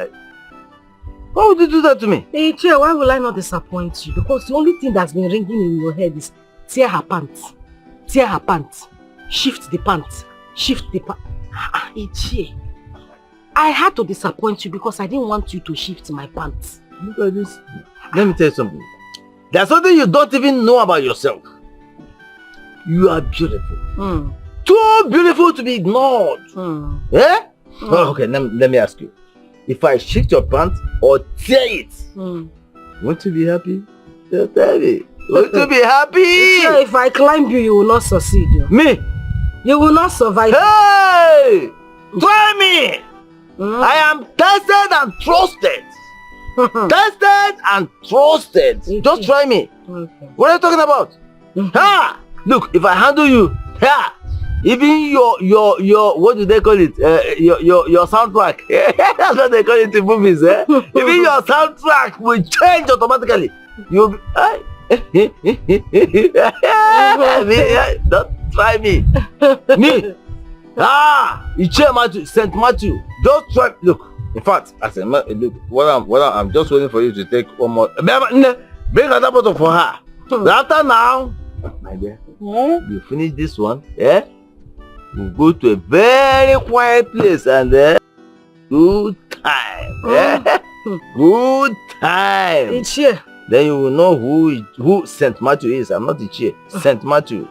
S6: why would you do that to me?
S9: Hey, Chair, why will I not disappoint you? Because the only thing that's been ringing in your head is tear her pants. Tear her pants. Shift the pants. Shift the pants. Ichie, I had to disappoint you because I didn't want you to shift my pants.
S6: Look at this. Let me tell you something. There's something you don't even know about yourself. You are beautiful. Too beautiful to be ignored. Eh? Oh, okay, let me ask you. If I shift your pants or tear it, won't you be happy? Just tell me. Won't you be happy?
S9: Sure, if I climb you, you will not succeed.
S6: Me?
S9: You will not survive.
S6: Hey! Try me! I am tested and trusted. Tested and trusted. Just try me. Okay. What are you talking about? Ha! Look, if I handle you, ha! Even your what do they call it? Your soundtrack. That's what they call it in movies, eh? Even your soundtrack will change automatically. You'll be don't try me. Me. Ichie Matthew, St. Matthew. Just try. Look, in fact, I said, look, I'm just waiting for you to take one more. Bring another bottle for her. After now, my dear, you finish this one, eh? We'll go to a very quiet place and good time. Eh? Good time.
S9: Ichie,
S6: Then you will know who Saint Matthew is. I'm not Ichie. Saint Matthew.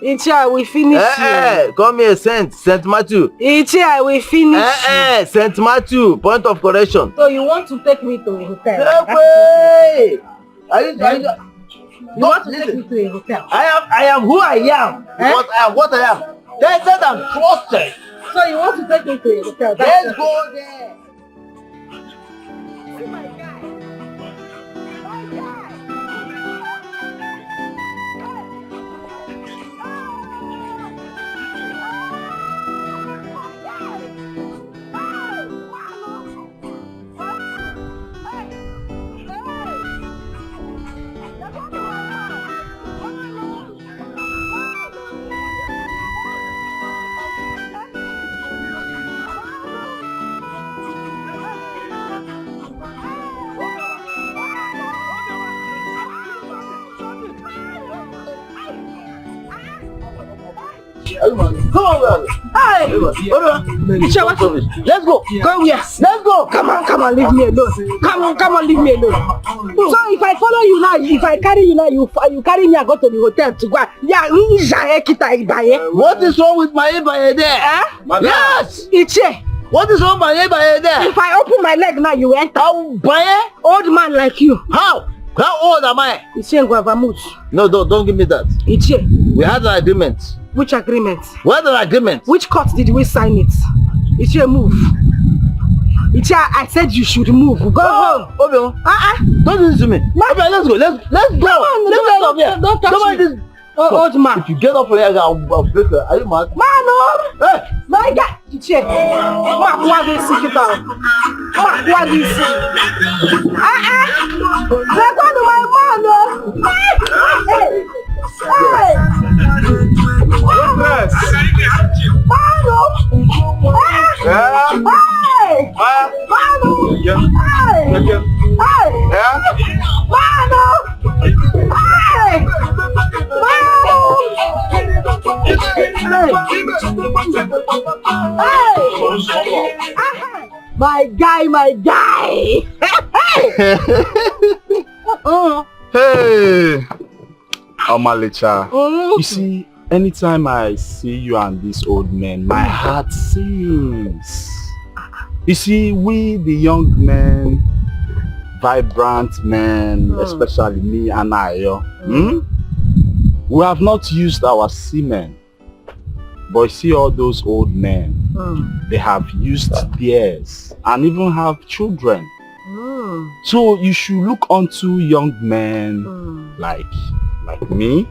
S8: Ichie, we finish you.
S6: Call me a Saint Matthew.
S8: Ichie, we finish you.
S6: Saint Matthew. Point of correction.
S8: So you want to take me to a hotel?
S6: Hey,
S8: you want to take me to a hotel?
S6: I am who I am. Because I am what I am. They said I'm trusted.
S8: So you want to take me to a hotel?
S6: Let's go there.
S8: See my guy.
S6: Come on, man.
S8: Hey!
S6: Let's go.
S8: Go where? Let's go. Come on, leave me alone. Come on, leave me alone. So if I follow you now, if I carry you now, you carry me and go to the hotel to go. Yeah,
S6: what is wrong with my Ibaye there? Yes!
S8: Ichie.
S6: What is wrong with my Ibaye there?
S8: If I open my leg now, you enter.
S6: Baye?
S8: Old man like you.
S6: How? How old am I?
S8: Ichie Ngwavamut.
S6: No, don't give me that.
S8: Ichie.
S6: We had an agreement.
S8: Which agreement?
S6: We had an agreement.
S8: Which court did we sign it? Ichie, move. Ichie, I said you should move. Go home.
S6: Obio. Don't listen to me. Obio, let's go. Let's go.
S8: Don't touch me. Old man.
S6: If you get up from here, I'll break her. Are you mad?
S8: Man, hey. My God. Ichie. What is it about? What is it? They're going to my man. Hey. Hey! Yes. Mano! Hey! Mano! Hey! Hey! Mano! Hey! Hey! My guy!
S14: Hey! Omalicha, you see, anytime I see you and this old man, my heart sings. You see, we the young men, vibrant men, especially me and we have not used our semen. But you see all those old men, they have used theirs and even have children. So you should look onto young men like me,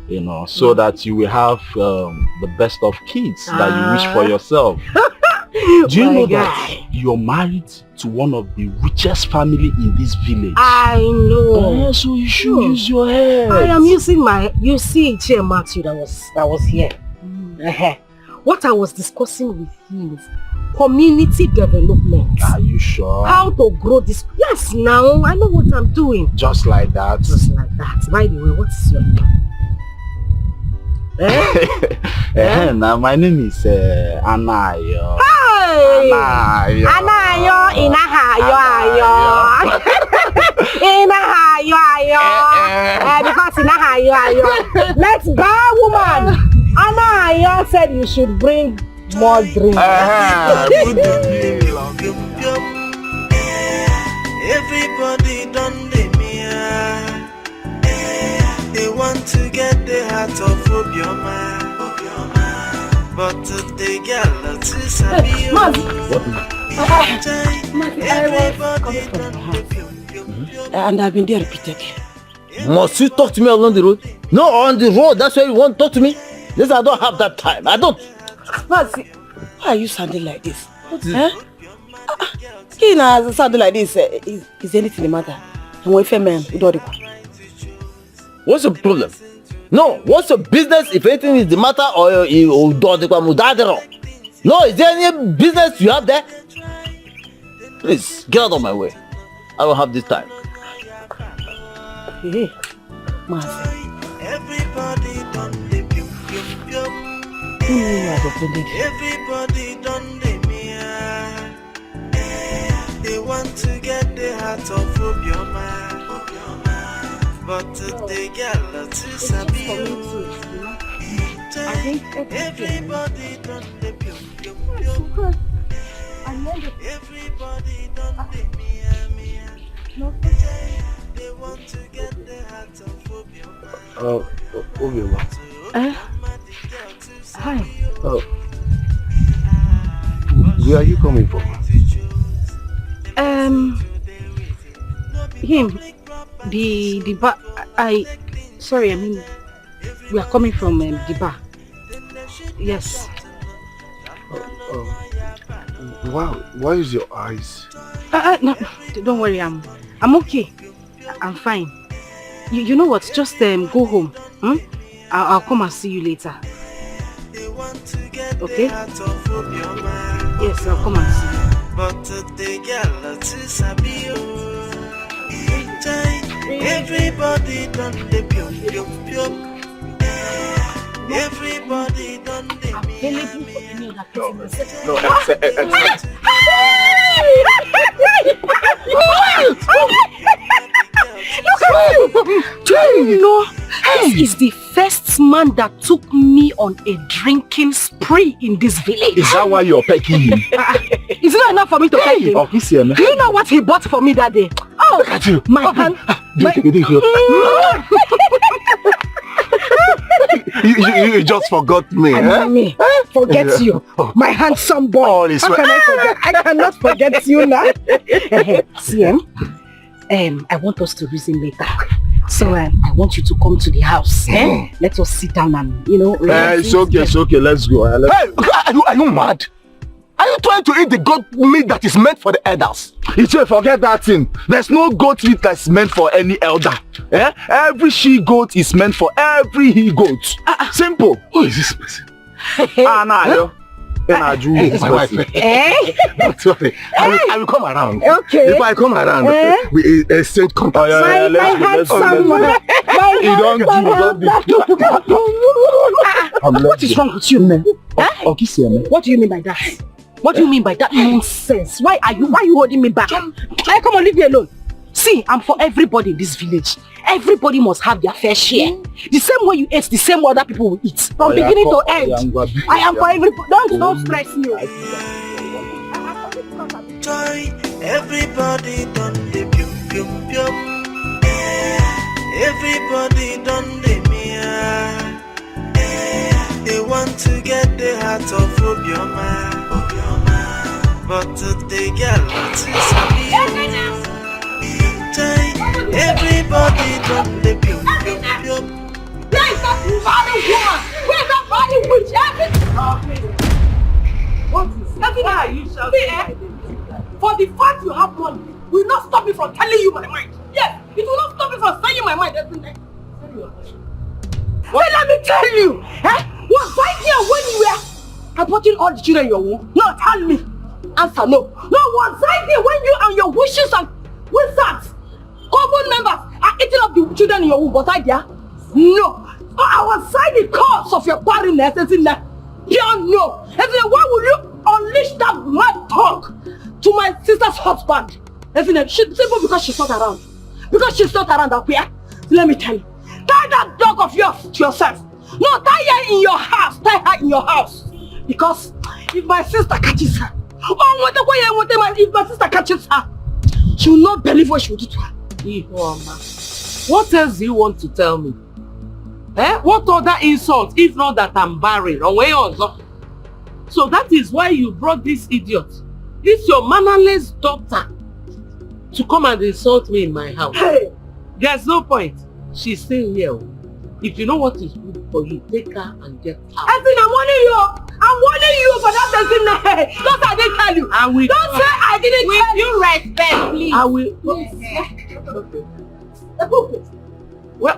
S14: you know, so that you will have the best of kids that you wish for yourself. Do you know that you're married to one of the richest family in this village?
S8: I know.
S14: So you should use your head.
S8: I am using you see Chair Matthew that was here. What I was discussing with him is community development.
S14: Are you sure?
S8: How to grow this? Yes, now I know what I'm doing.
S14: Just like that?
S8: Just like that. By the way, what is your name?
S14: Now my name is Anayo.
S8: Hey!
S14: Anayo.
S8: Anayo, Inahayo. Because Inahayo. Let's go, woman. Anayo said you should bring more drinks.
S11: Everybody done the mirror. They want to get the heart of Obioma. But they get a lot to sabi. Everybody done the
S1: and I've been there repeatedly.
S6: Must you talk to me along the road? No, on the road. That's why you want to talk to me? This I don't have that time. I don't.
S1: Why are you sounding like this? What is it? Kina sounding like this. Is anything the matter? What's
S6: the problem? No, what's the business if anything is the matter or you do the No, is there any business you have there? Please, get out of my way. I don't have this time.
S1: Hey,
S11: everybody done the everybody done the mirror. They want to get the heart of Obioma. But the girl to sabi. Everybody done the pium pium pium. Everybody done the mia. They want to get the heart of Obioma.
S13: Obioma.
S9: Hi.
S13: Where are you coming from?
S9: Him. The bar. Sorry, I mean, we are coming from the bar. Yes.
S13: Wow, why is your eyes?
S9: No, don't worry, I'm okay. I'm fine. You know what? Just go home. I'll come and see you later. Okay? Yes, I'll come and see you.
S11: But the girl to sabi. Everybody done the pium pium pium. Everybody done the
S9: This is the first man that took me on a drinking spree in this village.
S14: Is that why you're pecking him?
S9: Is it not enough for me to peck him?
S14: Oh, he's here, man.
S9: Do you know what he bought for me that day? Oh,
S14: look at you.
S9: My hand.
S14: You just forgot me.
S9: Me. Forget you. My handsome boy. How can I forget? I cannot forget you now. See, I want us to reason later. So I want you to come to the house. Let us sit down and,
S14: it's okay, let's go.
S7: Hey, are you mad? Are you trying to eat the goat meat that is meant for the elders?
S14: Forget that thing. There's no goat meat that's meant for any elder. Every she-goat is meant for every he-goat. Simple.
S7: Who is this person?
S14: It's
S7: my wife. Don't worry. I will come around.
S9: Okay.
S7: If I come around, we exchange contact.
S9: My handsome man. What is wrong with you, man? What do you mean by that? What do you mean by that nonsense? Why are you holding me back? Come on, leave me alone. See, I'm for everybody in this village. Everybody must have their fair share. The same way you eat, the same way other people will eat. From beginning to end. I am for everybody. Don't stress me.
S11: Everybody done the pium pium pium. Everybody done the mia. They want to get the heart of Obioma. But the girl to sabi. Everybody done the pium pium pium.
S1: Where's that funny one? Where's that funny witch? What is that? For the fact you have money will not stop me from telling you my mind. Yes, it will not stop me from saying my mind every night. Well, let me tell you, was I here when you were aborting all the children in your womb? No, tell me. Answer no. No, was I there when you and your wishes and wizards, common members, are eating up the children in your womb? Was I there? No. I was inside the cause of your barrenness, isn't it? Pure no. Isn't it? Why will you unleash that mad talk to my sister's husband? Isn't it? Simple because she's not around. Because she's not around up here. Let me tell you. Tie that dog of yours to yourself. No, tie her in your house. Tie her in your house. Because if my sister catches her, if my sister catches her, she will not believe what she will do to her.
S2: What else do you want to tell me? What other insult if not that I'm barren? So that is why you brought this idiot, this your mannerless daughter, to come and insult me in my house.
S1: Hey.
S2: There's no point. She's staying here. If you know what is good for you, take her and get out.
S1: I think I'm warning you. I'm warning you for that person. Don't I didn't tell you. Don't say I didn't tell you.
S3: With respect, please.
S2: I will.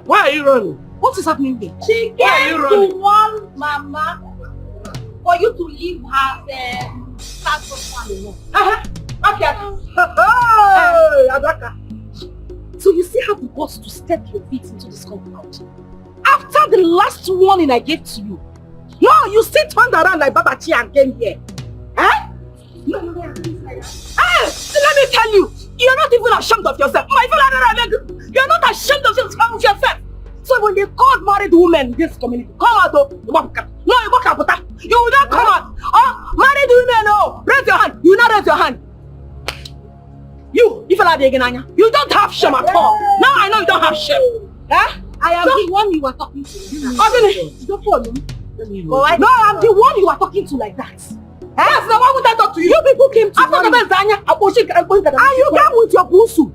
S2: Why are you running?
S9: What is happening here?
S3: She came to warn Mama for you to leave her status alone.
S9: So you see how the boss to step your feet into this compound? After the last warning I gave to you. No, you still turned around like Babachi and came here. No. Let me tell you.
S1: You're not even ashamed of yourself. My fellow, you're not ashamed of yourself. So when they call married women in this community, come out, no, you will not come out. Oh, married women, no, raise your hand. You not raise your hand. You don't have shame at all. Now I know you don't have shame. Eh?
S3: I am the one you were talking to.
S1: Don't follow.
S3: No, I'm the one you are talking to like that.
S1: Yes, now why would I talk to you? You people came to after the Zanya,
S3: and you came with your busu.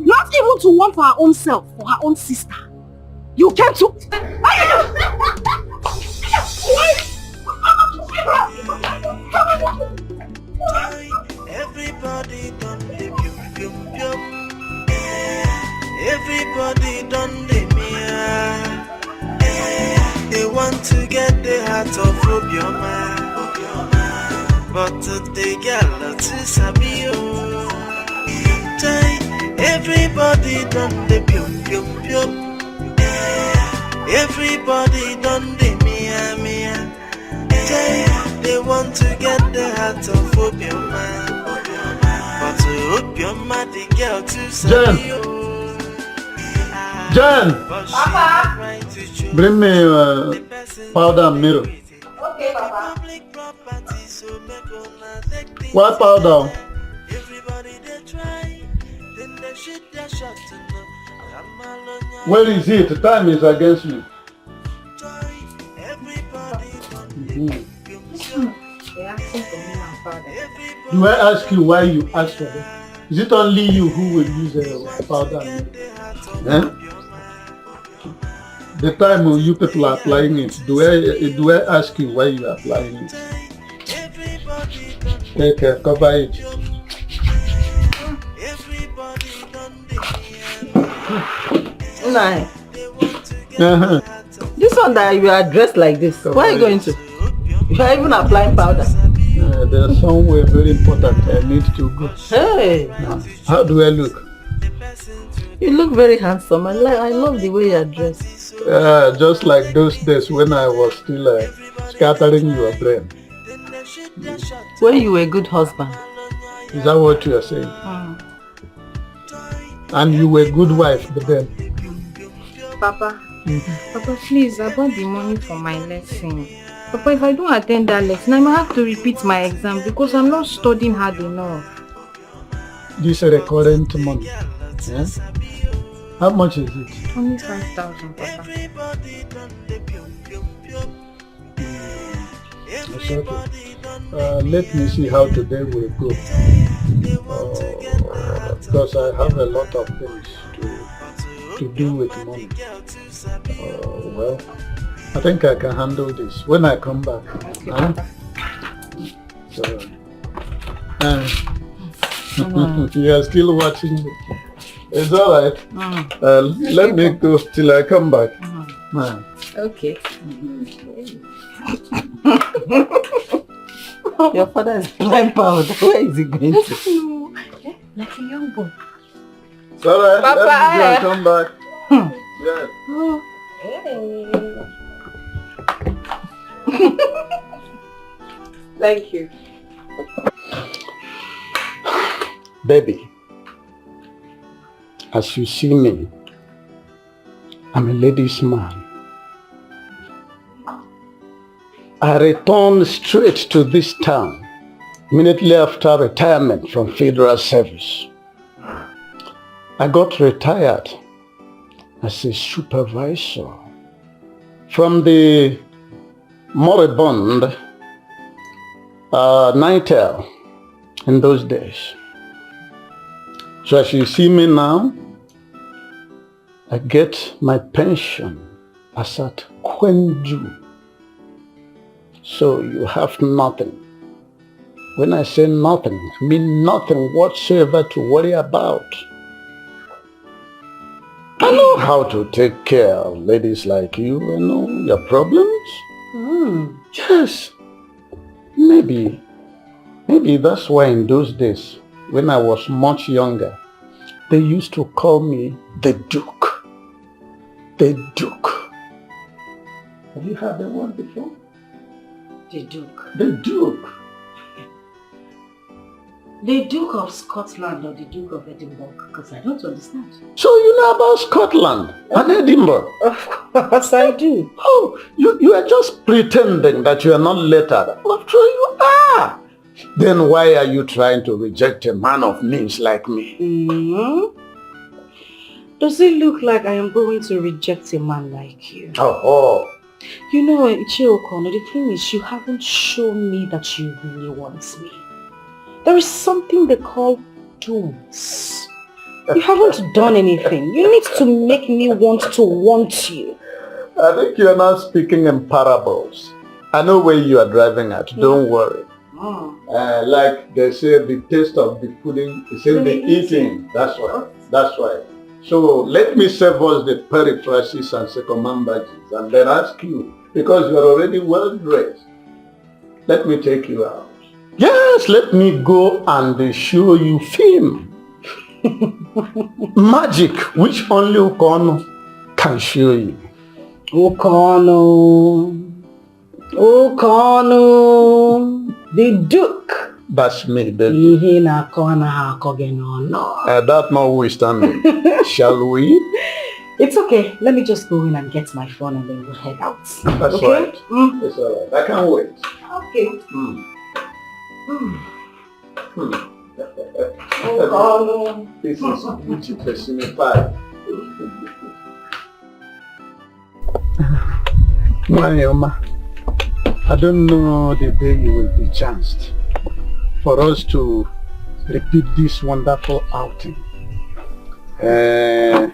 S3: Not even to one for her own self, for her own sister. You came to...
S11: Everybody done the pium. Everybody done the mia. They want to get the heart of Obioma. But the girl to Sabio. Everybody done the pium. Everybody done the mia. They want to get the heart of Obioma. But to Obioma, the girl to Sabio.
S5: Jen!
S1: Papa!
S5: Bring me powder and mirror.
S1: Okay, Papa.
S5: What powder? Where is it? The time is against me. Do I ask you why you ask for it? Is it only you who will use powder? Eh? The time when you people are applying it, do I ask you why you are applying it? Take care, cover it.
S6: Nah. This one that you are dressed like this, where are you going to? You are even applying powder.
S5: There's somewhere very important I need to go.
S6: Hey!
S5: How do I look?
S6: You look very handsome. I love the way you are dressed.
S5: Just like those days when I was still scattering your brain.
S6: When you were a good husband.
S5: Is that what you are saying? And you were a good wife, but then?
S15: Papa, Papa, please, I bought the money for my lesson. Papa, if I don't attend that lesson, I might have to repeat my exam because I'm not studying hard enough.
S5: This is recurrent money. Yeah? How much is it?
S15: Only 5,000, Papa.
S5: It's okay. Let me see how today will go. Because I have a lot of things to do with money. Well, I think I can handle this when I come back. So, you are still watching me. It's alright. Let me go till I come back.
S6: Okay. Your father is blind powder. Where is he going to?
S15: No, like a young boy.
S5: It's alright.
S15: Papa,
S5: let me go and come back. Yeah.
S15: Oh.
S6: Hey. Thank you.
S5: Baby, as you see me, I'm a ladies' man. I returned straight to this town immediately after retirement from federal service. I got retired as a supervisor from the moribund Nitel in those days. So as you see me now, I get my pension as at Kwenju. So you have nothing. When I say nothing, I mean nothing whatsoever to worry about. I know how to take care of ladies like you. I know your problems. Yes. Maybe that's why in those days, when I was much younger, they used to call me the Duke. The Duke. Have you heard that word before?
S6: The Duke.
S5: The Duke.
S9: The Duke of Scotland or the Duke of Edinburgh? Because I don't understand.
S5: So you know about Scotland and Edinburgh?
S9: Of course I do.
S5: Oh, you are just pretending that you are not lettered. After you are. Then why are you trying to reject a man of means like me?
S9: Does it look like I am going to reject a man like you?
S5: Oh.
S9: You know, Uju Okoli, the thing is you haven't shown me that you really want me. There is something they call don'ts. You haven't done anything. You need to make me want you.
S5: I think you are not speaking in parables. I know where you are driving at. Don't worry. Like they say, the taste of the pudding is in the eating. That's why. So let me serve us the periphrases and circumambages and then ask you, because you are already well dressed. Let me take you out. Yes, let me go and show you film. Magic, which only Okono can show you.
S9: Okano, the Duke.
S5: That's me, baby. That notwithstanding, shall we?
S9: It's okay. Let me just go in and get my phone and then we'll head out.
S5: That's
S9: okay?
S5: Right. It's all right. I can't wait.
S9: Okay. Oh,
S5: this is beauty personified. Mayoma, I don't know the day you will be chanced for us to repeat this wonderful outing. I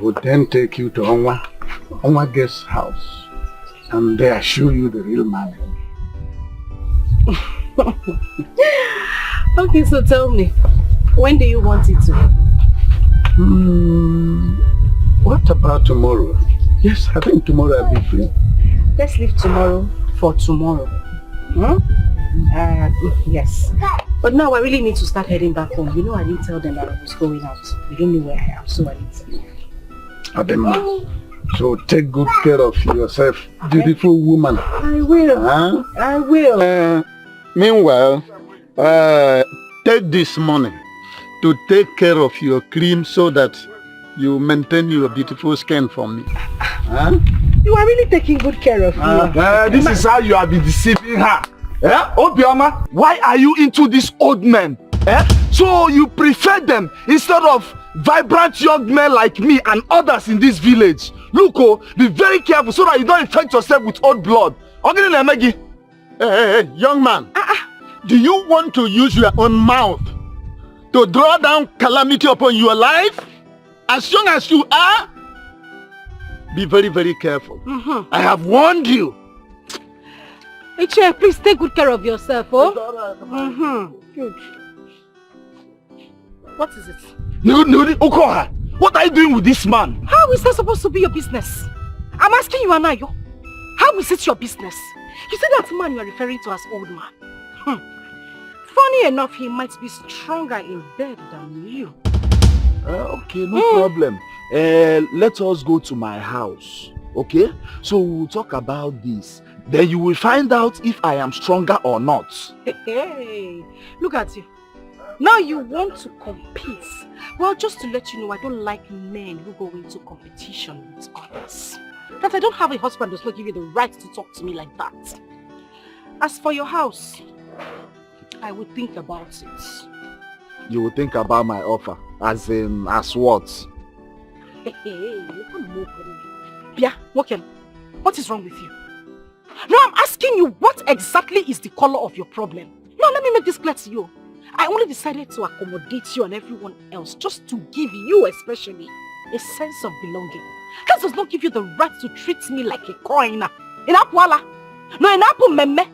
S5: would then take you to Onwa guest house and there show you the real man.
S9: Okay, so tell me, when do you want it to be?
S5: What about tomorrow? Yes, I think tomorrow I'll be free.
S9: Let's leave tomorrow for tomorrow. Yes. But now I really need to start heading back home. You know I didn't tell them that I was going out. They don't know where I am, so I need to leave.
S5: Adema, so take good care of yourself, beautiful woman.
S9: I will.
S5: Huh?
S9: I will.
S5: Meanwhile, take this money to take care of your cream so that you maintain your beautiful skin for me. Huh?
S9: You are really taking good care of me.
S14: This is how you have been deceiving her. Obioma, why are you into these old men? So you prefer them instead of vibrant young men like me and others in this village. Look, be very careful so that you don't infect yourself with old blood.
S5: Hey, young man. Do you want to use your own mouth to draw down calamity upon your life? As young as you are, be very, very careful. I have warned you.
S3: Ichie, please take good care of yourself, oh?
S9: Good. What is it?
S14: Okoha, what are you doing with this man?
S3: How is that supposed to be your business? I'm asking you, Anayo. How is it your business? You see that man you are referring to as old man? Funny enough, he might be stronger in bed than you.
S14: Okay, no problem. Let us go to my house, okay? So we'll talk about this. Then you will find out if I am stronger or not.
S3: Hey, look at you. Now you want to compete. Well, just to let you know, I don't like men who go into competition with others. That I don't have a husband does not give you the right to talk to me like that. As for your house, I would think about it.
S14: You will think about my offer, as what?
S3: Bia, Woken, what is wrong with you? No, I'm asking you, what exactly is the color of your problem? No, let me make this clear to you. I only decided to accommodate you and everyone else just to give you especially a sense of belonging. That does not give you the right to treat me like a coin. In Apwala. No, in Apu Meme.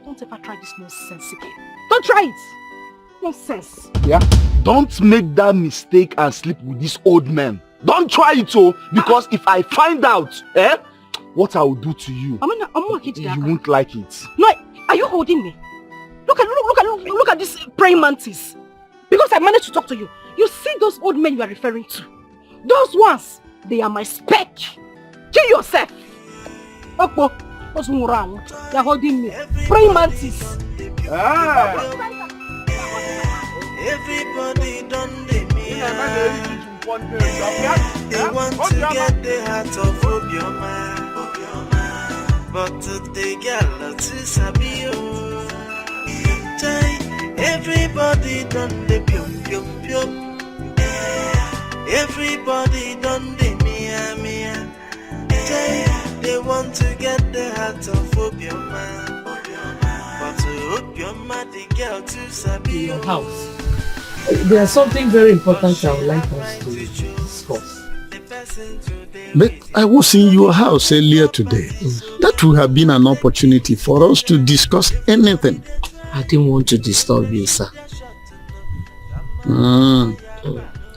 S3: Don't ever try this nonsense again. Don't try it. Nonsense.
S14: Yeah? Don't make that mistake and sleep with this old man. Don't try it, because if I find out, what I will do to you, you won't like it.
S3: No, are you holding me? Look at this praying mantis. Because I managed to talk to you. You see those old men you are referring to? Those ones, they are my spec. Kill yourself. Okpo, what's wrong? You're holding me. Praying mantis.
S11: Everybody done the me. They want to get the heart of Obioma. But today girl to sabi oh. Everybody done the pium pium pium. Everybody done the mia mia. They want to get the heart of Obioma. But to Obioma the girl to sabi
S2: your house. There's something very important I would like us to discuss.
S5: But I was in your house earlier today. That would have been an opportunity for us to discuss anything.
S2: I didn't want to disturb you, sir.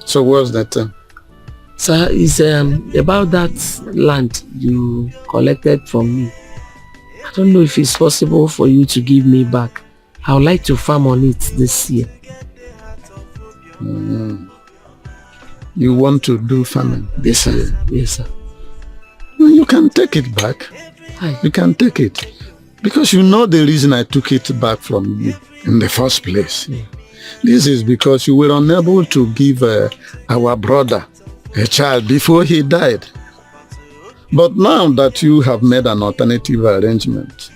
S5: So what's that?
S2: Sir, it's about that land you collected from me. I don't know if it's possible for you to give me back. I would like to farm on it this year.
S5: You want to do farming this year?
S2: Yes, sir.
S5: You can take it back.
S2: Hi.
S5: You can take it. Because you know the reason I took it back from you in the first place.
S2: Yeah.
S5: This is because you were unable to give our brother a child before he died. But now that you have made an alternative arrangement,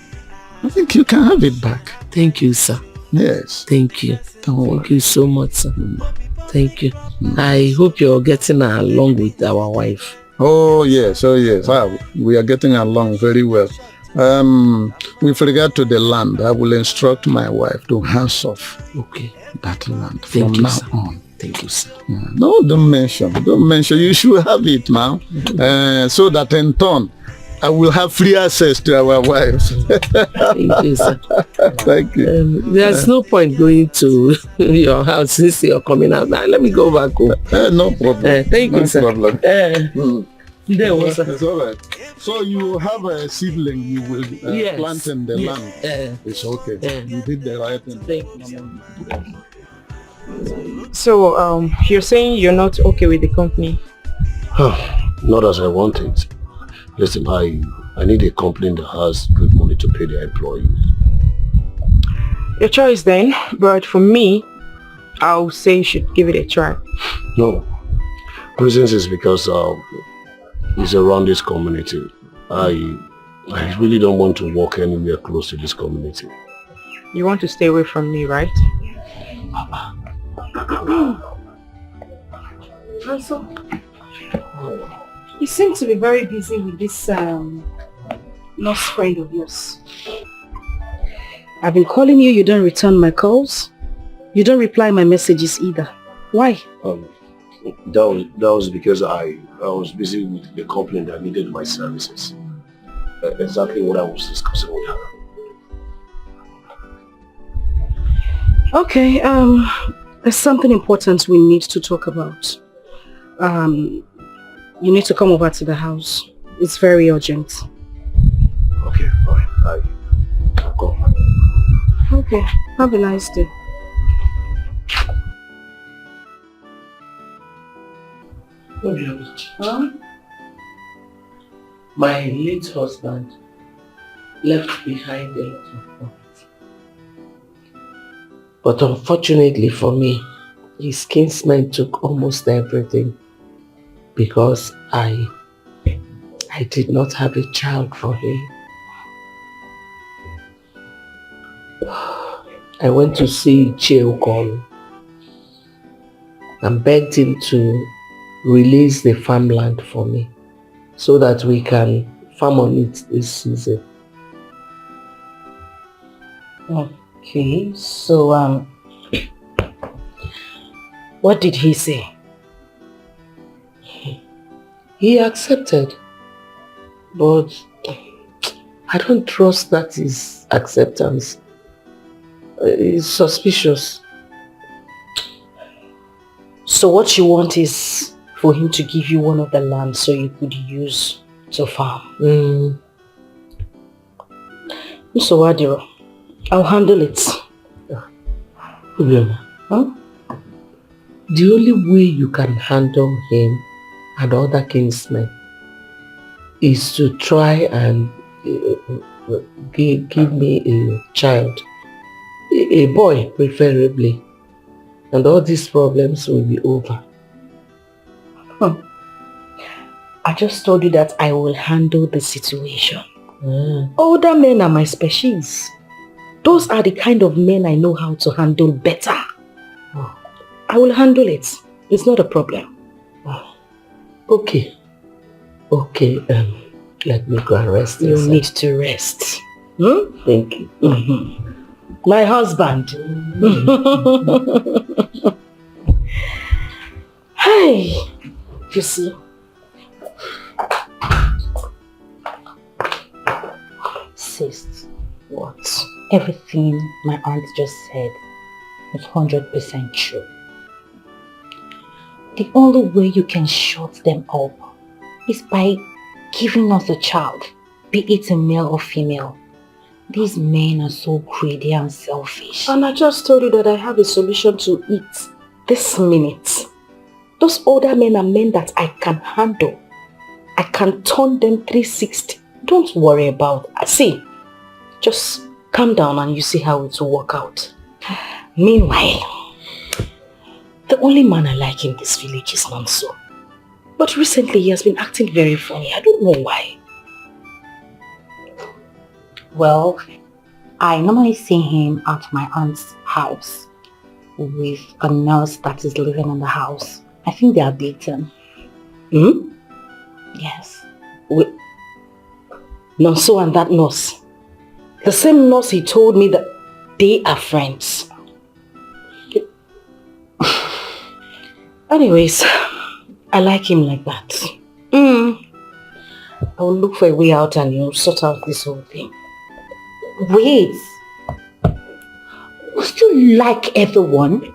S5: I think you can have it back.
S2: Thank you, sir.
S5: Yes.
S2: Thank you.
S5: Thank
S2: you so much, sir. Thank you. I hope you're getting along with our wife.
S5: Oh, yes. Oh, yes. We are getting along very well. With regard to the land, I will instruct my wife to hands off that land from now on.
S2: Thank you, sir.
S5: Yeah. No, don't mention. You should have it now. So that in turn, I will have free access to our wives.
S2: Thank you, sir.
S5: Thank you.
S2: There's no point going to your house since you're coming out now. Let me go back home.
S5: No problem.
S2: Thank you, sir.
S5: No problem.
S2: There was, sir.
S5: It's all right. So you have a seedling you will plant in the land. It's okay. You did the right thing.
S2: Thank you.
S12: So, you're saying you're not okay with the company?
S13: Not as I want it. Listen, I need a company that has good money to pay their employees.
S12: Your choice then, but for me, I'll say you should give it a try.
S13: No. Reasons is because it's around this community. I really don't want to walk anywhere close to this community.
S12: You want to stay away from me, right?
S8: Also, you seem to be very busy with this nurse friend of yours. I've been calling you, you don't return my calls. You don't reply my messages either. Why?
S13: That was because I was busy with the company that needed my services. Exactly what I was discussing with her.
S8: Okay, there's something important we need to talk about. You need to come over to the house. It's very urgent.
S13: Okay, fine. I'll go.
S8: Okay, have a nice day.
S2: Huh? My late husband left behind a lot of property. But unfortunately for me, his kinsmen took almost everything because I did not have a child for him. I went to see Yul Okoli and begged him to release the farmland for me so that we can farm on it this season.
S8: Okay, so what did he say?
S2: He accepted, but I don't trust that his acceptance. It's suspicious.
S8: So what you want is for him to give you one of the land so you could use to farm. So Adiro, I'll handle it.
S2: Huh? The only way you can handle him and other kinsmen is to try and give me a child, a boy preferably, And all these problems will be over.
S9: I just told you that I will handle the situation. Older men are my species. Those are the kind of men I know how to handle better. I will handle it. It's not a problem.
S2: Okay. Okay, let me go and rest.
S9: You need to rest.
S2: Thank you.
S9: My husband. Hey, you see. Sis, what? Everything my aunt just said is 100% true. The only way you can shut them up is by giving us a child, be it a male or female. These men are so greedy and selfish.
S2: And I just told you that I have a solution to it this minute. Those older men are men that I can handle. I can turn them 360. Don't worry about it. See, just calm down and you see how it will work out.
S9: Meanwhile, the only man I like in this village is Nonso. But recently he has been acting very funny. I don't know why. Well, I normally see him at my aunt's house with a nurse that is living in the house. I think they are dating. Yes.
S2: Nonso and that nurse. The same nurse he told me that they are friends. Anyways, I like him like that. I will look for a way out and sort out this whole thing.
S9: Wait. Must you like everyone?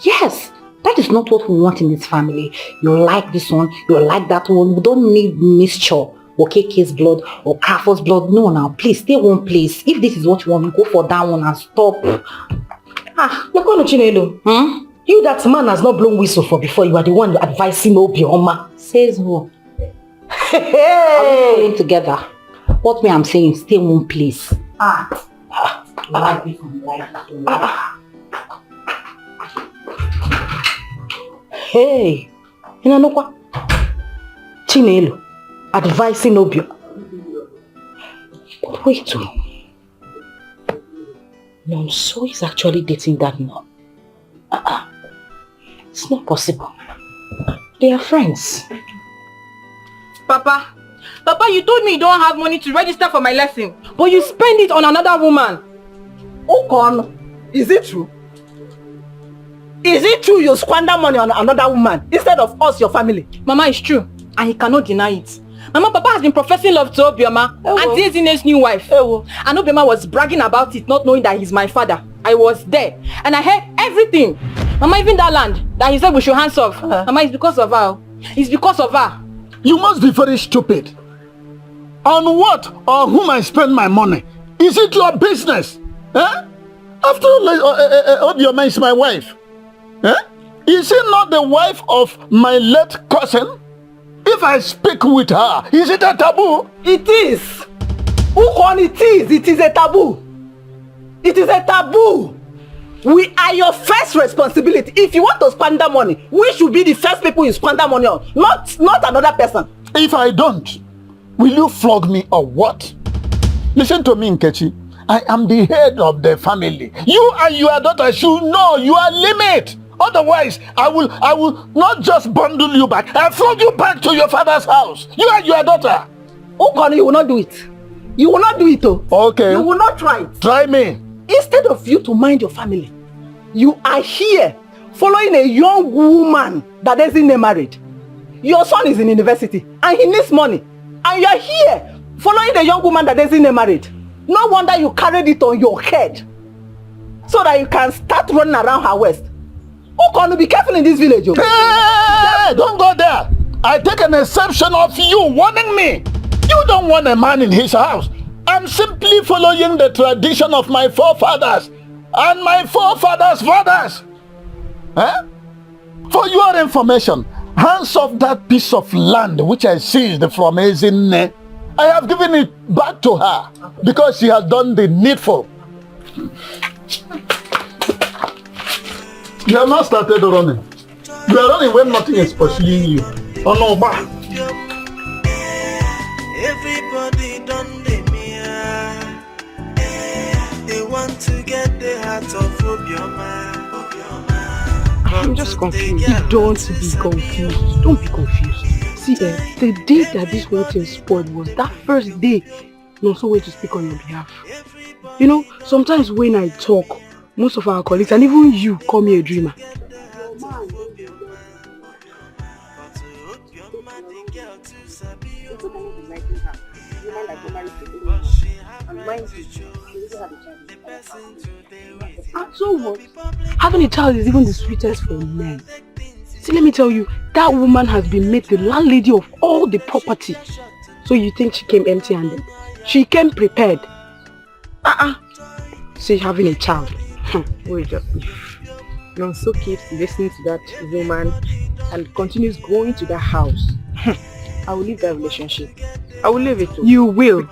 S9: Yes. That is not what we want in this family. You like this one, you like that one. We don't need mixture. Okeke's blood or Kafo's blood. No, now, please, stay one place. If this is what you want, we go for that one and stop.
S2: You that man has not blown whistle for before. You are the one advising Obioma.
S9: Says who? Are we playing together? What I'm saying, stay one place. Like this one, like that one.
S2: Hey, Inanokwa Chinelo advising Obio. But wait, Nonso is actually dating that man. It's not possible. They are friends.
S8: Papa, you told me you don't have money to register for my lesson, but you spend it on another woman.
S16: Okon, is it true? Is it true you squander money on another woman instead of us, your family?
S8: Mama, it's true, and he cannot deny it. Mama, Papa has been professing love to Obioma, Auntie Ezine's new wife. And Obioma was bragging about it, not knowing that he's my father. I was there, and I heard everything. Mama, even that land that he said we should hands off. Mama, it's because of her. It's because of her.
S5: You must be very stupid. On what or whom I spend my money? Is it your business? After all, Obioma is my wife. Is she not the wife of my late cousin? If I speak with her, is it a taboo?
S16: It is. Ukon, it is. It is a taboo. It is a taboo. We are your first responsibility. If you want to squander money, we should be the first people you squander money on, not another person.
S5: If I don't, will you flog me or what? Listen to me, Nkechi. I am the head of the family. You and your daughter should know your limit. Otherwise, I will not just bundle you back. I'll flog you back to your father's house. You and your daughter.
S16: Okon, you will not do it. You will not do it, though.
S5: Okay.
S16: You will not try it.
S5: Try me.
S16: Instead of you to mind your family, you are here following a young woman that isn't married. Your son is in university and he needs money. And you are here following a young woman that isn't married. No wonder you carried it on your head so that you can start running around her waist. Okon, be careful in this village.
S5: Hey, don't go there. I take an exception of you warning me. You don't want a man in his house. I'm simply following the tradition of my forefathers and my forefathers' fathers. For your information, hands off that piece of land which I seized from Ezine. I have given it back to her because she has done the needful. You have not started running. You are running when nothing is pursuing you. Oh no, ba.
S11: Everybody done the they want to get the heart of Obioma.
S8: I'm just confused. Don't be confused. Don't be confused. See, the day that this whole thing spoiled was that first day. No, so way to speak on your behalf. You know, sometimes when I talk, most of our colleagues and even you call me a dreamer. And so what? Having a child is even the sweetest for men. See, let me tell you, that woman has been made the landlady of all the property. So you think she came empty-handed? She came prepared. See, having a child. Wait just Nonso keeps listening to that woman and continues going to that house. I will leave that relationship. I will leave it too. You will.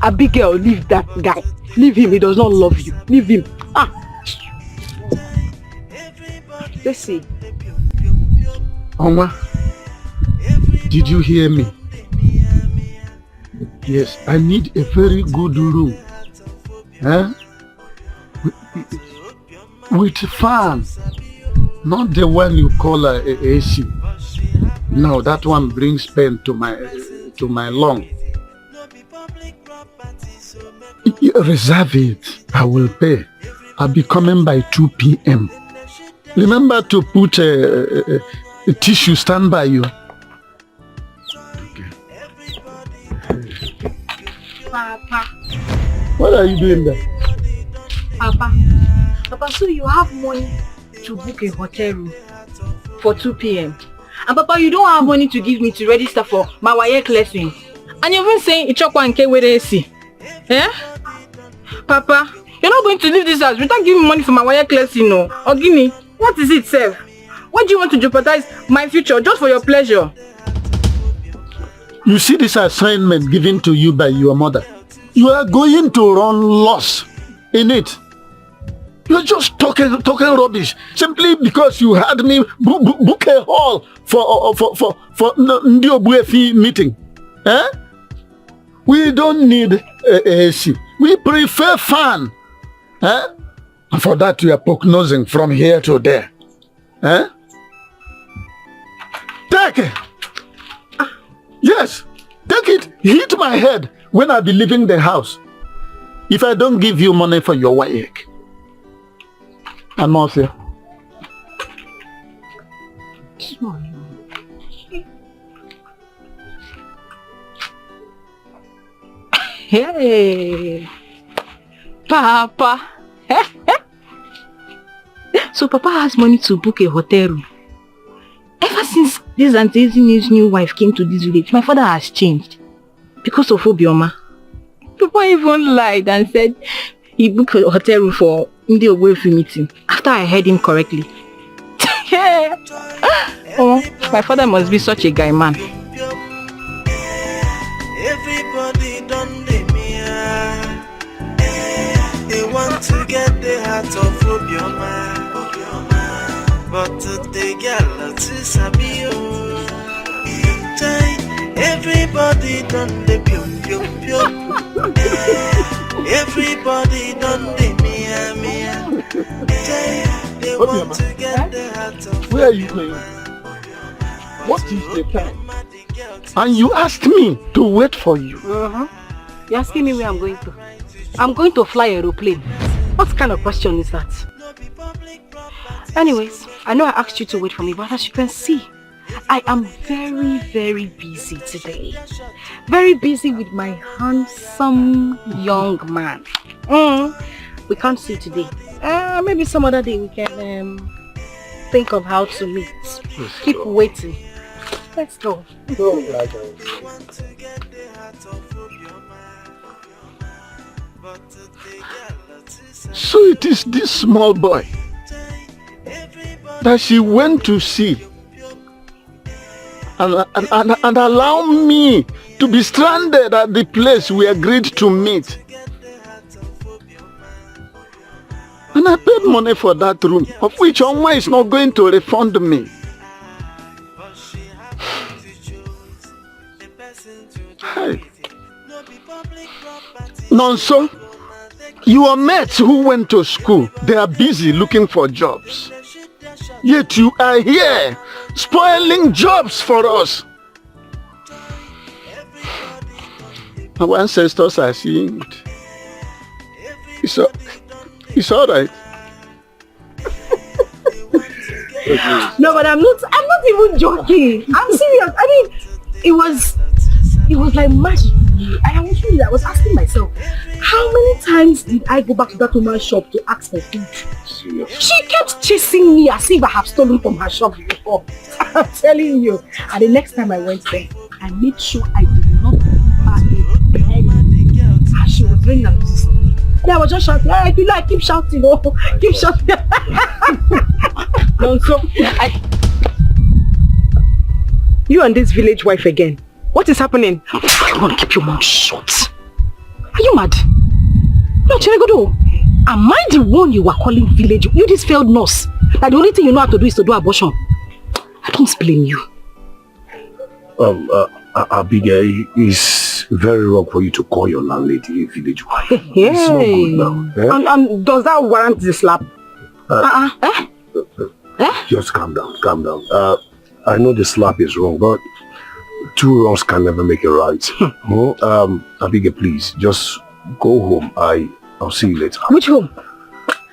S8: Abigail, leave that guy. Leave him, he does not love you. Leave him. Let's see.
S5: Oma, did you hear me? Yes, I need a very good room. With a fan. Not the one you call a AC. No, that one brings pain to my lung. Reserve it. I will pay. I'll be coming by 2 p.m. Remember to put a tissue stand by you. Okay.
S15: Papa.
S5: What are you doing there?
S15: Papa, so you have money to book a hotel room for 2 p.m. And Papa, you don't have money to give me to register for my WAEC lesson. And you're even saying Ichokwa and K with AC. Eh? Papa, you're not going to leave this house without giving me money for my WAEC lesson, no? Or give me, what is it, Seth? Why do you want to jeopardize my future just for your pleasure?
S5: You see this assignment given to you by your mother. You are going to run loss in it. You're just talking rubbish simply because you had me book a hall for Ndi Ogbuefi meeting. Eh? We don't need AC. We prefer fan. Eh? And for that we are prognosing from here to there. Eh? Take it. Yes, take it. Hit my head when I be leaving the house. If I don't give you money for your WAEC. I'm not here.
S15: Hey, Papa. So Papa has money to book a hotel room. Ever since this Auntie Ezenu's new wife came to this village, my father has changed. Because of Obioma. Papa even lied and said he booked a hotel room for Ndi Ogbuefi meeting. After I heard him correctly. Oh, my father must be such a guy man.
S11: Everybody done the they want to get the heart of Obioma. But they get lots of Sabio. Everybody done the pium pium pium. Everybody done the mia. They want to get the heart of.
S5: Where are you going? What is the time? And you asked me to wait for you.
S8: You're asking me where I'm going to. I'm going to fly aeroplane. What kind of question is that? Anyways, I know I asked you to wait for me, but as you can see, I am very, very busy today. Very busy with my handsome young man. We can't see today. Maybe some other day we can think of how to meet. Keep waiting. Let's go.
S5: So it is this small boy that she went to see and allow me to be stranded at the place we agreed to meet. And I paid money for that room, of which Onwa is not going to refund me. Hey. Nonso, your mates who went to school, they are busy looking for jobs. Yet you are here, spoiling jobs for us. Our ancestors are seeing it. It's all right.
S8: No, but I'm not even joking. I'm serious. I mean, it was like magic. I was asking myself, how many times did I go back to that woman's shop to ask for food? Seriously? She kept chasing me as if I have stolen from her shop before. I'm telling you. And the next time I went there, I made sure I did not give her a penny. And she was very nervous of me. Then I was just shouting, hey, do you like keep shouting, oh, keep shouting. No, so you and this village wife again. What is happening? You want to keep your mouth shut. Are you mad? No, Chinegodo. Am I the one you were calling village? You this failed nurse. That the only thing you know how to do is to do abortion. I don't blame you.
S13: Abigail, it's very wrong for you to call your landlady a village wife.
S8: Hey.
S13: It's not good now. Eh?
S8: And does that warrant the slap?
S13: Just calm down, calm down. I know the slap is wrong, but two wrongs can never make a right. Abigail, please, just go home. I'll see you later.
S8: Which home?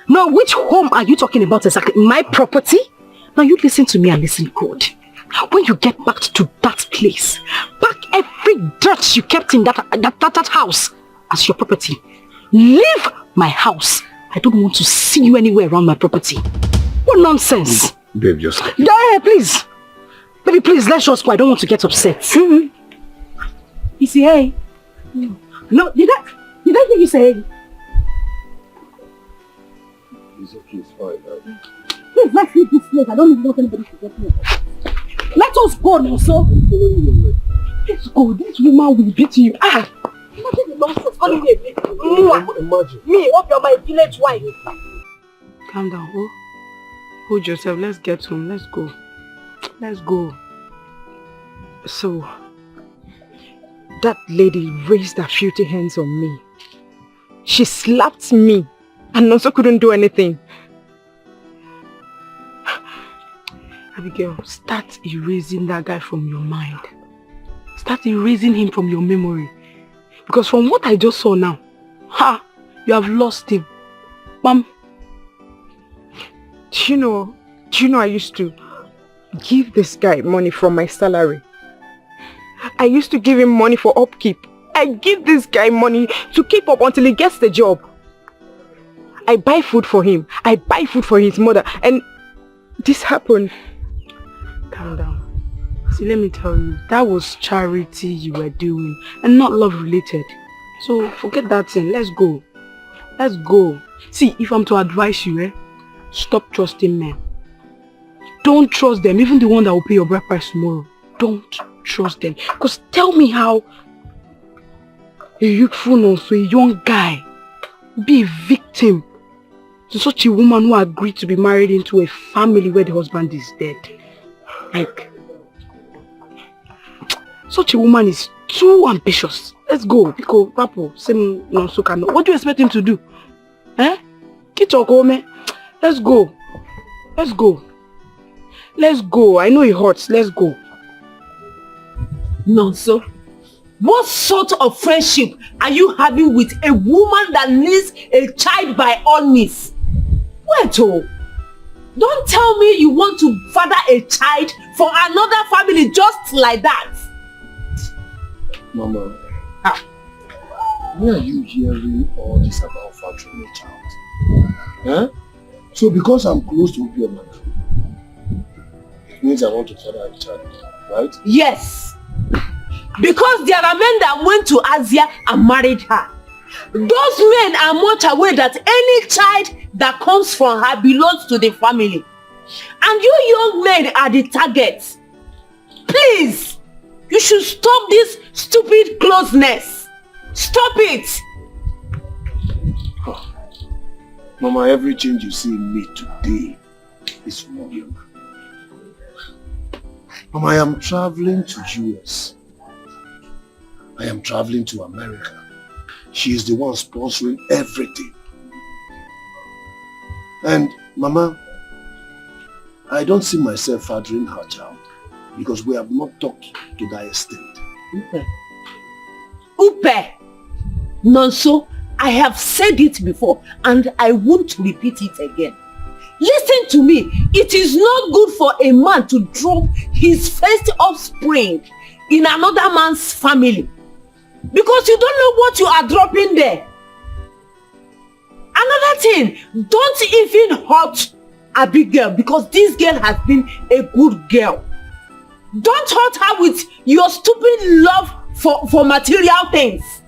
S8: No, which home are you talking about exactly? My property? Now you listen to me and listen good. When you get back to that place, pack every dirt you kept in that house as your property. Leave my house. I don't want to see you anywhere around my property. What nonsense.
S13: Babe, just...
S8: Yeah, please. Baby, please, let's just go. I don't want to get upset. You see, hey? No, did I think you say hey?
S13: It's okay, it's fine.
S8: Please, let's leave this place. I don't even want anybody to get me. Let us go now, so. Let's go. This woman will beat you. Imagine the nonsense calling me a bitch.
S13: Imagine.
S8: Me, hope you're my village wife.
S2: Calm down, oh. Hold yourself. Let's get home. Let's go. Let's go.
S12: So, that lady raised her filthy hands on me. She slapped me and also couldn't do anything.
S2: Abigail, start erasing that guy from your mind. Start erasing him from your memory. Because from what I just saw now, you have lost him. Mom.
S12: Do you know I used to give this guy money from my salary. I used to give him money for upkeep. I give this guy money to keep up until he gets the job. I buy food for him. I buy food for his mother. And this happened.
S2: Calm down. See, let me tell you, that was charity you were doing and not love related. So forget that thing. Let's go. Let's go. See, if I'm to advise you, stop trusting men. Don't trust them, even the one that will pay your bride price tomorrow. Don't trust them. Because tell me how a youthful nurse, a young guy, be a victim to such a woman who agreed to be married into a family where the husband is dead. Like, such a woman is too ambitious. Let's go. Because Papo, same nonso cannot. What do you expect him to do? Let's go. Let's go. Let's go. I know it hurts. Let's go.
S17: Nonso, what sort of friendship are you having with a woman that needs a child by all means? Wait, don't tell me you want to father a child for another family just like that.
S13: Mama, why are you hearing all this about fathering a child? So because I'm close to your mother, it means I want to father a child, right?
S17: Yes. Because there are men that went to Asia and married her. Those men are much aware that any child that comes from her belongs to the family. And you young men are the targets. Please, you should stop this stupid closeness. Stop it.
S7: Mama, every change you see in me today is from Obioma. Mama, I am traveling to US. I am traveling to America. She is the one sponsoring everything. And Mama, I don't see myself fathering her child because we have not talked to that extent.
S17: Upe! Nonso, I have said it before and I won't repeat it again. Listen to me. It is not good for a man to drop his first offspring in another man's family because you don't know what you are dropping there. Another thing, don't even hurt Abigail because this girl has been a good girl. Don't hurt her with your stupid love for material things.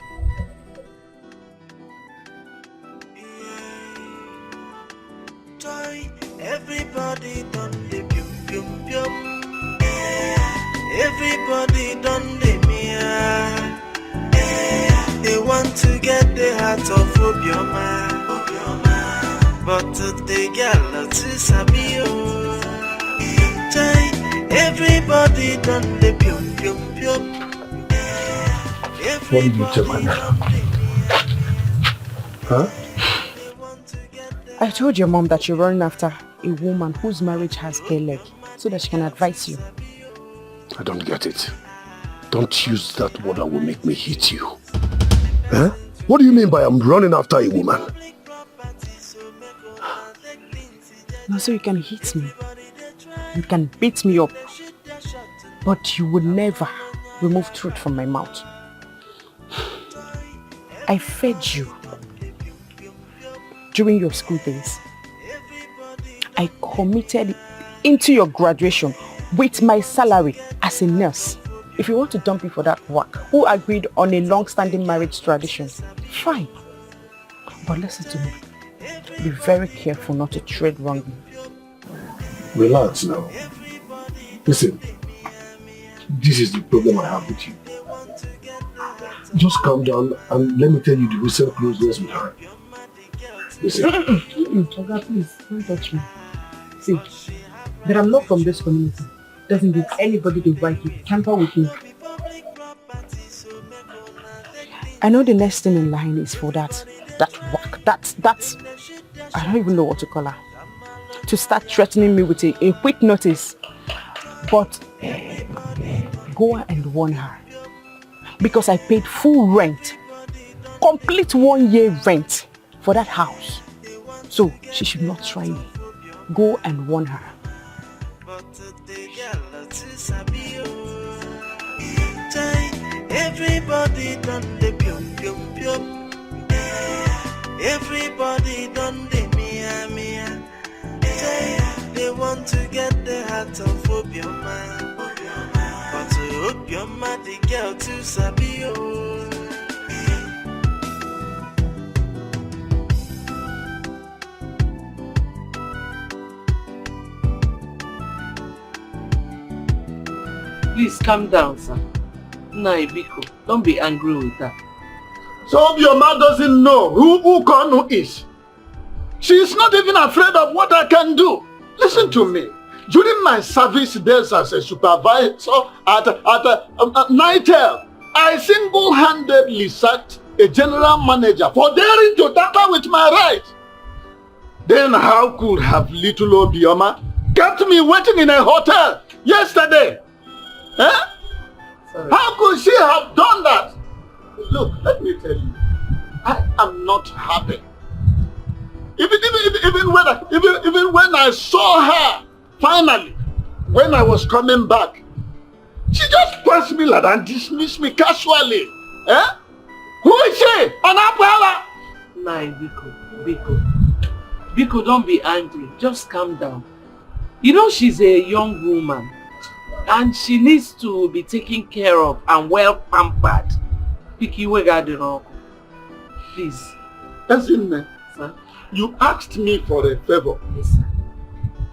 S11: Everybody done the pium pium pium. Everybody done the mia. They want to get the heart of Obioma. But the girl to Sabio. Everybody done the pium pium pium.
S7: What did you tell my mom? Huh?
S12: I told your mom that you're running after a woman whose marriage has bare leg so that she can advise you.
S7: I don't get it. Don't use that word that will make me hit you. Huh? What do you mean by I'm running after a woman?
S12: No, so you can hit me. You can beat me up. But you will never remove truth from my mouth. I fed you during your school days. I committed into your graduation with my salary as a nurse. If you want to dump me for that work, who agreed on a long-standing marriage tradition, fine. But listen to me. Be very careful not to tread wrongly.
S7: Relax now. Listen, this is the problem I have with you. Just calm down and let me tell you the recent closeness with her. Listen.
S12: Oga, please, don't touch me. See, that I'm not from this community doesn't give anybody the right to tamper with me. I know the next thing in line is for that work, that's, I don't even know what to call her, to start threatening me with a quick notice. But go and warn her, because I paid full rent, complete 1 year rent for that house. So she should not try me. Go and warn her.
S11: Everybody done the pium pium pium. Everybody done the mia mia. They want to get the heart of Obioma. But to Obioma, the girl to Sabio.
S2: Please calm down, sir. Ebiko, don't be angry with her.
S5: So Obioma doesn't know who Ukonu is. She is not even afraid of what I can do. Listen to me. During my service days as a supervisor at Nitel, I single-handedly sacked a general manager for daring to tamper with my rights. Then how could have little Obioma kept me waiting in a hotel yesterday? Huh? How could she have done that? Look, let me tell you, I am not happy. Even when I saw her, finally, when I was coming back, she just passed me like that and dismissed me casually. Eh? Who is she? Anapala?
S2: Biko, don't be angry. Just calm down. You know she's a young woman and she needs to be taken care of and well pampered. Please.
S5: Listen, sir, you asked me for a favor.
S2: Yes, sir.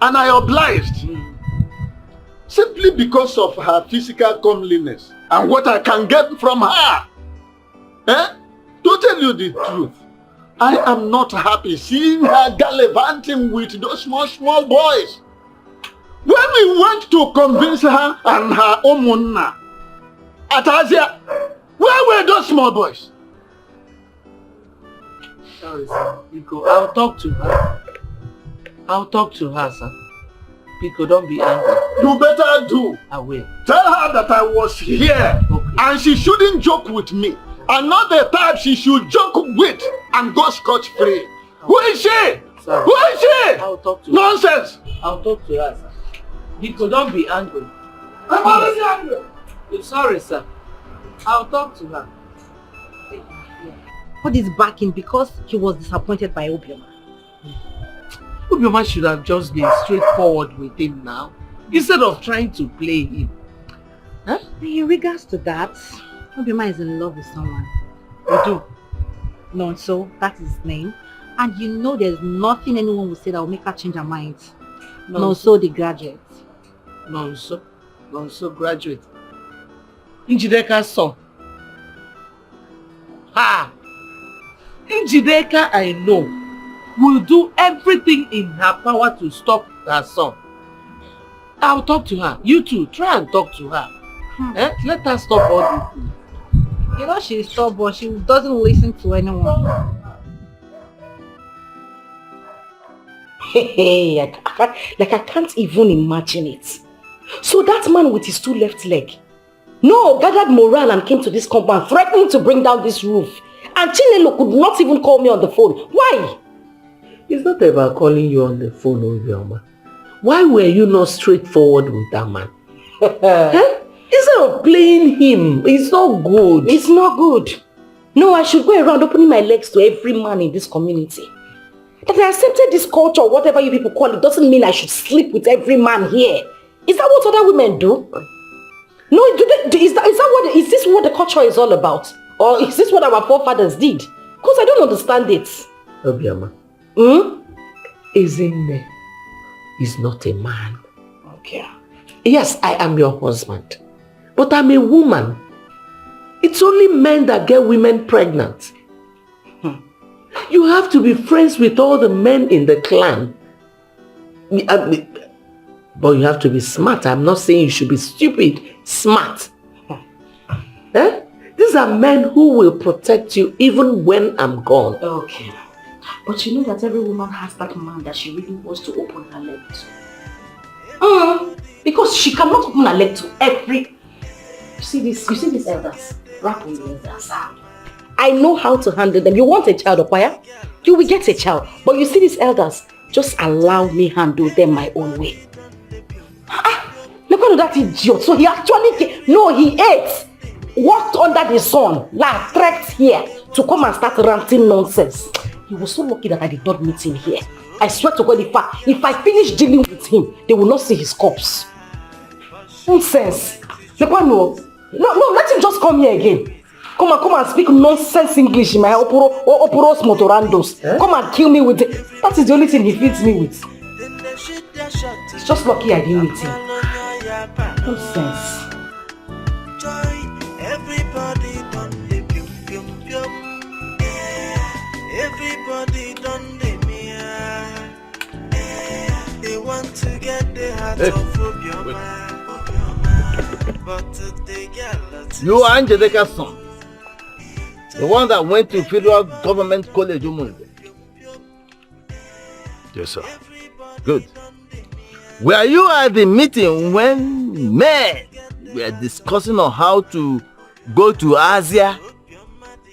S5: And I obliged. Simply because of her physical comeliness and what I can get from her. Eh? To tell you the truth, I am not happy seeing her gallivanting with those small boys. When we went to convince her and her Omunna at Asia, where were those small boys?
S2: Sorry, sir. Biko, I'll talk to her. I'll talk to her, sir. Biko, don't be angry.
S5: You better do.
S2: I will.
S5: Tell her that I was here, okay, and she shouldn't joke with me. And not the type she should joke with and go scotch-free. Okay. Who is she?
S2: Sorry.
S5: Who is she?
S2: I'll talk to
S5: Nonsense.
S2: her. I'll talk to her, sir. Biko, don't be angry.
S5: I'm already angry.
S2: I'm sorry, sir. I'll talk to her.
S3: What is backing because he was disappointed by Obioma?
S2: Obioma should have just been straightforward with him now, instead of trying to play him.
S3: Huh? In regards to that, Obioma is in love with someone.
S2: You do?
S3: No, so that is his name. And you know there's nothing anyone will say that will make her change her mind. No, so the graduate.
S2: Nonso graduate. Njideka's son. Ha! Njideka, I know, will do everything in her power to stop her son. I'll talk to her. You too, try and talk to her. Let her stop all this thing.
S3: You know she's stubborn, she doesn't listen to anyone.
S9: Hey, I can't even imagine it. So that man with his 2 left legs, gathered morale and came to this compound threatening to bring down this roof. And Chinelo could not even call me on the phone. Why?
S2: It's not about calling you on the phone, Obioma. Why were you not straightforward with that man? Instead of playing him, it's not good.
S9: It's not good. No, I should go around opening my legs to every man in this community. That I accepted this culture, whatever you people call it, doesn't mean I should sleep with every man here. Is that what other women do? No, is this what the culture is all about? Or is this what our forefathers did? Because I don't understand it.
S2: Obioma. Ezinne is not a man.
S9: Okay.
S2: Yes, I am your husband. But I'm a woman. It's only men that get women pregnant. You have to be friends with all the men in the clan. But you have to be smart. I'm not saying you should be stupid. Smart. These are men who will protect you even when I'm gone.
S9: Okay. But you know that every woman has that man that she really wants to open her leg to. Because she cannot open her leg to every... You see these elders? Rap on the elders. I know how to handle them. You want a child, Okwaya? You will get a child. But you see these elders? Just allow me handle them my own way. Look at that idiot. So he actually... No, he ate. Walked under the sun. Like, trekked here to come and start ranting nonsense. He was so lucky that I did not meet him here. I swear to God, if I finish dealing with him, they will not see his corpse. Nonsense. No, let him just come here again. Come and speak nonsense English in my operos motorandos. Come and kill me with it. That is the only thing he feeds me with. It's just lucky I didn't meet him. Nonsense.
S11: Everybody done the pium pium pium. Everybody done the mia. They want to get the heart of Obioma. But they get
S6: You are Njideka's son. The one that went to Federal Government College Umunde.
S13: Yes, sir.
S6: Good. Were you at the meeting when men were discussing on how to go to Asia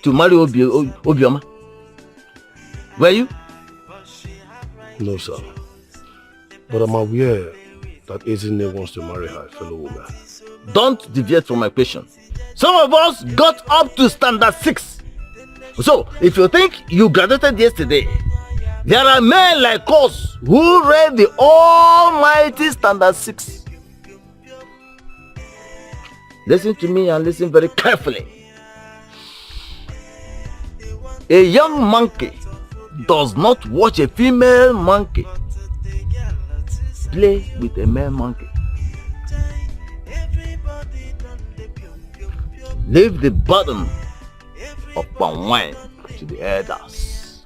S6: to marry Obioma? Were you?
S13: No, sir. But I'm aware that Ezinne wants to marry her fellow woman.
S6: Don't deviate from my question. Some of us got up to standard 6. So, if you think you graduated yesterday, there are men like us who read the almighty standard 6. Listen to me and listen very carefully. A young monkey does not watch a female monkey play with a male monkey. Leave the burden of palm wine to the elders.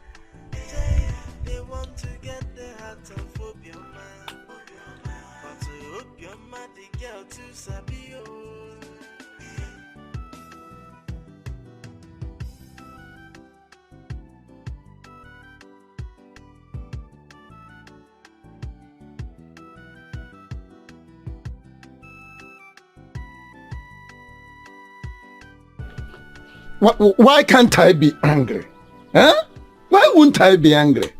S5: Why can't I be angry? Huh? Why wouldn't I be angry?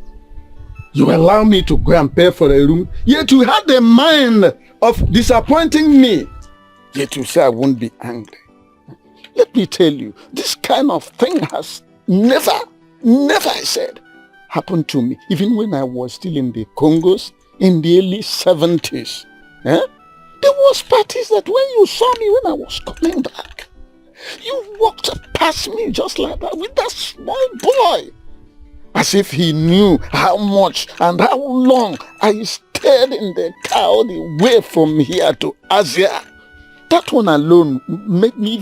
S5: You allow me to go and pay for a room, yet you had the mind of disappointing me. Yet you say I won't be angry. Let me tell you, this kind of thing has never, I said, happened to me. Even when I was still in the Congos in the early 70s. There was parties that when you saw me when I was coming back, you walked past me just like that with that small boy. As if he knew how much and how long I stayed in the car all the way from here to Asia. That one alone made me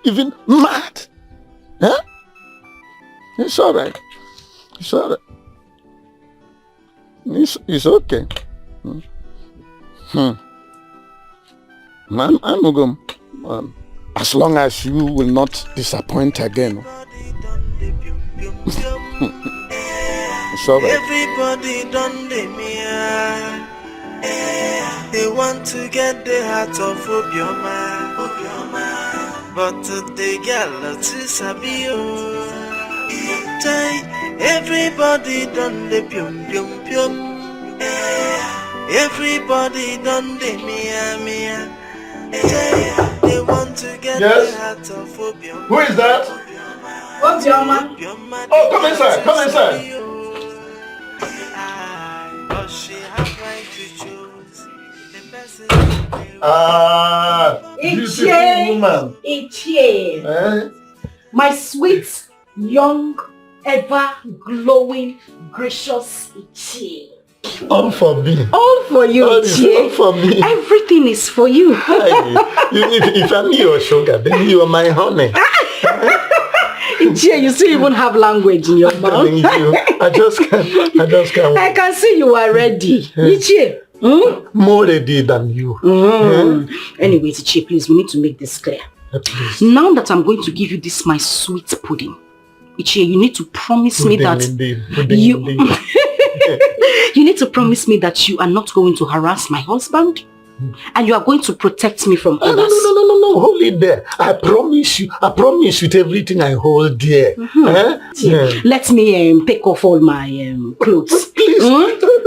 S5: even mad. Huh? It's all right. It's all right. It's okay. I'm as long as you will not disappoint again. It's all right.
S11: Everybody done the mia. They want to get the heart of Obioma. But the girl to Sabio. Everybody done the pium pium pium. Everybody done the mia. They want to get the heart of Obioma.
S5: Who is that?
S15: What's your man?
S5: Oh, come inside. Come inside. Beautiful woman.
S3: My sweet, young, ever glowing, gracious Ichie.
S5: All for me.
S3: All for you, Ichie.
S5: All for me.
S3: Everything is for you.
S5: If I'm your sugar, then you are my honey.
S3: Ichie, you still even have language in your mouth.
S5: I just can't.
S3: I can see you are ready. Ichie.
S5: More ready than you.
S3: Anyway, Ichie, please, we need to make this clear.
S5: Please.
S3: Now that I'm going to give you this, my sweet pudding, Ichie, you need to promise me that you need to promise me that you are not going to harass my husband and you are going to protect me from others.
S5: No, hold it there. I promise you with everything I hold dear.
S3: Let me take off all my clothes.
S5: Please.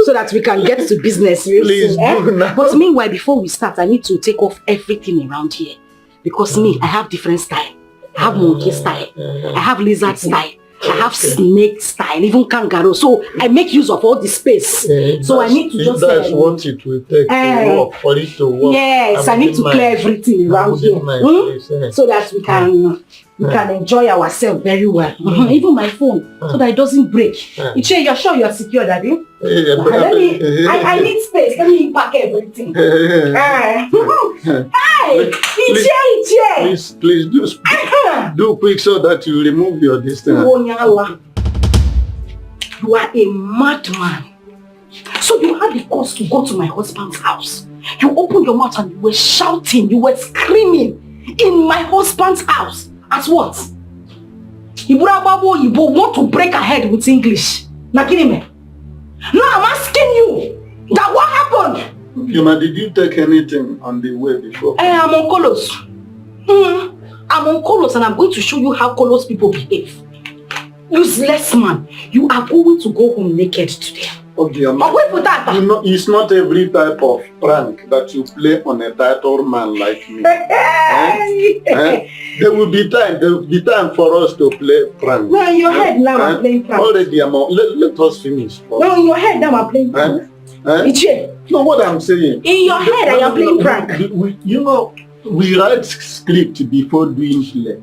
S3: So that we can get to business.
S5: Please do now.
S3: But meanwhile, before we start, I need to take off everything around here. Because me, I have different style. I have monkey style. I have lizard style. I have snake style, even kangaroo. So I make use of all the space. So I need to just...
S5: That's what it will take to work, for it to work.
S3: Yes, I need to clear everything around here. So that we can enjoy ourselves very well. Even my phone, so that it doesn't break. Ichie, you're sure you're secure, Daddy? I need space. Let me pack everything. Hey, Ichie!
S5: Please do quick so that you remove your distance.
S3: You are a madman. So you had the cause to go to my husband's house. You opened your mouth and you were shouting, you were screaming in my husband's house. As what? You want to break ahead with English. Now I'm asking you that what happened?
S5: Yuma, did you take anything on the way before?
S3: I'm on Colos. I'm on Colos and I'm going to show you how Colos people behave. Useless man. You are going to go home naked today.
S5: Okay,
S3: wait for that.
S5: It's not every type of prank that you play on a title man like me. There will be time for us to play prank.
S3: No, in your head now I'm playing prank.
S5: Already, let us finish.
S3: No, in your head now I'm playing prank.
S5: No, what I'm saying.
S3: In your head I am playing prank.
S5: We write script before doing play.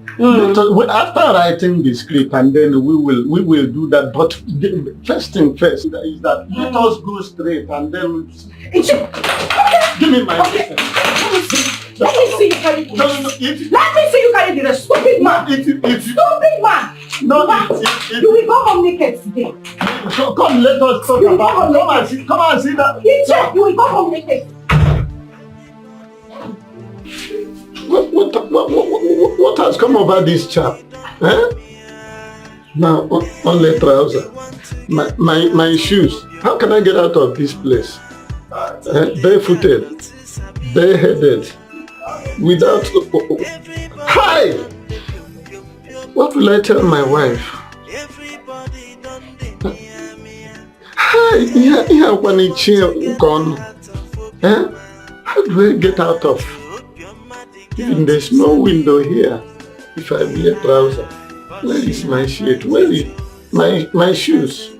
S5: After writing the script, and then we will do that. But first thing first is that let us go straight and then give me my
S3: Let me see you carry this. Let me see you carry this, stupid man. Stupid man. You will go home naked today.
S5: Come, let us talk about it. Come and see that.
S3: You will go home naked.
S5: What has come over this chap? Now, only trouser. My shoes. How can I get out of this place? Barefooted, bareheaded, without... Hi! What will I tell my wife? Here when it's gone. How do I get out of? Even there's no window here. If I wear trousers, where is my shirt? Where is my shoes?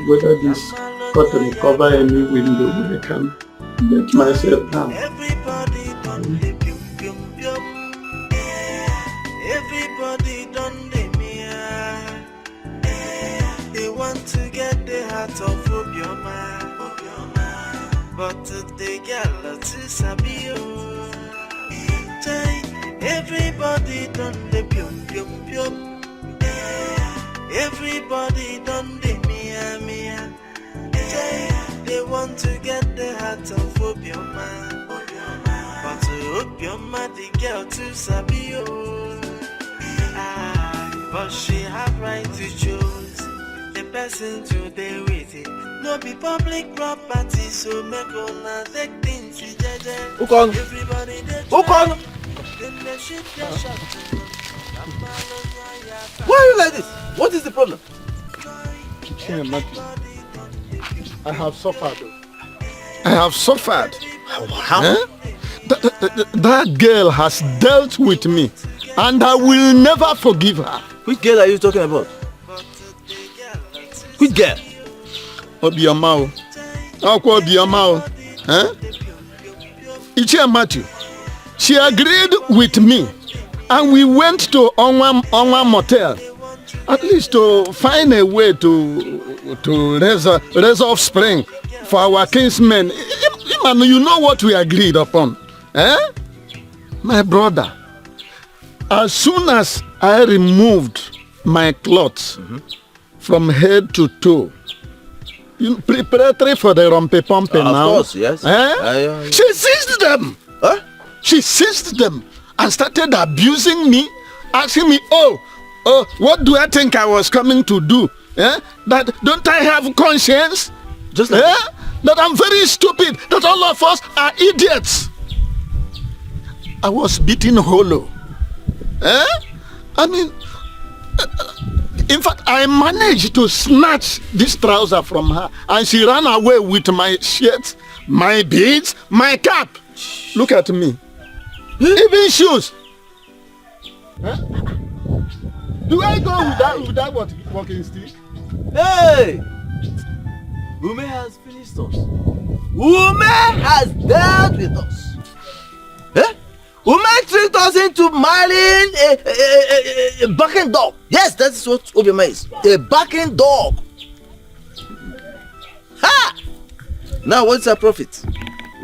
S5: Whether this cotton cover any window, I can let myself down.
S11: Everybody done the pium pium pium. Everybody done the mia. They want to get the heart of Obioma. But the girl to Sabio. Everybody done the pium pium pium. Everybody done the mia mia. They want to get the heart of Obioma. But to Obioma, the girl to Sabio. But she have right to choose the person to deal with it. No be public property, so make ona take things jeje. Everybody they try. Then they shoot their shot.
S6: Why are you like this? What is the problem?
S5: I have suffered. I have suffered.
S6: How?
S5: That girl has dealt with me, and I will never forgive her.
S6: Which girl are you talking about? Which girl?
S5: Obioma. Obioma. Ichie Matthew. She agreed with me, and we went to Onwa Motel, at least to find a way to raise offspring for our kinsmen. You know what we agreed upon, my brother. As soon as I removed my clothes from head to toe, preparatory for the rompe-pompe now.
S6: Of course, yes.
S5: She seized them.
S6: Huh?
S5: She seized them and started abusing me, asking me, oh, what do I think I was coming to do? That don't I have conscience?
S6: Just like
S5: that I'm very stupid, that all of us are idiots. I was beaten hollow. In fact, I managed to snatch this trouser from her, and she ran away with my shirt, my beads, my cap. Look at me. Even shoes. Do I go with that walking stick?
S6: Hey! Ume has finished us. Ume has dealt with us. Ume tricked us into marrying a barking dog. Yes, that's what Obioma is. A barking dog. Ha! Now what's our profit?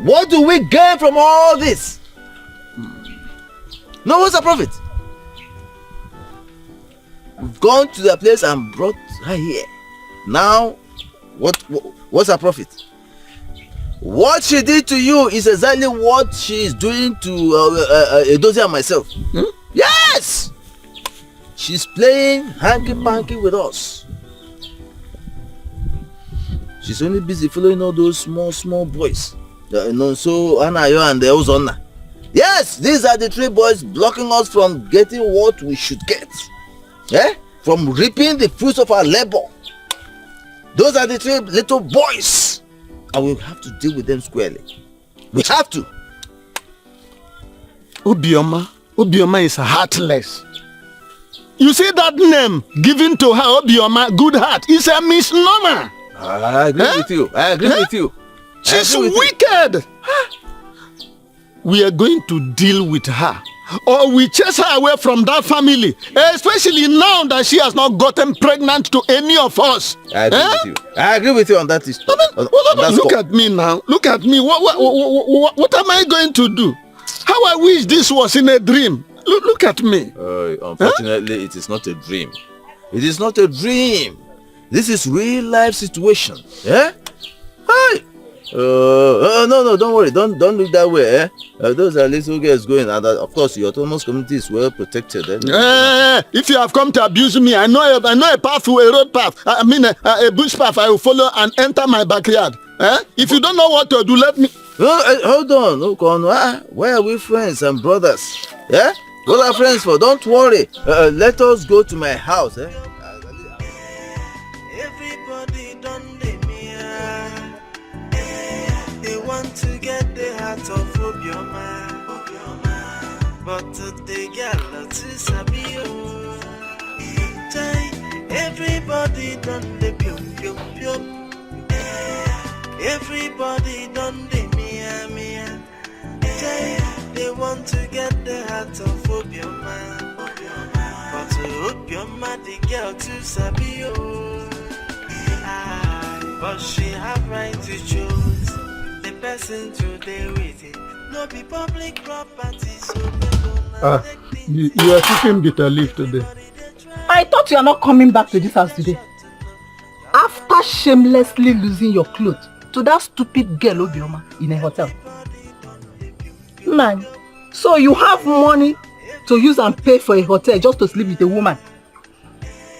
S6: What do we gain from all this? No, what's our profit? We've gone to the place and brought her here. Now, what's her profit? What she did to you is exactly what she is doing to Edochie and myself. Yes! She's playing hanky-panky with us. She's only busy following all those small boys. So Anayo and the Ozona. Yes, these are the three boys blocking us from getting what we should get. From reaping the fruits of our labor. Those are the three little boys. And we have to deal with them squarely. We have to.
S5: Obioma is heartless. You see that name given to her, Obioma, good heart, is a misnomer.
S6: I agree with you. I agree with you.
S5: She's wicked. We are going to deal with her, or we chase her away from that family, especially now that she has not gotten pregnant to any of us.
S6: I agree with you. I agree with you on that issue.
S5: Look at me now. Look at me. What am I going to do? How I wish this was in a dream. Look at me.
S6: Unfortunately, it is not a dream. It is not a dream. This is real life situation. Hey! No, don't worry. Don't look that way. Eh? Those are little girls going, and of course, your autonomous community is well protected.
S5: If you have come to abuse me, I know a path, a road path. I mean, a bush path. I will follow and enter my backyard. If you don't know what to do, let me.
S6: Hold on, why are we friends and brothers? Yeah, what are friends for? Don't worry. Let us go to my house.
S11: Everybody done the mia. They want to get the heart of Obioma. But they get lots of Sabio. Everybody done the pium pium pium. Everybody done the mia mia. They want to get the heart of Obioma. But Obioma the girl to Sabio. But she have right to choose the person to deal with it. No be public property, so
S5: you are taking bitter leaf today.
S16: I thought you are not coming back to this house today. After shamelessly losing your clothes to that stupid girl Obioma in a hotel. Man, so you have money to use and pay for a hotel just to sleep with a woman.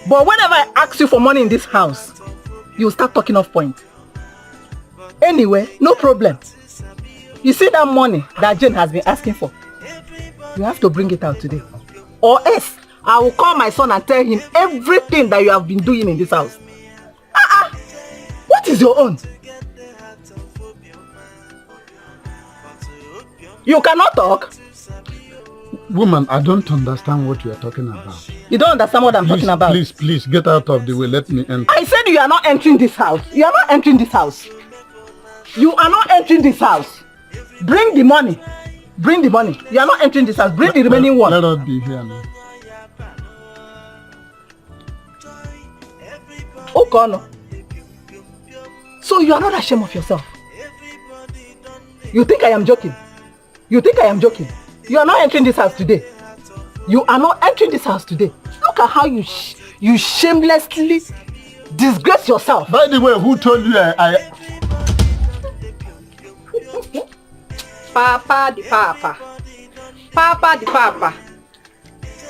S16: But whenever I ask you for money in this house, you start talking off point. Anyway, no problem. You see that money that Jane has been asking for? You have to bring it out today. Or else, I will call my son and tell him everything that you have been doing in this house. What is your own? You cannot talk?
S5: Woman, I don't understand what you are talking about.
S16: You don't understand what I'm talking about?
S5: Please, get out of the way. Let me enter.
S16: I said you are not entering this house. You are not entering this house. You are not entering this house. Bring the money. Bring the money. You are not entering this house. Bring the remaining one.
S5: Let us be here now.
S16: Okay, no. So you are not ashamed of yourself. You think I am joking? You think I am joking? You are not entering this house today. You are not entering this house today. Look at how you shamelessly disgrace yourself.
S5: By the way, who told you I...
S15: Papa the papa. Papa the papa.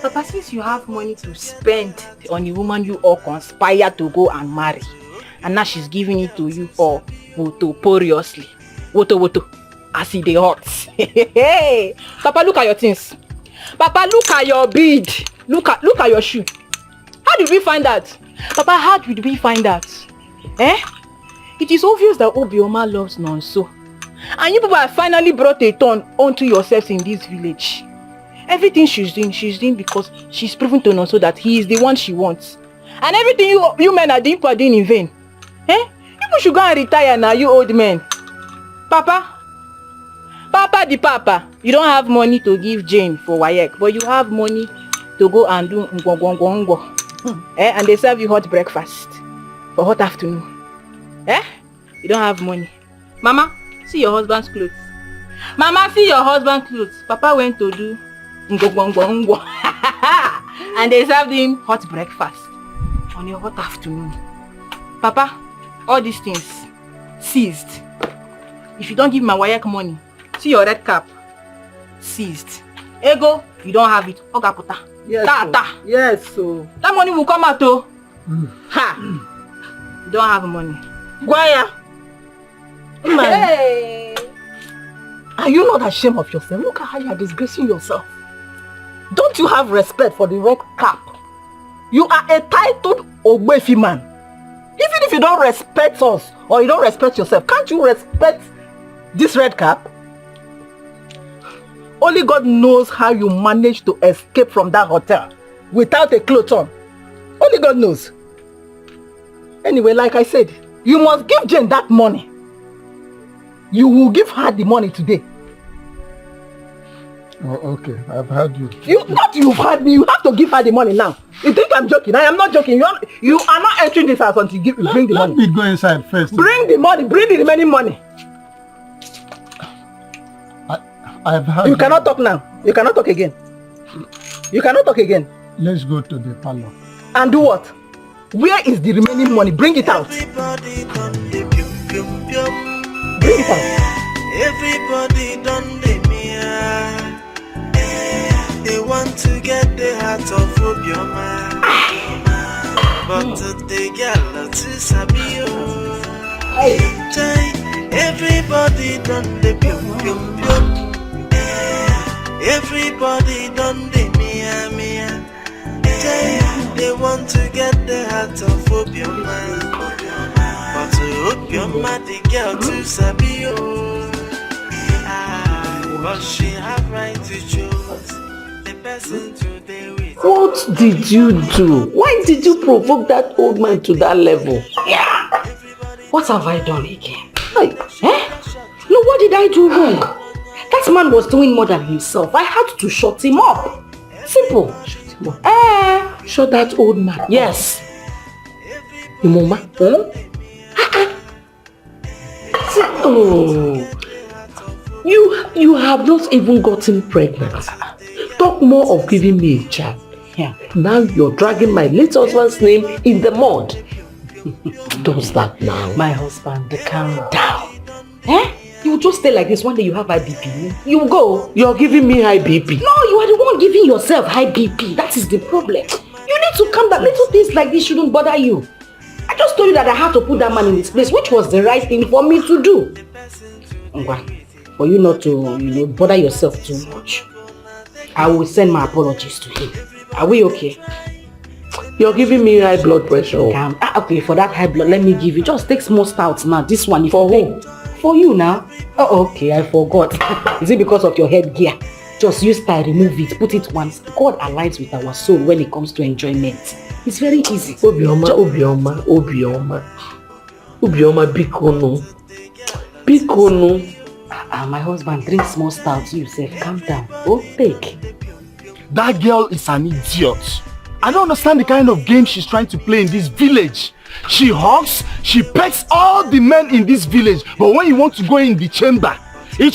S15: Papa, since you have money to spend on a woman you all conspire to go and marry, and now she's giving it to you for wotoporiously. Woto. As it dey hot. Papa, look at your things. Papa, look at your bead. Look at your shoe. How did we find that? Papa, how did we find that? It is obvious that Obioma loves Nonso. And you people have finally brought a turn onto yourselves in this village. Everything she's doing because she's proven to Nonso that he is the one she wants. And everything you men are doing in vain. People should go and retire now, you old men. Papa the papa, you don't have money to give Jane for Wayek, but you have money to go and do ngwangwangwangwa. And they serve you hot breakfast for hot afternoon. You don't have money. Mama, see your husband's clothes. Mama, see your husband's clothes. Papa went to do ngwangwangwangwa. And they served him hot breakfast on a hot afternoon. Papa, all these things seized. If you don't give my Wayek money, see your red cap seized. Ego, you don't have it. Ogaputa.
S16: Yes,
S15: Tata.
S16: Yes, so
S15: that money will come out though. Ha! You don't have money.
S16: Guaya. Hey. Are you not ashamed of yourself? Look at how you are disgracing yourself. Don't you have respect for the red cap? You are a titled Ogbefi man. Even if you don't respect us or you don't respect yourself, can't you respect this red cap? Only God knows how you managed to escape from that hotel without a cloth on. Only God knows. Anyway, like I said, you must give Jane that money. You will give her the money today.
S5: Oh, okay, I've heard you.
S16: You've heard me. You have to give her the money now. You think I'm joking? I am not joking. You are not entering this house until you bring the money.
S5: Let me go inside first.
S16: Bring the money. Bring the remaining money.
S5: I've heard
S16: you. Cannot talk now. You cannot talk again. You cannot talk again.
S5: Let's go to the parlor.
S16: And do what? Where is the remaining money? Bring it out. Bring it out.
S11: Everybody done the mia. They want to get the heart of Obioma. But the girl to Sabio. Everybody done the pium pium pium. Everybody done the mia mia. They want to get the heart of Obioma. But to Obioma, the girl to Sabio. But she have right to choose the person to deal with.
S2: What did you do? Why did you provoke that old man to that level?
S1: Yeah. What have I done again? No, what did I do wrong? That man was doing more than himself. I had to shut him up. Simple.
S2: Shut him up. Shut that old man up.
S1: Yes.
S2: Mama? Oh. You have not even gotten pregnant. Talk more of giving me a child.
S1: Yeah.
S2: Now you're dragging my late husband's name in the mud. Don't start now.
S1: My husband, calm down. You just stay like this. One day you have high BP. You go.
S2: You're giving me high BP.
S1: No, you are the one giving yourself high BP. That is the problem. You need to calm down. Little things like this shouldn't bother you. I just told you that I had to put that man in his place, which was the right thing for me to do. For you not to, bother yourself too much. I will send my apologies to him. Are we okay?
S2: You're giving me high blood pressure.
S1: Okay, for that high blood, let me give you. Just take small stouts now. This one. For who? For you now. Oh, okay, I forgot. Is it because of your headgear? Just use style, remove it, put it once. God aligns with our soul when it comes to enjoyment. It's very easy.
S2: Obioma, Bikono.
S1: My husband drinks small stouts. You say, calm down. Oh, take.
S14: That girl is an idiot. I don't understand the kind of game she's trying to play in this village. She hugs, she pecks all the men in this village. But when you want to go in the chamber, she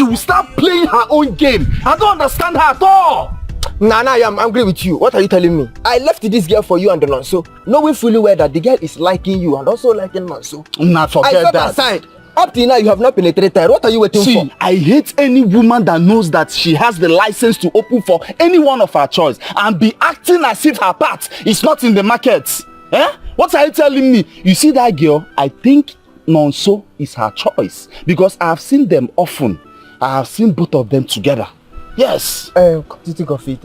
S14: will start playing her own game. I don't understand her at all.
S10: Nana, I am angry with you. What are you telling me? I left this girl for you and the Nonso, knowing fully well that the girl is liking you and also liking Nonso.
S14: Nah, forget that.
S10: Aside. Up till now, you have not penetrated. What are you waiting for?
S14: I hate any woman that knows that she has the license to open for any one of her choice and be acting as if her part is not in the market. What are you telling me? You see that girl? I think Nonso is her choice because I have seen them often. I have seen both of them together. Yes.
S10: To think of it,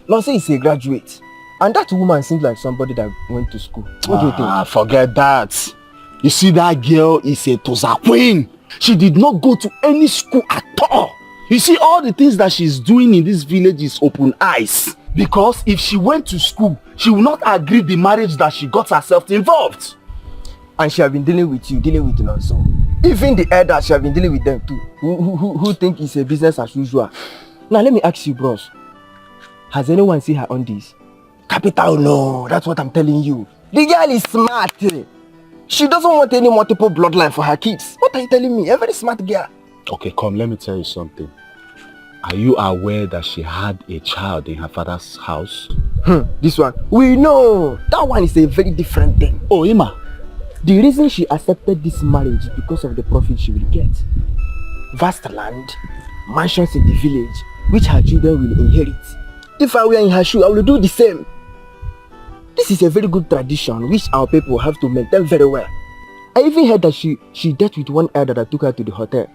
S10: Nonso is a graduate. And that woman seems like somebody that went to school. What do you think?
S14: Forget that. You see, that girl is a Toza queen. She did not go to any school at all. You see, all the things that she's doing in this village is open eyes. Because if she went to school, she will not agree the marriage that she got herself involved.
S10: And she have been dealing with you, dealing with Nonso. Even the elders, she have been dealing with them too. Who think it's a business as usual. Now let me ask you, bros. Has anyone seen her on this? Capital no, that's what I'm telling you. The girl is smart. She doesn't want any multiple bloodline for her kids. What are you telling me? A very smart girl.
S14: Okay, come, let me tell you something. Are you aware that she had a child in her father's house?
S10: This one. We know. That one is a very different thing.
S14: Oh, Ima.
S10: The reason she accepted this marriage is because of the profit she will get. Vast land, mansions in the village, which her children will inherit. If I were in her shoe, I will do the same. This is a very good tradition which our people have to maintain very well. I even heard that she dealt with one elder that took her to the hotel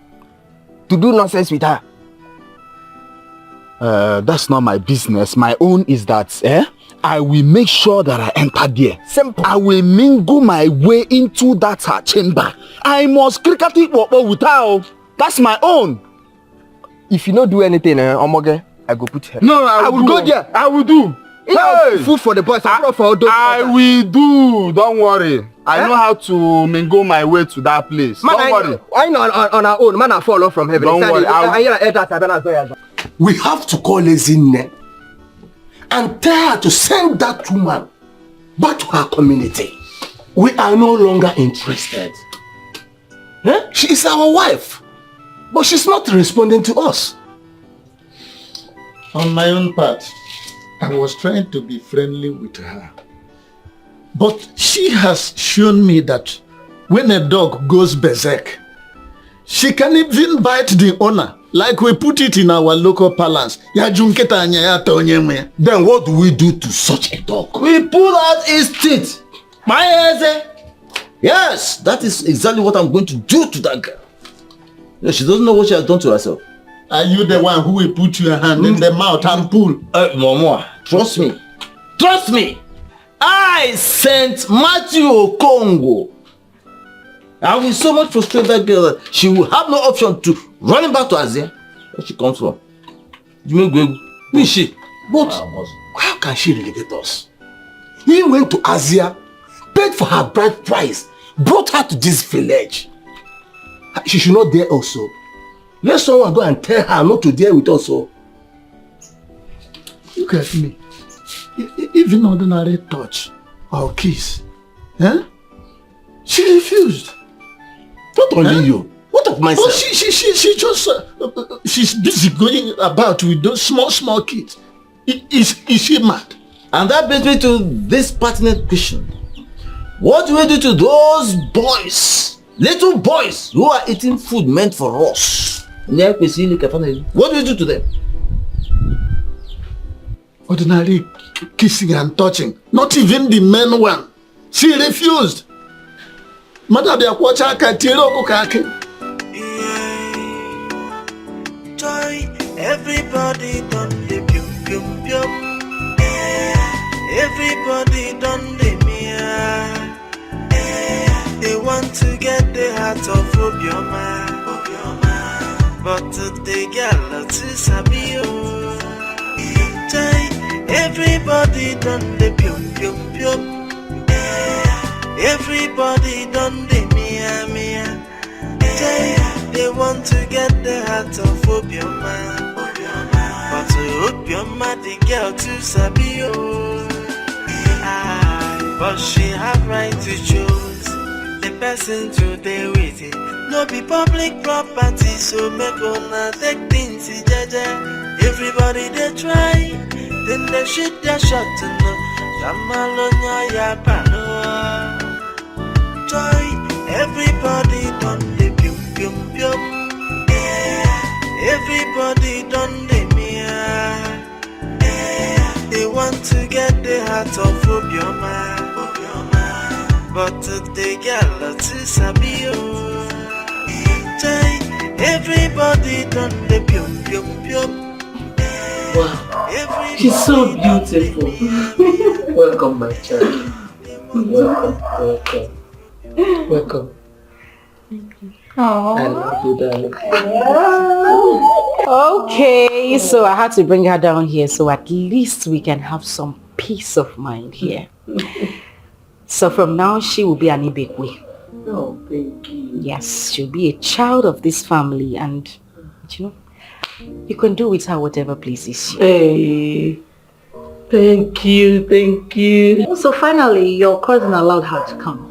S10: to do nonsense with her.
S14: That's not my business. My own is that I will make sure that I enter there.
S10: Simple.
S14: I will mingle my way into that her chamber. I must cricket it with her. That's my own.
S10: If you don't do anything, Omoge, I go put her.
S14: No,
S10: I will go there.
S14: I will do.
S10: Hey! Food for the boys.
S14: I will do. Don't worry. I know how to mingle my way to that place.
S10: Man,
S14: don't worry.
S10: I know on our own. Man, I fall off from heaven.
S14: Don't worry.
S7: We have to call Ezine and tell her to send that woman back to her community. We are no longer interested. She is our wife, but she's not responding to us.
S5: On my own part, I was trying to be friendly with her. But she has shown me that when a dog goes berserk, she can even bite the owner, like we put it in our local parlance. Then
S7: what do we do to such a dog?
S6: We pull out his teeth. Yes, that is exactly what I'm going to do to that girl. No, she doesn't know what she has done to herself.
S5: Are you the one who will put your hand in the mouth and pull?
S6: Mama, trust me. Trust me. I sent Matthew Okongo. I will so much frustrate that girl that she will have no option to running back to Azia. Where she comes from.
S7: But how can she relate us? He went to Azia, paid for her bride price, brought her to this village. She should not dare also. Let someone go and tell her not to dare with us.
S5: Look at me. Even ordinary touch or kiss. She refused.
S7: Not only you. What of myself?
S5: Oh, she just she's busy going about with those small kids. Is she mad?
S6: And that brings me to this pertinent question. What do we do to those boys, little boys who are eating food meant for us? What do we do to them?
S5: Ordinary kissing and touching. Not even the men one. She refused. Everybody
S11: done the pium pium pium. Everybody done the mia. They want to get the heart of Obioma. But the girl to Sabio. Everybody done the pium pium pium. Everybody done the mia mia. They want to get the heart of Obioma. But to Obioma, the girl to Sabio. But she have right to choose the person to deal with it. No be public property, so make una take things jaja. Everybody they try, then they shoot their shot to know. Jamalonya ya pano. Joy, everybody done the pium pium pium. Everybody done the mia. They want to get the heart of Obioma. But the girl to Sabio. Everybody done the pium pium pium.
S2: Wow, she's so beautiful. Welcome, my child. Welcome.
S3: Aww.
S2: I love you, darling.
S3: Okay, so I had to bring her down here so at least we can have some peace of mind here. So from now, she will be an Ibekwe.
S2: Oh, thank you.
S3: Yes, she'll be a child of this family and, you know, you can do with her whatever pleases you.
S2: Hey, thank you, thank you.
S3: So finally, your cousin allowed her to come.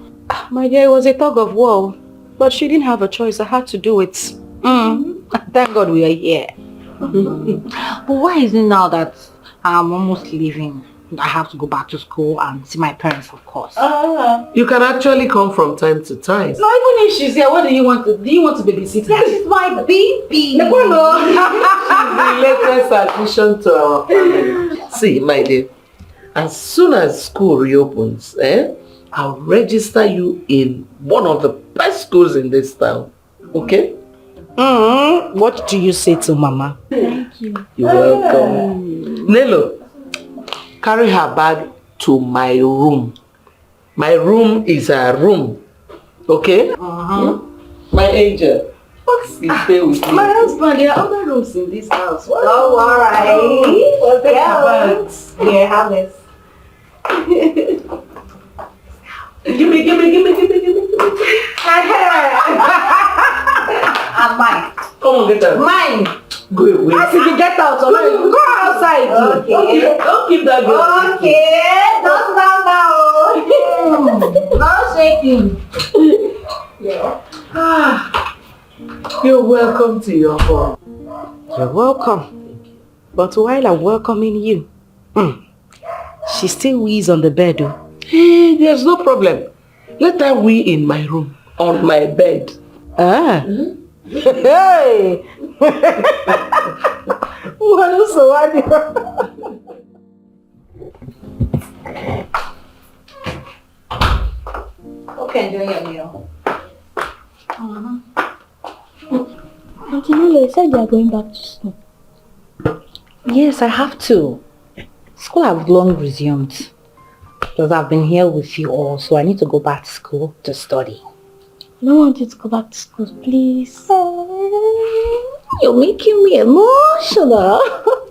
S3: My dear, it was a tug of war, but she didn't have a choice. I had to do it. Thank God we are here. But why is it now that I'm almost leaving? I have to go back to school and see my parents, of course.
S2: You can actually come from time to time.
S3: No, even if she's here, what do you want to babysit? Yes, she's my baby. She's the
S2: latest addition to our family. See, my dear, as soon as school reopens, I'll register you in one of the best schools in this town. Okay?
S3: What do you say to Mama?
S2: Thank you. You're welcome. Nelo, carry her bag to my room. My room is her room. Okay? My angel. Stay with me.
S3: My husband, there are other rooms in this house.
S15: Oh, alright.
S3: Well, take your bags.
S15: Here, have this.
S2: Give me.
S15: And mine.
S2: Come on, get out.
S15: Mine.
S2: Go away.
S15: How did you get out? Go outside. Okay.
S2: Don't keep that girl.
S15: Okay. Don't stand now. No shaking.
S2: Yeah. You're welcome to your home.
S3: You're welcome. But while I'm welcoming you, she still wheezes on the bed.
S2: Hey, there's no problem. Let her wee in my room. On my bed.
S16: Ah. Hey!
S3: Okay, enjoy your meal.
S18: Auntie Nole, you said you are going back to school.
S3: Yes, I have to. School have long resumed. Because I've been here with you all, so I need to go back to school to study.
S18: I don't want you to go back to school, please.
S3: You're making me emotional.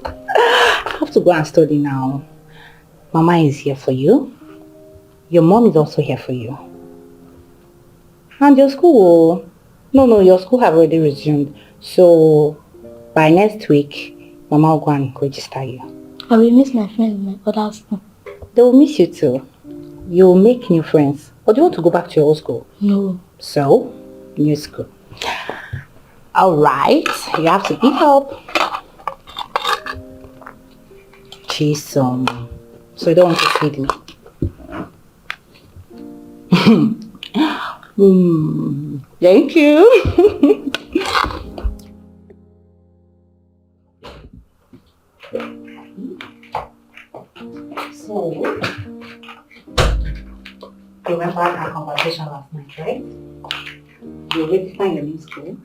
S3: I have to go and study now. Mama is here for you. Your mom is also here for you. And your school, no, your school have already resumed. So by next week, Mama will go and register you.
S18: I will miss my friends in my other school.
S3: They will miss you too. You'll make new friends. Or do you want to go back to your old school?
S18: No.
S3: So, new school. Alright, you have to eat up. Cheese some. So you don't want to feed me. Thank you. So, you remember our conversation last night, right? You already find a new school,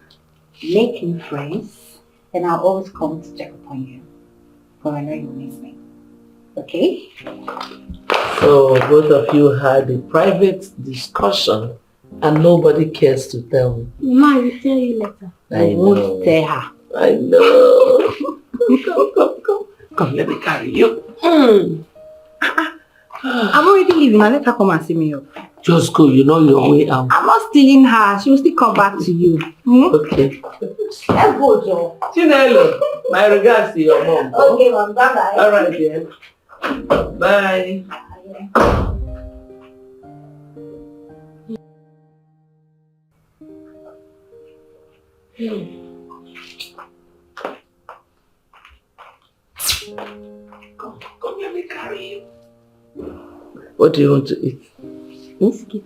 S3: make new friends, and I'll always come to check upon you. But I know you miss me. Okay?
S2: So both of you had a private discussion and nobody cares to tell me.
S18: Mama, I will tell you later.
S2: I
S3: won't tell her.
S2: I know. Come. Come, let me carry you.
S3: I'm already leaving. Now let her come and see me up.
S2: Just go, you know your way out.
S3: I'm not stealing her. She will still come back to you.
S2: Okay.
S3: Let's go, Joe.
S2: Chinelo, my regards to your mom.
S3: Okay, mom. Bye-bye.
S2: All right, dear. Bye. Come, let me carry you. What do you want to eat?
S18: Biscuit.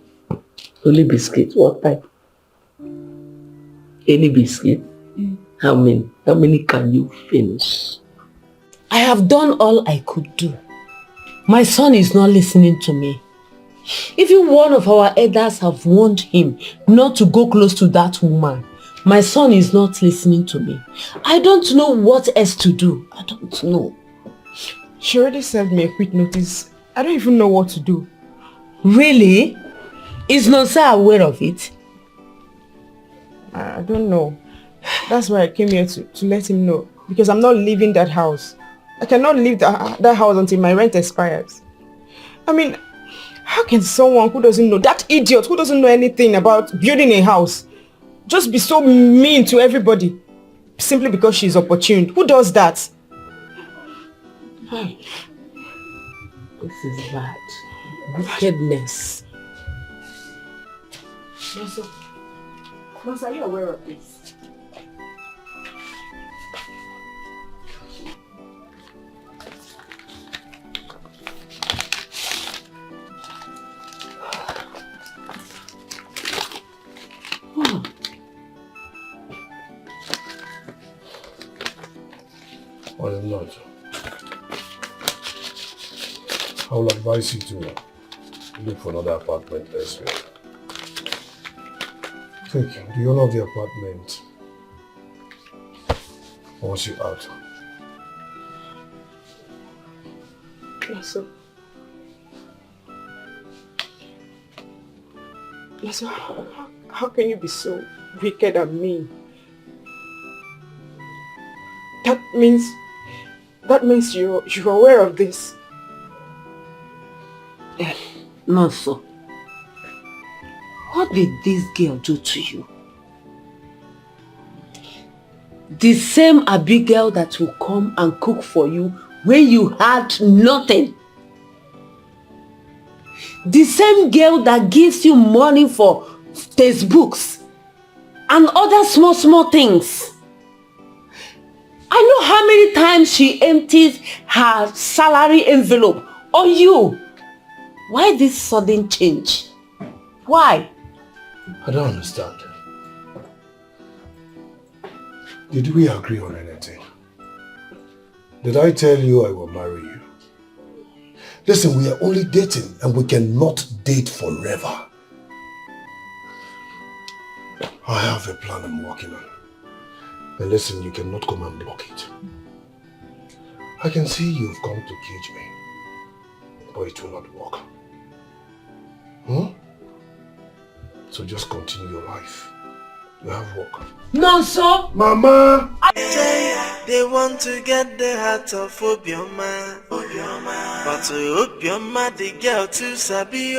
S2: Only biscuit. What type? Any biscuit? How many? How many can you finish?
S17: I have done all I could do. My son is not listening to me. Even one of our elders have warned him not to go close to that woman. My son is not listening to me. I don't know what else to do. I don't know.
S12: She already sent me a quick notice. I don't even know what to do.
S17: Really? Is Nonsa aware of it?
S12: I don't know. That's why I came here to let him know. Because I'm not leaving that house. I cannot leave that house until my rent expires. I mean, how can someone who doesn't know, that idiot who doesn't know anything about building a house, just be so mean to everybody simply because she's opportune? Who does that?
S17: This is bad. Wickedness.
S12: Rosa, are you aware of this?
S13: Or not. I will advise you to look for another apartment elsewhere. Take the owner of the apartment wants you out.
S12: Lasso, how can you be so wicked and mean? That means you're aware of this.
S17: Not so. What did this girl do to you? The same Abigail that will come and cook for you when you had nothing. The same girl that gives you money for textbooks and other small things. I know how many times she empties her salary envelope on you. Why this sudden change? Why?
S13: I don't understand.
S19: Did we agree on anything? Did I tell you I will marry you? Listen, we are only dating and we cannot date forever. I have a plan I'm working on. And listen, you cannot come and block it. I can see you've come to cage me, but it will not work. So just continue your life. You have work.
S17: No, sir.
S19: Mama!
S11: They want to get the heart of Obioma. But to Obioma, the girl too sabi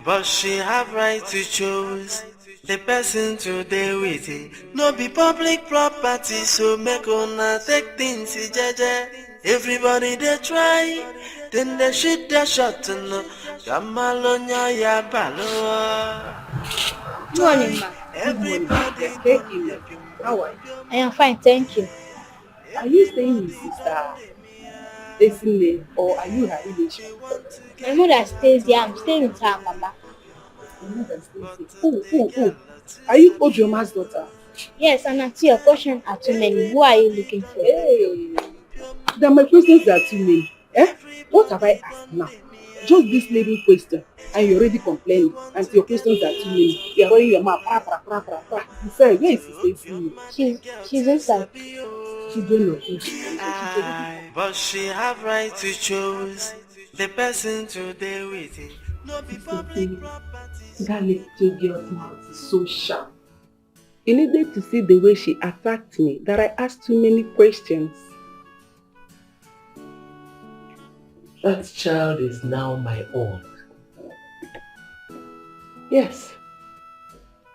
S11: but she have right to choose the person to deal with it. No be public property, so make una take things jeje. Everybody they try, then they shoot their shot to no. Kamalonya ya balo.
S18: Morning, ma.
S1: Everybody, thank you. How are you?
S18: I am fine, thank you.
S1: Are you staying with sister Esile or are you her relation?
S18: My mother stays here. I'm staying with her, Mama.
S1: Your mother stays here. Oh. Are you Ojoma's daughter?
S18: Yes, and auntie, your questions are too many. Who are you looking for?
S1: Hey, then my questions are too many. What have I asked now? Just this little question, and you're already complaining, and your questions are too many. You're already your mouth. Besides, where is she staying?
S18: She's inside.
S1: She don't know.
S11: But she have right to choose the person to deal with it. No be public property.
S2: That little girl's mouth is so sharp. You needed to see the way she attacked me, that I asked too many questions. That child is now my own. Yes.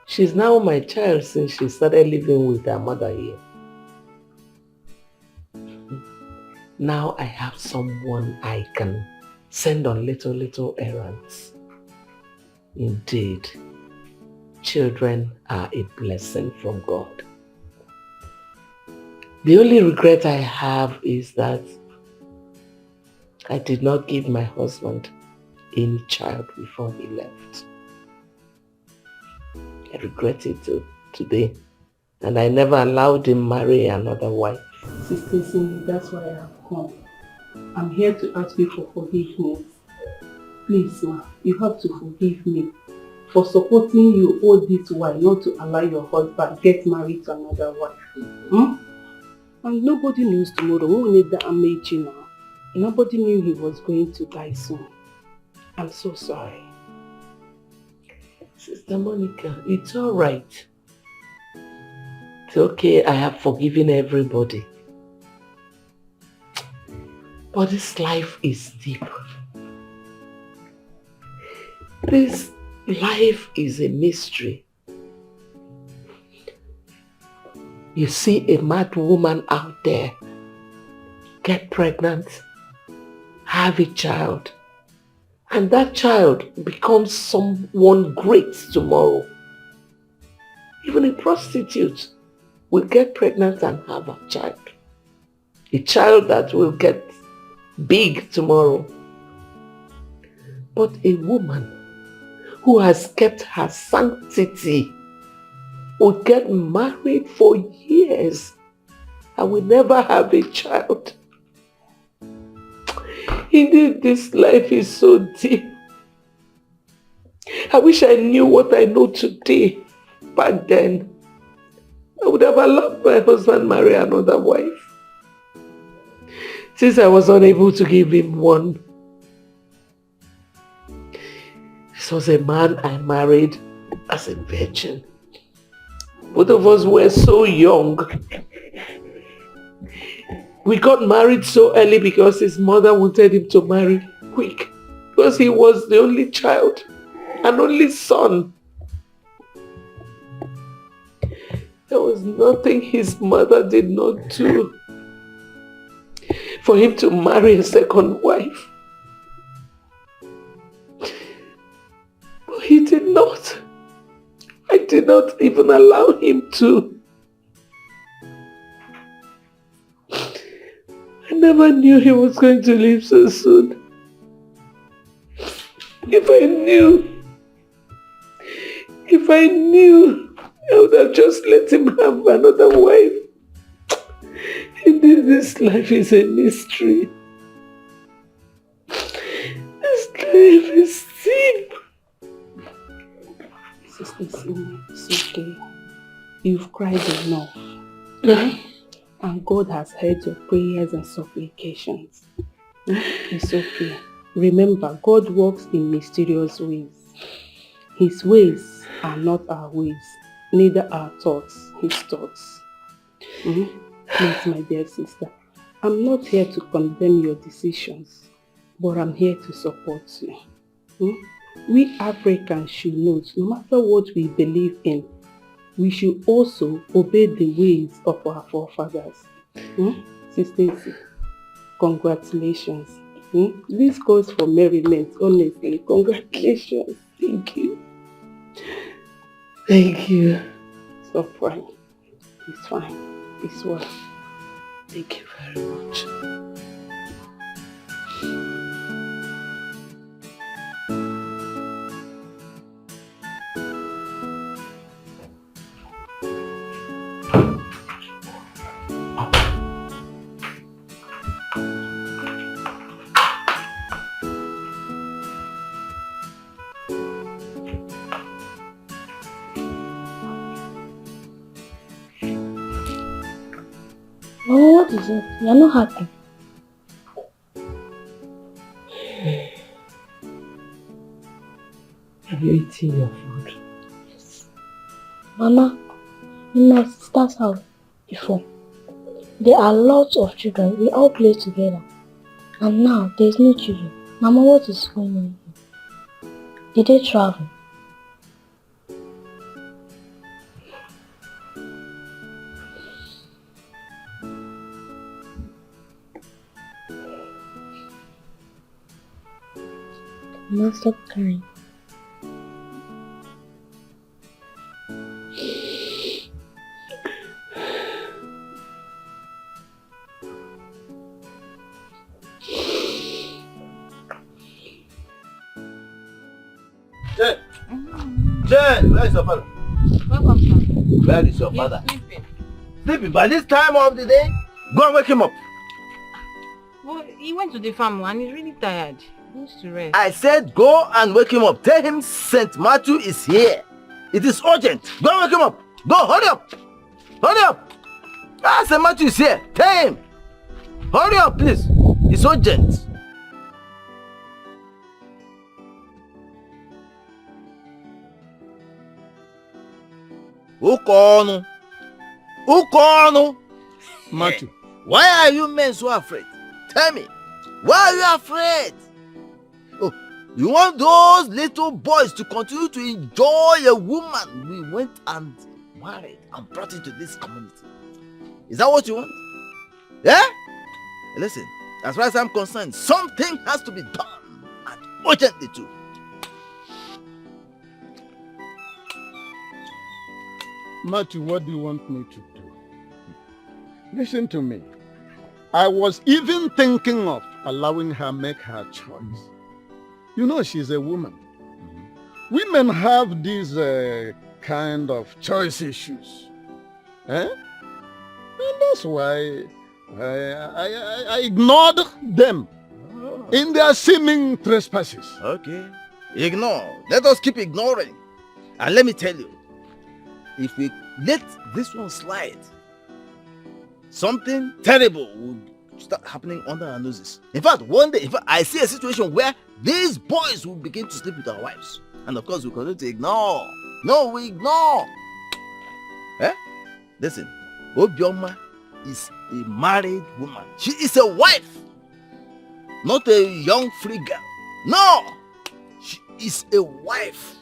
S2: She's now my child since she started living with her mother here. Now I have someone I can send on little errands. Indeed, children are a blessing from God. The only regret I have is that I did not give my husband any child before he left. I regret it today, and I never allowed him marry another wife.
S1: Sister Cindy, that's why I have come. I'm here to ask you for forgiveness. Please, ma, you have to forgive me for supporting you all this while not to allow your husband get married to another wife. And nobody knows tomorrow. We need that Amechi now. Nobody knew he was going to die soon. I'm so sorry.
S2: Sister Monica, it's all right. It's okay, I have forgiven everybody. But this life is deep. This life is a mystery. You see a mad woman out there get pregnant, have a child, and that child becomes someone great tomorrow. Even a prostitute will get pregnant and have a child. A child that will get big tomorrow. But a woman who has kept her sanctity will get married for years and will never have a child. Indeed, this life is so deep. I wish I knew what I know today. Back then, I would have allowed my husband marry another wife. Since I was unable to give him one. This was a man I married as a virgin. Both of us were so young. We got married so early because his mother wanted him to marry quick. Because he was the only child, an only son. There was nothing his mother did not do for him to marry a second wife. But he did not. I did not even allow him to. I never knew he was going to leave so soon. If I knew, If I knew, I would have just let him have another wife. Indeed, this life is a mystery. This life is deep.
S9: Sister Simi, it's okay. You've cried enough. And God has heard your prayers and supplications. It's okay. Remember, God works in mysterious ways. His ways are not our ways, neither our thoughts, his thoughts. Please, my dear sister, I'm not here to condemn your decisions, but I'm here to support you. We Africans should know, no matter what we believe in, we should also obey the ways of our forefathers. Sister, congratulations. This calls for merriment, honestly. Congratulations. Thank you.
S2: Thank you.
S9: Stop crying. It's fine. It's well.
S2: Thank you very much.
S18: Mama, what is it? You're not happy.
S2: Have you eaten your food?
S18: Yes. Mama, in my sister's house before, there are lots of children. We all play together. And now there's no children. Mama, what is going on here? Did they travel? Mama, stop crying.
S6: Jen, where is your father?
S15: Welcome, sir.
S6: Where is your father?
S15: He's sleeping.
S6: Sleeping by this time of the day? Go and wake him up.
S15: Well, he went to the farm and he's really tired. He needs to rest.
S6: I said go and wake him up. Tell him St. Matthew is here. It is urgent. Go and wake him up. Go, hurry up. Hurry up. St. Matthew is here. Tell him. Hurry up, please. It's urgent. Ukonu.
S7: Matthew.
S6: Why are you men so afraid? Tell me. Why are you afraid? Oh, you want those little boys to continue to enjoy a woman we went and married and brought into this community? Is that what you want? Yeah? Listen, as far as I'm concerned, something has to be done, and urgently too.
S7: Matthew, what do you want me to do? Listen to me. I was even thinking of allowing her make her choice. You know, she's a woman. Women have these kind of choice issues. And that's why I ignored them in their seeming trespasses.
S6: Okay. Ignore. Let us keep ignoring. And let me tell you, if we let this one slide, something terrible will start happening under our noses. In fact, one day, I see a situation where these boys will begin to sleep with our wives. And of course, we continue to ignore. No, we ignore. Eh? Listen, Obioma is a married woman. She is a wife, not a young free girl. No, she is a wife.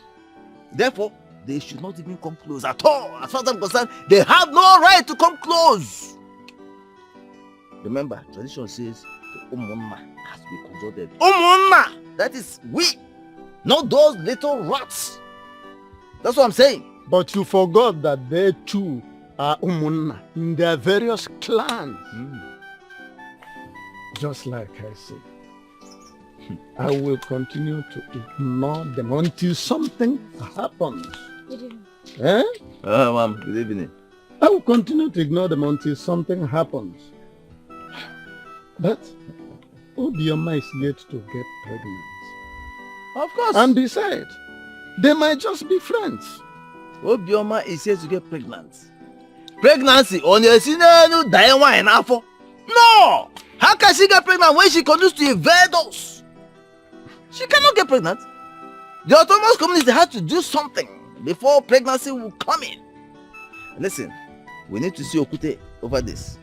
S6: Therefore, they should not even come close at all. As far as I'm concerned, they have no right to come close. Remember, tradition says the Umunna has to be consulted. Umunna! That is we, not those little rats. That's what I'm saying.
S7: But you forgot that they too are Umunna in their various clans. Just like I said, I will continue to ignore them until something happens.
S18: Did
S5: Eh?
S6: Ma'am, good evening.
S5: I will continue to ignore them until something happens. But Obioma is yet to get pregnant.
S6: Of course.
S5: And besides, they might just be friends.
S6: Obioma is yet to get pregnant. Pregnancy on your sinenu die in afọ. No! How can she get pregnant when she continues to evade us? She cannot get pregnant. The autonomous community has to do something before pregnancy will come in. Listen, we need to see Okute over this.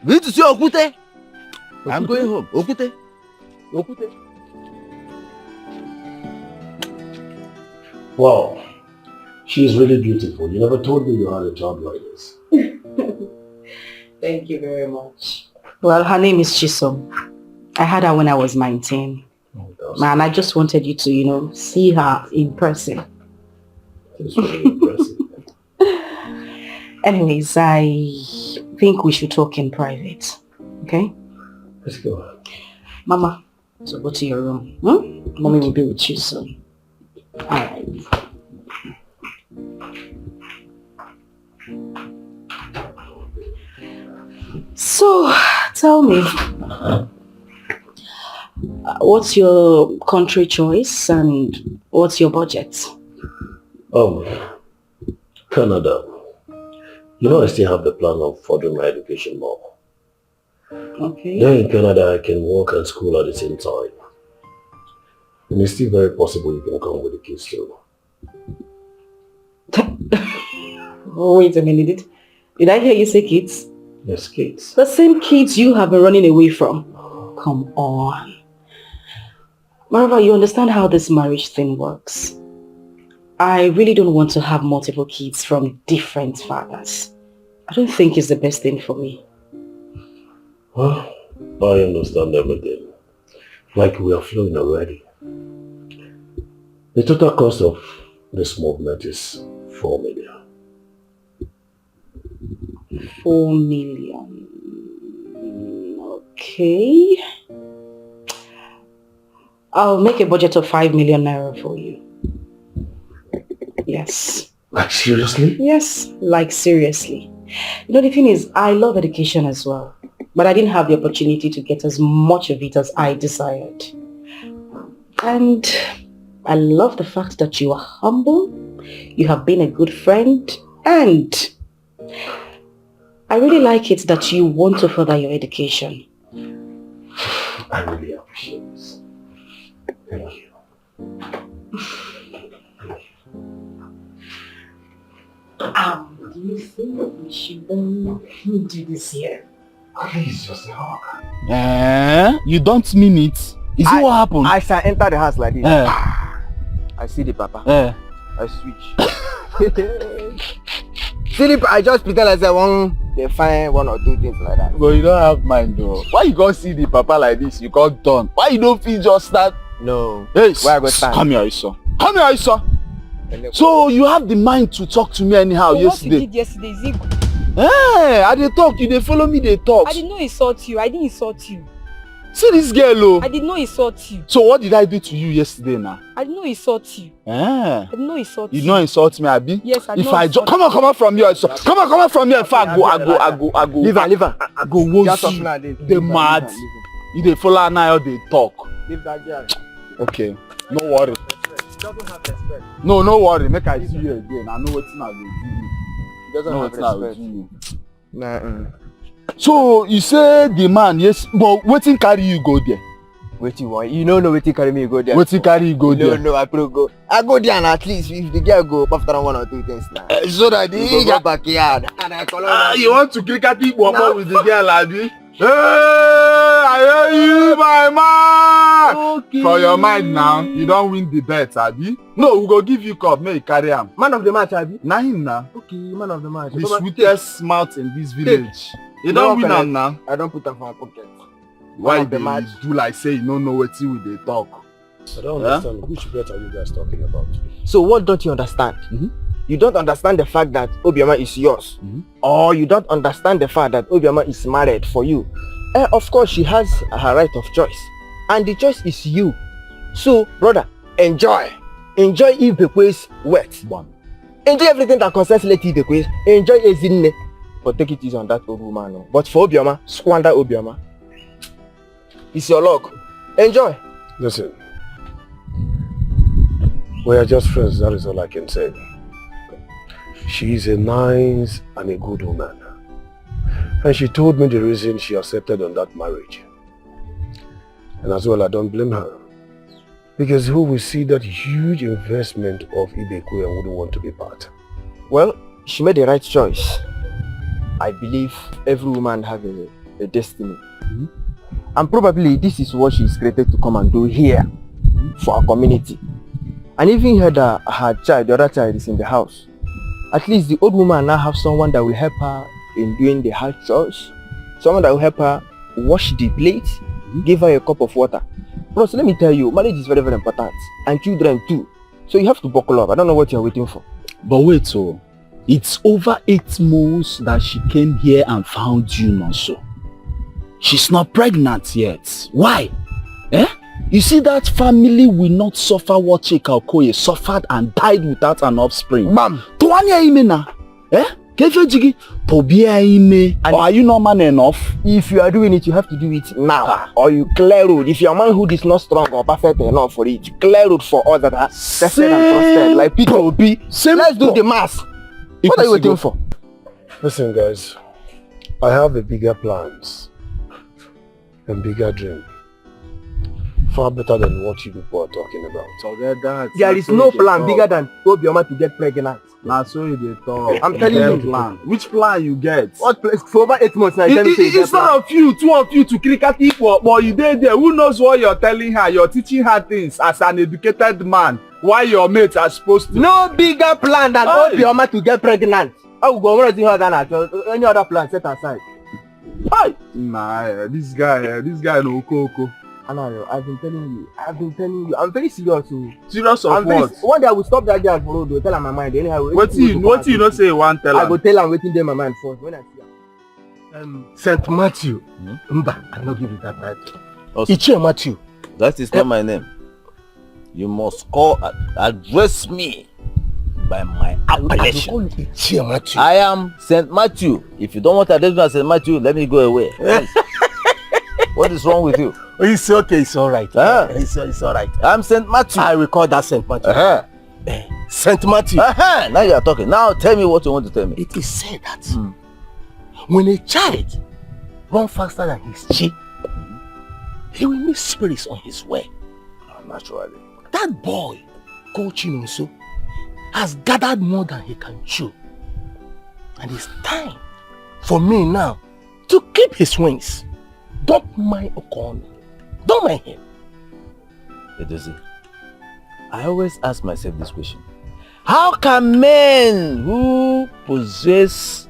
S6: We need to see Okute. I'm going home. Okute. Okute.
S13: Wow. She is really beautiful. You never told me you had a job like this.
S9: Thank you very much. Well, her name is Chisom. I had her when I was 19. Man, I just wanted you to, see her in person.
S13: It's really impressive.
S9: Anyways, I think we should talk in private. Okay?
S13: Let's go.
S9: Mama, so go to your room. Mommy will be with you soon. Alright. So, tell me, what's your country choice and what's your budget?
S13: Canada. I still have the plan of furthering my education more.
S9: Okay.
S13: Then in Canada, I can work and school at the same time. And it's still very possible you can come with the kids too.
S9: Wait a minute. Did I hear you say kids?
S13: Yes, kids.
S9: The same kids you have been running away from. Come on. Marva, you understand how this marriage thing works. I really don't want to have multiple kids from different fathers. I don't think it's the best thing for me.
S13: Well, I understand everything. Like we are flowing already. The total cost of this movement is 4 million.
S9: 4 million. Okay. I'll make a budget of 5 million naira for you. Yes.
S13: Like seriously?
S9: Yes, like seriously. The thing is, I love education as well. But I didn't have the opportunity to get as much of it as I desired. And I love the fact that you are humble, you have been a good friend, and I really like it that you want to further your education.
S13: I really appreciate this. Thank you.
S9: Do you think we should do this here?
S13: Please, just a hug.
S14: You don't mean it? Is it what happened?
S10: I shall enter the house like this. I see the papa. I switch. Philip, I just pretend as I want to find one or two things like that.
S14: But you don't have mind though. Why you go see the papa like this? You can't turn. Why you don't feel just start?
S10: No.
S14: Hey,
S10: where I go stand?
S14: Come here, Isa. Come here, Isa. So you have the mind to talk to me anyhow yesterday?
S8: What you did yesterday is it?
S14: I dey talk, you dey follow me, they talk.
S8: I did not insult you. I didn't insult you.
S14: See this girl, oh.
S8: I did not insult you.
S14: So what did I do to you yesterday now?
S8: I did not insult you. I did not insult you.
S14: You don't insult me, Abi?
S8: Yes, I did
S14: if
S8: not
S14: I
S8: insult
S14: come on from here. So, come on from here. If I go.
S10: Leave her.
S14: I go wound you. They mad. You dey follow now, they talk.
S10: Leave that girl.
S14: Okay, no worry.
S10: He doesn't have respect.
S14: No worry. Make I see you again. I know what's not going to do.
S10: He doesn't have respect. Nah.
S14: So you say the man, yes, but wetin carry you go there?
S10: Wetin want? You don't know wetin carry me go there.
S14: Wetin carry you go there?
S10: No, I go there and at least if the girl go after one or two things now.
S14: So that
S10: you go backyard. And I call
S14: you want to cricket it with the girl, Abi? Hey, I hear you, my man.
S10: Okay.
S14: For your mind now, you don't win the bet, Abi. No, we go give you cup, make you carry him.
S10: Man of the match, Abi.
S14: Na him now.
S10: Okay, man of the match.
S14: The sweetest mouth in this village. You don't win am now.
S10: I don't put am for my pocket.
S14: Why they do like say you don't know what we they talk?
S13: I don't understand. Which bet are you guys talking about?
S10: So what don't you understand? You don't understand the fact that Obioma is yours. Or you don't understand the fact that Obioma is married for you. Of course, she has her right of choice. And the choice is you. So, brother, enjoy. Enjoy Ibekwe's wet. Enjoy everything that concerns Lady Ibekwe. Enjoy Ezinne. But take it easy on that old woman. No. But for Obioma, squander Obioma. It's your luck. Enjoy.
S19: Listen. We are just friends, that is all I can say. She's a nice and a good woman. And she told me the reason she accepted on that marriage. And as well, I don't blame her. Because who will see that huge investment of Ibekwe and wouldn't want to be part?
S10: Well, she made the right choice. I believe every woman has a destiny. Mm-hmm. And probably this is what she's created to come and do here for our community. And even heard that her child, the other child, is in the house. At least the old woman now have someone that will help her in doing the hard chores. Someone that will help her wash the plate, give her a cup of water. Bros, let me tell you, marriage is very, very important. And children too. So you have to buckle up. I don't know what you're waiting for.
S14: But wait, so it's over 8 months that she came here and found you, Nonso. She's not pregnant yet. Why? Eh? You see, that family will not suffer what Chika Okoye suffered and died without an offspring.
S10: Ma'am.
S14: Tuanya ime na? Eh? Or are you not man enough?
S10: If you are doing it, you have to do it now. Or you clear road. If your manhood is not strong or perfect enough for it, clear road for us that are tested and trusted. Like people be. Let's do the mass. What are you waiting for?
S19: Listen, guys. I have a bigger plans and bigger dream. Far better than what you people are talking about.
S10: There is no plan bigger than Obioma to get pregnant.
S14: That's so you talk.
S10: I'm telling you.
S14: Plan. Which plan you get?
S10: What place? For over 8 months now.
S14: It's not of you, 2 of you to cricket equal. But you there. Who knows what you're telling her? You're teaching her things as an educated man. Why your mates are supposed to.
S10: No bigger plan than Obioma to get pregnant. I will go on any other plan set aside.
S14: Hi. Nah, this guy no Oko.
S10: I've been telling you. I'm very serious.
S14: Serious of what?
S10: One day I will stop that guy for road. Tell him my mind. Anyhow,
S14: what you not say one tell him?
S10: I go tell him waiting there my mind first. When I see
S7: him. Saint Matthew. Mba, I not give you that title.
S6: Also,
S7: Matthew.
S6: That is not my name. You must address me by my appellation. I am Saint Matthew. If you don't want to address me as Saint Matthew, let me go away. What is wrong with you?
S7: It's okay, it's alright. It's alright.
S6: I'm Saint Matthew.
S7: I will call that Saint Matthew. Saint Matthew.
S6: Now you are talking. Now tell me what you want to tell me.
S7: It is said that when a child runs faster than his chi, he will meet spirits on his way.
S6: Naturally.
S7: That boy, coaching also, has gathered more than he can chew. And it's time for me now to clip his wings. Don't mind Okon. Don't mind him.
S6: Edozie, I always ask myself this question. How can men who possess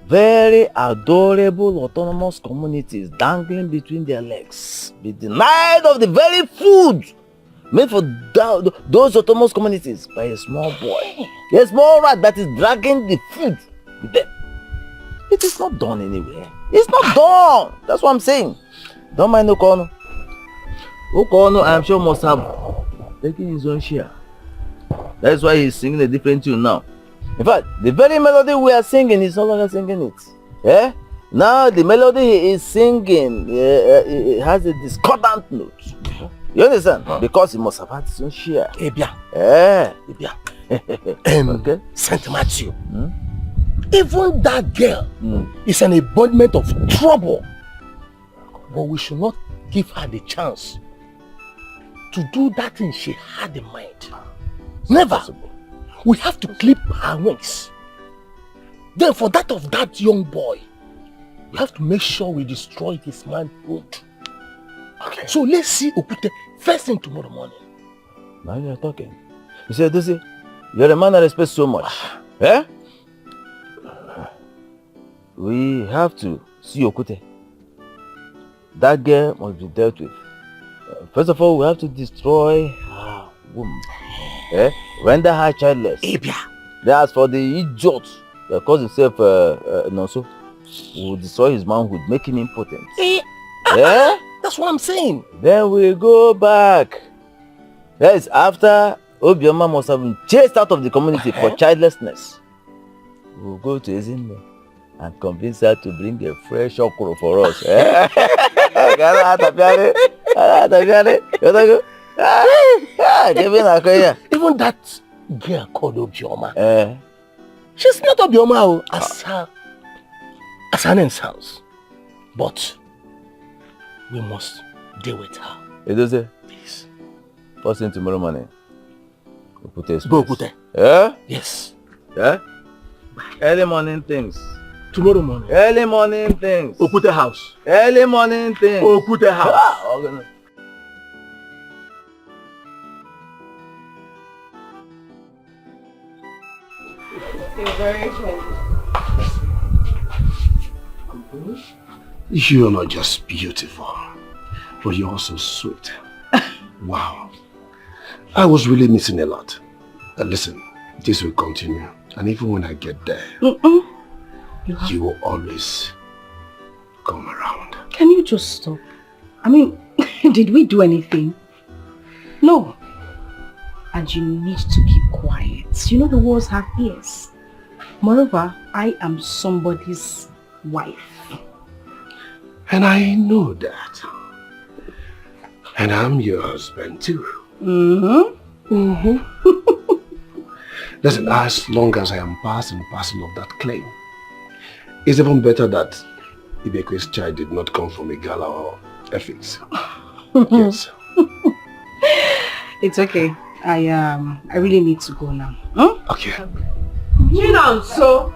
S6: very adorable autonomous communities dangling between their legs be denied of the very food made for those autonomous communities by a small boy? A small rat that is dragging the food with them. It is not done anywhere. It's not done. That's what I'm saying. Don't mind Okono. Okono, I'm sure, must have taken his own share. That's why he's singing a different tune now. In fact, the very melody we are singing, he's no longer singing it. Yeah? Now the melody he is singing it has a discordant note. You understand? Because he must have had his own share.
S7: Okay. Saint Matthew. Even that girl is an embodiment of trouble. But we should not give her the chance to do that thing she had in mind. Never. We have to clip her wings. Then for that of that young boy, we have to make sure we destroy his manhood. Okay. So let's see Okute first thing tomorrow morning.
S6: Now you're talking. You see, Edozie, you're a man I respect so much. Eh? We have to see Okute. That girl must be dealt with. First of all, we have to destroy her womb. Render her childless. As for the idiot that calls himself Nonso, we will destroy his manhood, make him impotent.
S7: That's what I'm saying.
S6: Then we go back. Yes, after Obioma must have been chased out of the community for childlessness. We'll go to Ezinne and convince her to bring a fresh okro for us.
S19: Even that girl called Obioma. She's not Obioma as her name's house. But we must deal with her.
S6: Edoze, please. First thing tomorrow morning.
S19: Go Okute.
S6: Yeah?
S19: Yes.
S6: Yeah? Early morning things.
S19: Tomorrow morning.
S6: Early morning things.
S19: Okute house.
S6: Early morning things.
S19: Okute house.
S6: Ah,
S15: You're very funny.
S19: You're not just beautiful, but you're also sweet. Wow. I was really missing a lot. Listen, this will continue. And even when I get there, you will always come around.
S15: Can you just stop? I mean, did we do anything? No. And you need to keep quiet. You know the walls have ears. Moreover, I am somebody's wife.
S19: And I know that. And I'm your husband too. Listen, as long as I am part and parcel of that claim, it's even better that Ibekwe's child did not come from a gala or ethics. Yes.
S15: It's okay. I really need to go now.
S19: Okay.
S17: So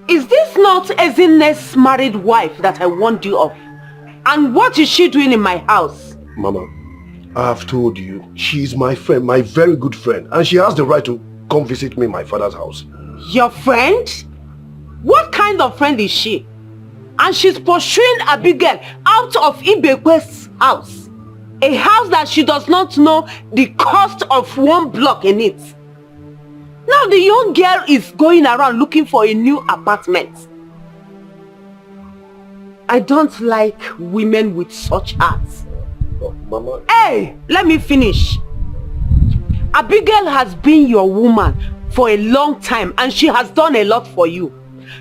S17: is this not Ezinne's married wife that I warned you of? And what is she doing in my house?
S19: Mama, I have told you, she's my friend, my very good friend, and she has the right to come visit me in my father's house.
S17: Your friend? What kind of friend is she? And she's pursuing Abigail out of Ibekwe's house. A house that she does not know the cost of one block in it. Now the young girl is going around looking for a new apartment. I don't like women with such hearts.
S19: Oh, Mama.
S17: Hey, let me finish. Abigail has been your woman for a long time and she has done a lot for you.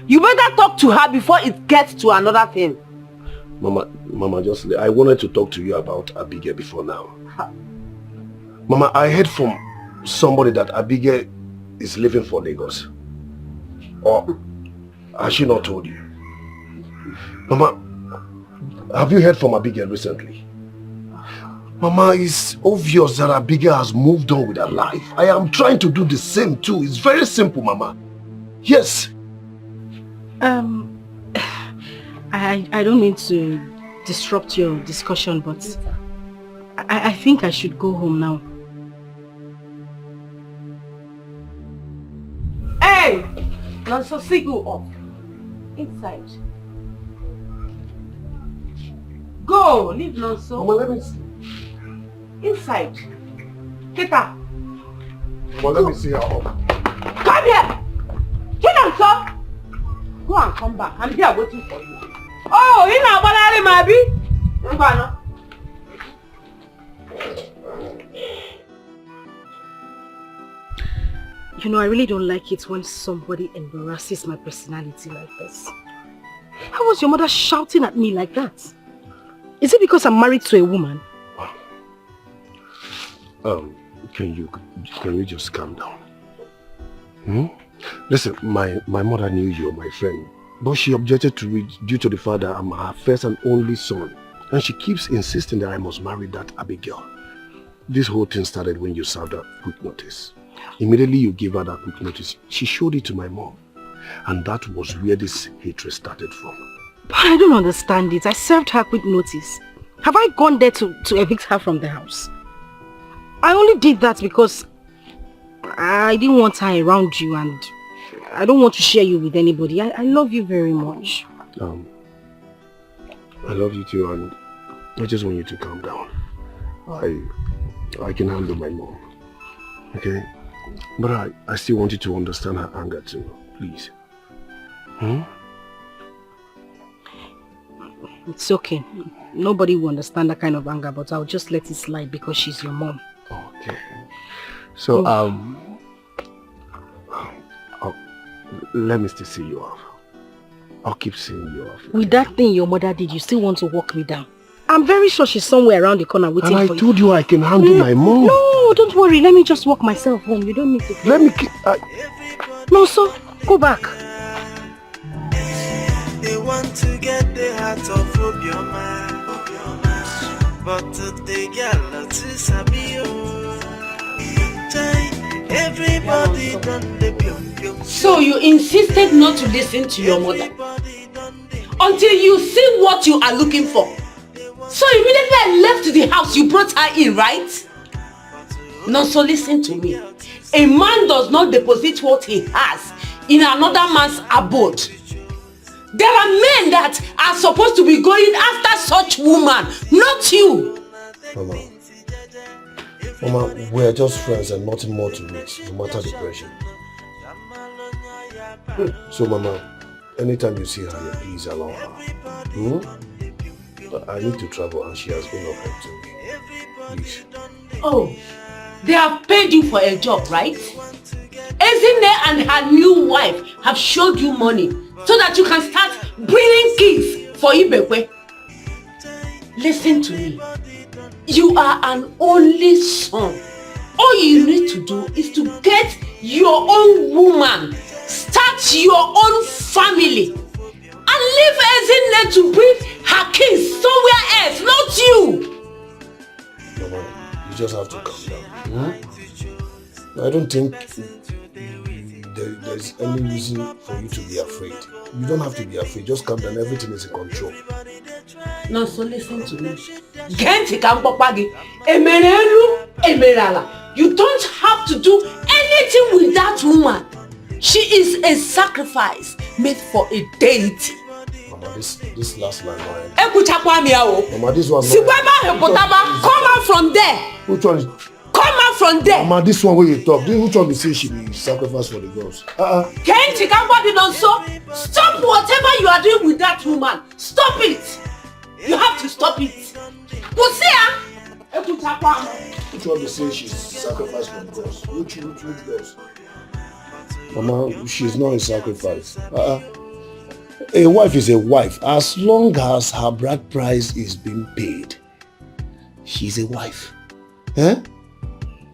S17: You better talk to her before it gets to another thing.
S19: Mama, just I wanted to talk to you about Abigail before now. Mama, I heard from somebody that Abigail is leaving for Lagos. Or has she not told you? Mama, have you heard from Abigail recently? Mama, it's obvious that Abigail has moved on with her life. I am trying to do the same too. It's very simple, Mama. Yes.
S15: I don't mean to disrupt your discussion, but I think I should go home now.
S17: Hey! Nonso, see you off. Inside. Go! Leave Nonso.
S19: Mama, let me see.
S17: Inside. Get her.
S19: Mama, let me see her up.
S17: Come here! Get Nonso! Go and come back. I'm here waiting for you. Oh, you know what I might
S15: You know, I really don't like it when somebody embarrasses my personality like this. How was your mother shouting at me like that? Is it because I'm married to a woman?
S19: Can you just calm down? Listen, my mother knew you're my friend, but she objected to it due to the fact that I'm her first and only son, and she keeps insisting that I must marry that Abigail. This whole thing started when you served her quick notice. Immediately you gave her that quick notice, she showed it to my mom, and that was where this hatred started from.
S15: But I don't understand it. I served her quick notice. Have I gone there to evict her from the house? I only did that because I didn't want her around you, and I don't want to share you with anybody. I love you very much.
S19: I love you too, and I just want you to calm down. I can handle my mom, okay? But I still want you to understand her anger too, please.
S15: It's okay. Nobody will understand that kind of anger, but I'll just let it slide because she's your mom.
S19: Okay. So, let me still see you off. I'll keep seeing you off.
S15: With that thing your mother did, you still want to walk me down? I'm very sure she's somewhere around the corner waiting for you.
S19: And I told you I can handle my mom.
S15: No, don't worry. Let me just walk myself home. You don't need to.
S19: Let me...
S15: No, so go back.
S11: They want to get the heart of Obioma, but they get lots of Sabio. Everybody done the pium.
S17: So you insisted not to listen to your mother until you see what you are looking for. So immediately I left the house, you brought her in, right? Now so listen to me. A man does not deposit what he has in another man's abode. There are men that are supposed to be going after such woman, not you.
S19: Mama, we're just friends and nothing more to it, no matter the pressure. So, Mama, anytime you see her, please allow her. I need to travel and she has been of help to me. Please.
S17: Oh, they have paid you for a job, right? Ezine and her new wife have showed you money so that you can start bringing kids for Ibekwe. Listen to me. You are an only son. All you need to do is to get your own woman, start your own family, and leave Ezine to bring her kids somewhere else, not you.
S19: Mama, you just have to calm down. I don't think there's any reason for you to be afraid. You don't have to be afraid. Just calm down. Everything is in control.
S17: No, so listen to me. You don't have to do anything with that woman. She is a sacrifice made for a deity.
S19: Mama, this last line, Mama,
S17: this one. Come out from there.
S19: Which one is?
S17: Come out from there.
S19: Mama, this one where you talk. Which one you say she be sacrificed for the girls?
S17: Stop whatever you are doing with that woman. Stop it. You have to stop it.
S19: Which one you say she's sacrificed for the girls? Which girls? Mama, she's not a sacrifice. A wife is a wife. As long as her bride price is being paid, she's a wife.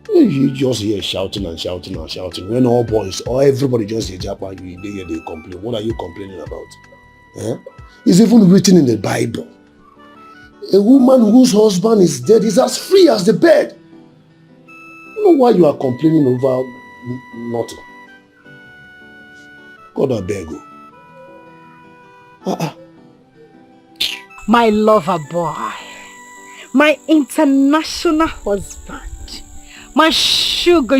S19: You just hear shouting and shouting and shouting. When all boys or everybody just hear Japa, they complain. What are you complaining about? It's even written in the Bible. A woman whose husband is dead is as free as the bed. You know why you are complaining over nothing? God, I beg you.
S15: My lover boy, my international husband, my sugar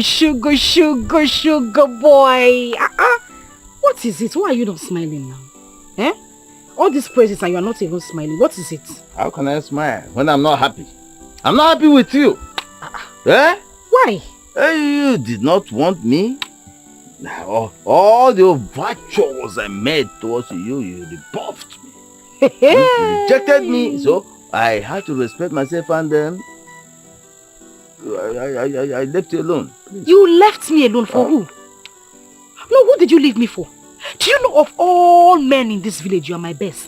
S15: boy. What is it? Why are you not smiling now? All these praises and you are not even smiling. What is it?
S6: How can I smile when I'm not happy? I'm not happy with you.
S15: Why?
S6: You did not want me. All the virtues I made towards you, you rebuffed me. You rejected me, so I had to respect myself and I left you alone. Please.
S15: You left me alone for who? No, who did you leave me for? Do you know of all men in this village, you are my best?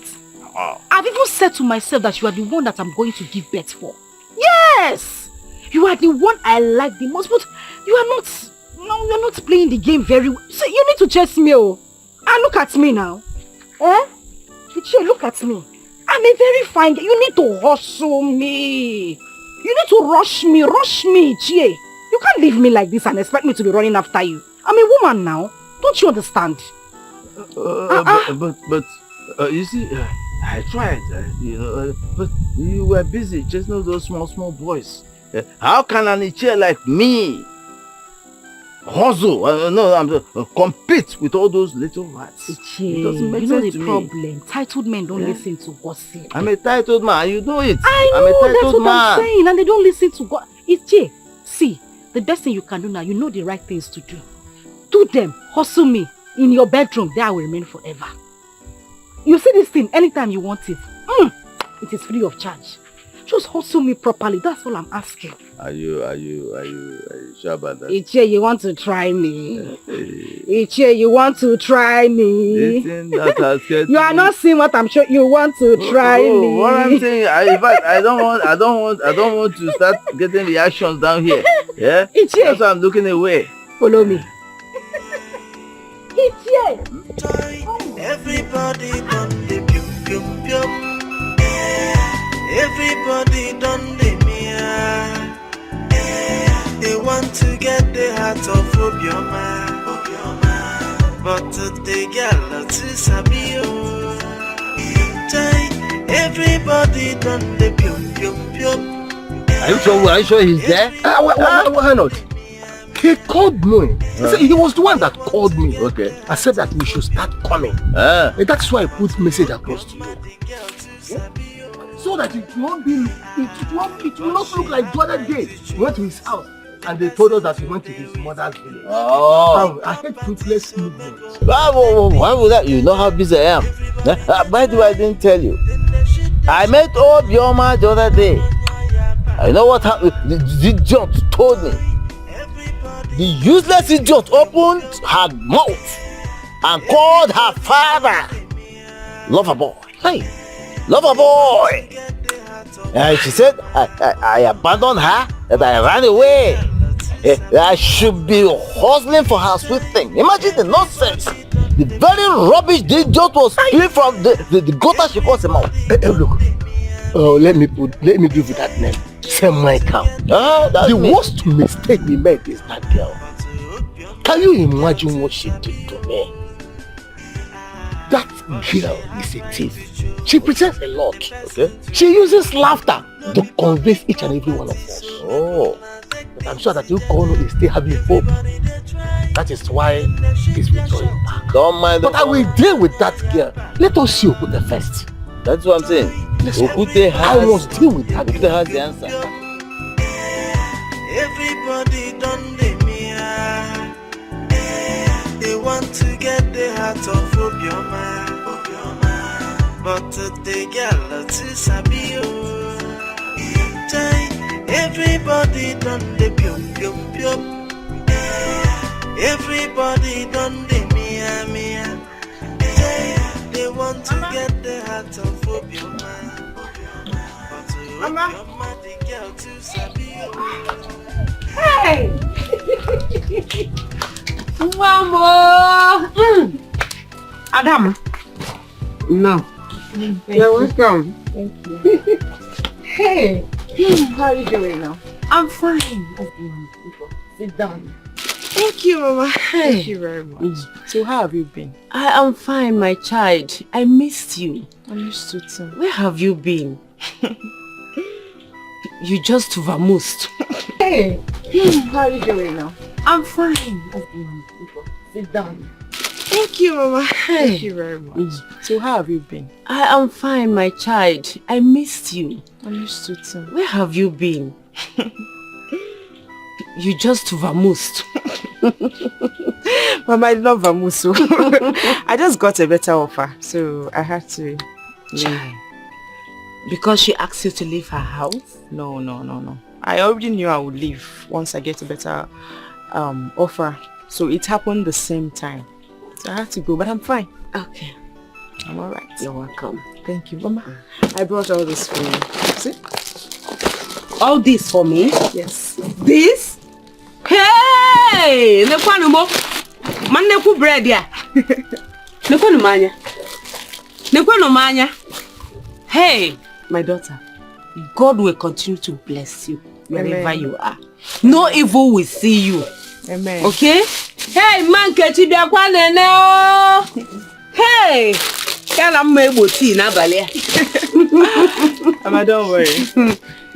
S15: I've even said to myself that you are the one that I'm going to give birth for. Yes! You are the one I like the most, but you are not playing the game very well. So you need to chase me, look at me now. Look at me. I'm a very fine girl. You need to hustle me. You need to rush me, Chie. You can't leave me like this and expect me to be running after you. I'm a woman now. Don't you understand?
S6: But you see, I tried, but you were busy chasing those small boys. How can an Ichie like me hustle, compete with all those little rats?
S15: It doesn't make sense to me. You know the problem. Titled men don't listen to gossip.
S6: I'm a titled man, you know it.
S15: I know,
S6: I'm a titled
S15: that's what
S6: man.
S15: I'm saying, and they don't listen to God. Ichie, see, the best thing you can do now, you know the right things to do. Do them, hustle me. In your bedroom, there I will remain forever. You see this thing anytime you want it.
S16: it is free of charge. Just hustle me properly, that's all I'm asking.
S6: Are you sure about that?
S16: Ichie, you want to try me? Ichie, you want to try me? You are not seeing what I'm sure you want to try me.
S6: What I'm saying, in fact, I don't want to start getting reactions down here. Yeah?
S16: Ichie.
S6: That's why I'm looking away.
S16: Follow me. Ichie.
S11: Everybody done the pium pium pium. Everybody done the mia. They want to get the heart of Obioma. But the girl to Sabio. Everybody done the pium pium pium.
S7: Are you sure he's there? Why not? He called me. He was the one that called me.
S6: Okay.
S7: I said that we should start coming. And that's why I put message across to you. So that it will not look like the other day. We went to his house and they told us that he went to his mother's village.
S6: Oh.
S7: I hate fruitless movements.
S6: Why would that? You know how busy I am. By the way, I didn't tell you. I met Obioma the other day. I know what happened. The idiot told me. The useless idiot opened her mouth and called her father lover boy. Hey, lover boy. And she said, I abandoned her and I ran away. I should be hustling for her sweet thing. Imagine the nonsense. The very rubbish the idiot was spewing from the gutter she calls him out.
S7: Hey, look. Let me give you that name. Michael. The worst mistake we made is that girl. Can you imagine what she did to me? That girl is a thief. She pretends a lot. Okay. She uses laughter to convince each and every one of us.
S6: Oh.
S7: But I'm sure that you all is still having hope. That is why he's withdrawing back.
S6: Don't mind.
S7: But I will deal with that girl. Let us see Okute first.
S6: That's what I'm saying. Okute has,
S7: I must deal with that.
S6: Okute has the answer.
S11: Everybody done the mia. They want to get the heart of Obioma. But the girl to Sabio. Everybody done the pium pium pium. Everybody done the mia mia. They want to get the heart of Obioma.
S16: Mama.
S11: The girl to Sabio.
S16: Hey!
S17: Mama!
S16: Adam.
S17: No. You're welcome.
S16: Thank you. Hey! How are you doing now?
S17: I'm fine.
S16: Sit down.
S17: Thank you, Mama.
S16: Thank you very much. So how have you been?
S17: I am fine, my child. I missed you.
S12: I missed you too.
S17: Where have you been? You just vamoosed.
S16: Hey! How are you doing now?
S17: I'm fine.
S16: Sit down.
S17: Thank you, Mama.
S12: Thank you very much. So how have you been?
S17: I am fine, my child. I missed you.
S12: I missed you too.
S17: Where have you been? You just vamoosed.
S12: Mama, I love vamoose. I just got a better offer, so I had to leave.
S17: Because she asked you to leave her house?
S12: No. I already knew I would leave once I get a better offer. So it happened the same time. So I had to go, but I'm fine.
S17: Okay.
S12: I'm alright.
S17: You're welcome.
S12: Thank you, Mama. I brought all this for you. See?
S17: All this for me?
S12: Yes.
S17: This? Hey! Nekwanu mo. Man nekwu bread ya. Nekwanu manya. Hey, my daughter. God will continue to bless you wherever you are. No evil will see you.
S12: Amen.
S17: Okay? Hey, man, kechi biakwa nene o. Hey! Kala mmegbo tea na abali.
S12: Mama, don't worry.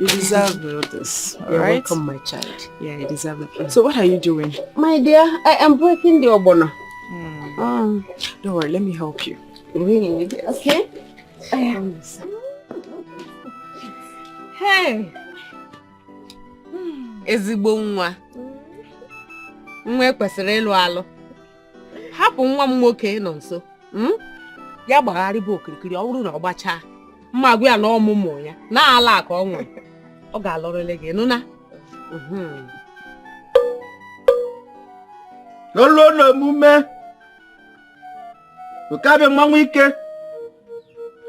S12: You deserve all this.
S17: You're
S12: Alright?
S17: welcome, my child.
S12: Yeah, you deserve it. So what are you doing?
S17: My dear, I am breaking the obono.
S12: Don't worry, let me help you.
S17: Really? Okay? Hey! Ezigbo nwa. Nwa kwesịrị ịlụ alụ. Hapụ nwa m nwoke nọ nso. Ya gbagharị bụ okirikiri ọ bụrụ na ọ gbachaa. mma gwa ya na ọmụmụ ya na ala ka ọ nwere ọ ga-alọrịrị gị nụ na
S20: Lolo na omume Ukabe mmanwụ ike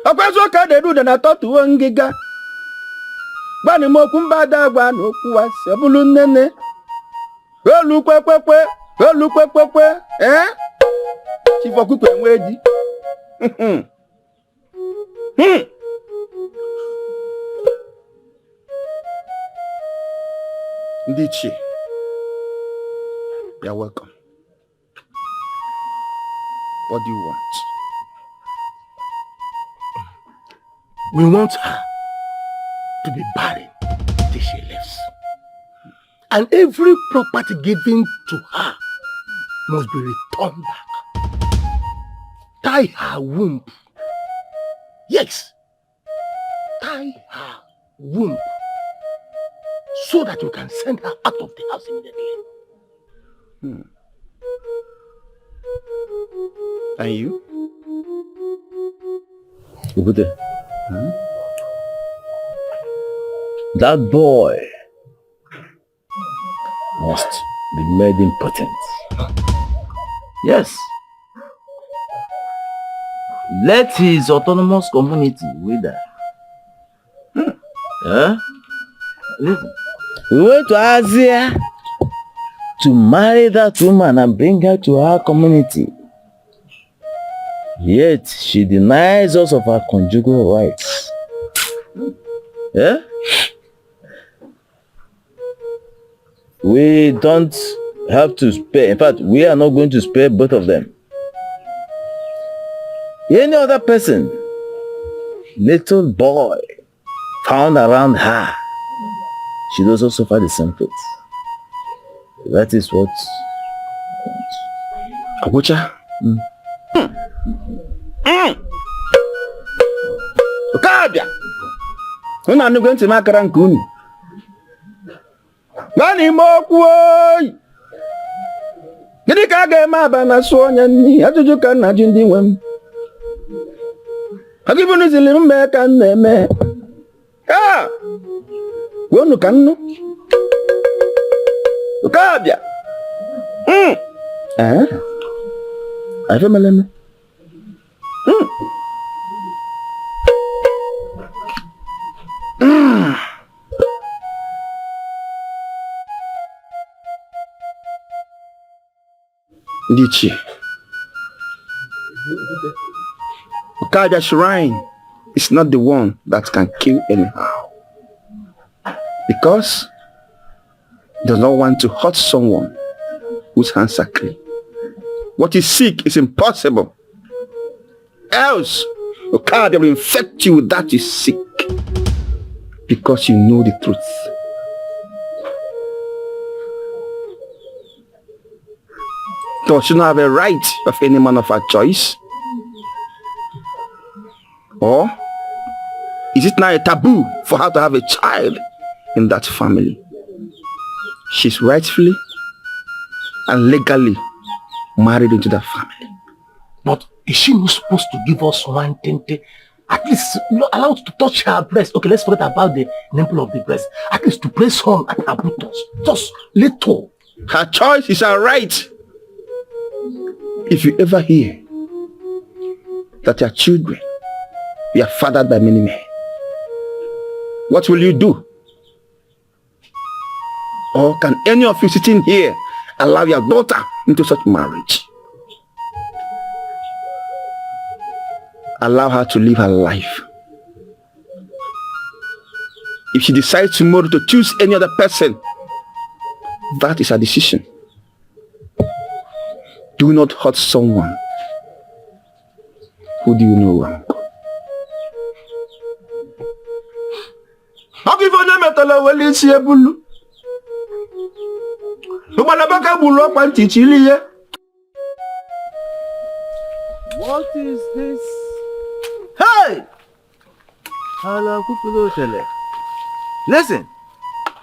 S20: Ọkwazo ka dedu da na tọtuo ngịga Gbani m okwu mba ada agwa na okwu asị ọ bụrụ nnene Olu kwekwe Chief ọkụkọ enwe di Ndị ichie You're welcome. What do you want?
S7: We want her to be barren till she leaves. And every property given to her must be returned back. Tie her womb. Yes. Tie her womb. So that you can send her out of the house immediately.
S20: And you?
S6: Ugude. That boy must be made impotent. Yes. Let his autonomous community wither. Listen. We went to Asia to marry that woman and bring her to our community. Yet she denies us of our conjugal rights. Yeah? We don't have to spare. In fact, we are not going to spare both of them. Any other person, little boy, found around her, should also suffer the same fate. That is what
S20: Abucha. Okabia. Una nu going to makara nkunu. Gani mokwu oyi. Gịnị ka a ga-eme aba na so onye nni ajụjụ ka nna ji ndị nwe m. Agibunu zili mbe ka nna eme. Ah! Wonu ka nnu. Okabia. Afeleme. Ndichi. Okabia shrine is not the one that can kill anyhow. Because he does not want to hurt someone whose hands are clean. What is sick is impossible. Else, Okabia will infect you with that is sick. Because you know the truth. Does she not have a right of any man of her choice? Or is it now a taboo for her to have a child in that family? She's rightfully and legally married into that family.
S7: But is she not supposed to give us one tente? At least allow us to touch her breast. Okay, let's forget about the nipple of the breast. At least to press home at her buttocks. Just little.
S20: Her choice is her right. If you ever hear that your children were fathered by many men, what will you do? Or can any of you sitting here allow your daughter into such marriage? Allow her to live her life. If she decides tomorrow to choose any other person, that is her decision. Do not hurt someone who do you know wrong.
S6: What is this? Hey! Listen,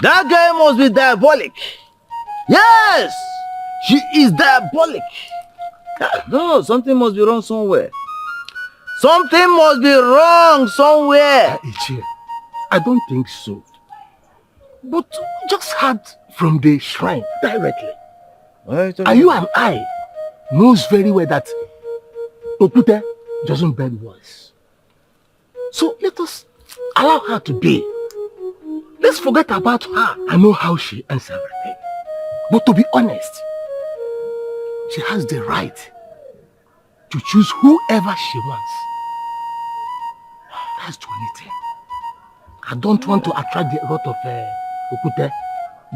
S6: that guy must be diabolic. Yes! She is diabolic. No, something must be wrong somewhere. Something must be wrong somewhere.
S7: Ichie, I don't think so. But just heard from the shrine directly. And you and I knows very well that Okute doesn't bend voice. So let us allow her to be. Let's forget about her. I know how she ends everything. But to be honest, she has the right to choose whoever she wants. That's the only thing. I don't want to attract the wrath of Okute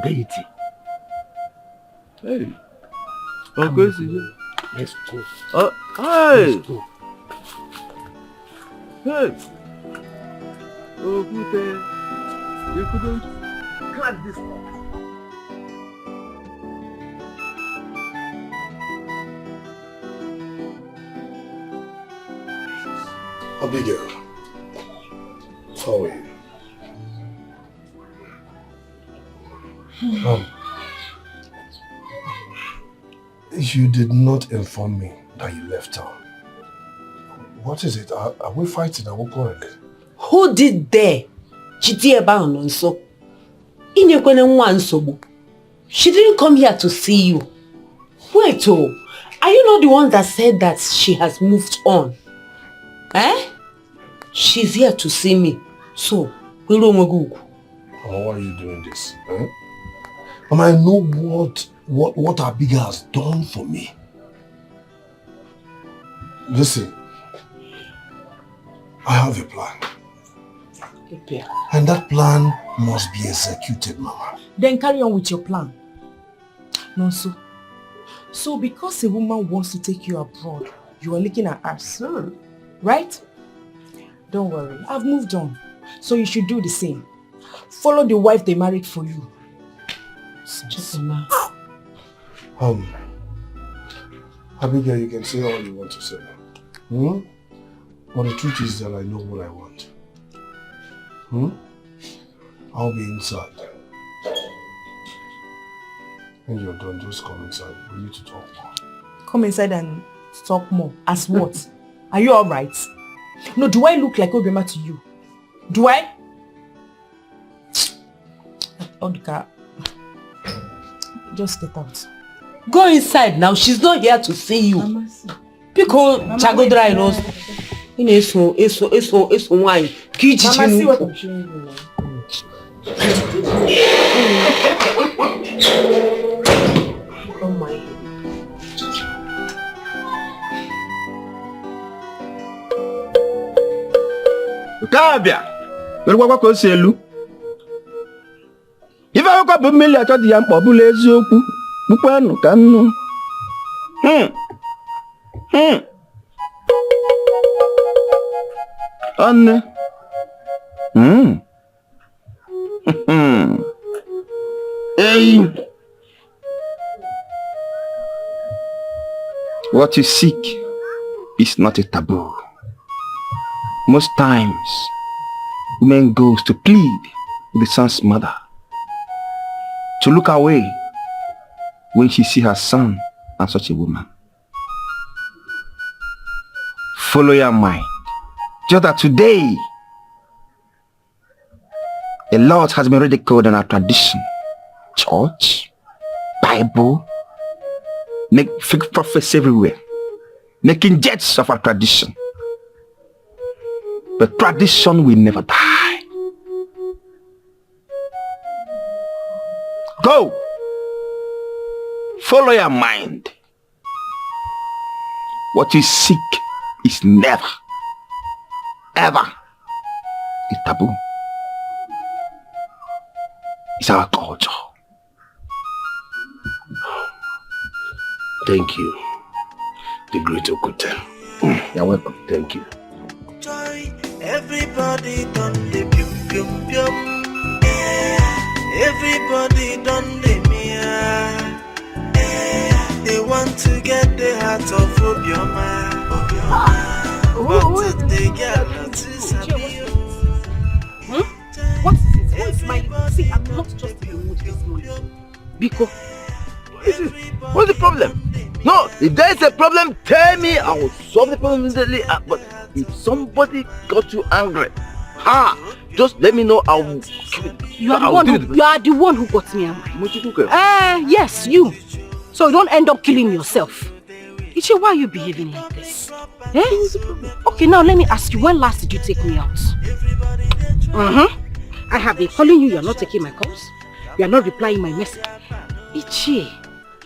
S7: deity.
S6: Hey. Okay,
S7: let's go.
S6: Hey.
S7: Let's go.
S6: Hey. Okute, you couldn't crack this up.
S19: Abigail, how are you? You did not inform me that you left town. What is it? Are we fighting? Are we quarreling?
S17: Who did there? Chitieba Ononso. Inekwene nwa nsogbu. She didn't come here to see you. Wait, are you not the one that said that she has moved on? Eh? She's here to see me. So, why
S19: are you doing this? Eh? I know what Abigail has done for me. Listen, I have a plan. And that plan must be executed, Mama.
S12: Then carry on with your plan. No, so because a woman wants to take you abroad, you are licking her ass, right? Don't worry, I've moved on. So you should do the same. Follow the wife they married for you.
S19: Abigail, you can say all you want to say. But the truth is that I know what I want. I'll be inside. When you're done, just come inside. We need to talk more.
S12: Come inside and talk more. As what? Are you alright? No, do I look like Obama to you? Do I? Odka, just get out.
S17: Go inside now. She's not here to see you. Because Chagodra knows. It's wine.
S12: Mama, see what I'm showing you now. Oh my.
S20: Kabia, welwa kwa selu. Ifa kwa bumili achodi ya mkpobula eziokwu. Bukwanu ka nnu. Anne. Hey. What you seek is not a taboo. Most times, women goes to plead with the son's mother to look away when she see her son and such a woman. Follow your mind. Just that today, a lot has been ridiculed in our tradition. Church, Bible, make fake prophets everywhere, making jets of our tradition. But tradition will never die. Go! Follow your mind. What you seek is never, ever a taboo. It's our culture.
S19: Thank you, the great Okute. You're welcome. Thank you.
S11: Everybody done the pium pium pium. Everybody done the mia. They want to get the heart of Obioma. But they get not to sabi.
S15: What is it? Who is smiling? See, I'm not just in the mood this morning.
S6: Biko, what's the problem? No, if there is a problem, tell me. I will solve the problem immediately. But if somebody got you angry, just let me know.
S15: You are the one who got me angry. Yes, you. So you don't end up killing yourself. Ichi, why are you behaving like this? Okay, now let me ask you, when last did you take me out? I have been calling you, you are not taking my calls. You are not replying my message. Ichi,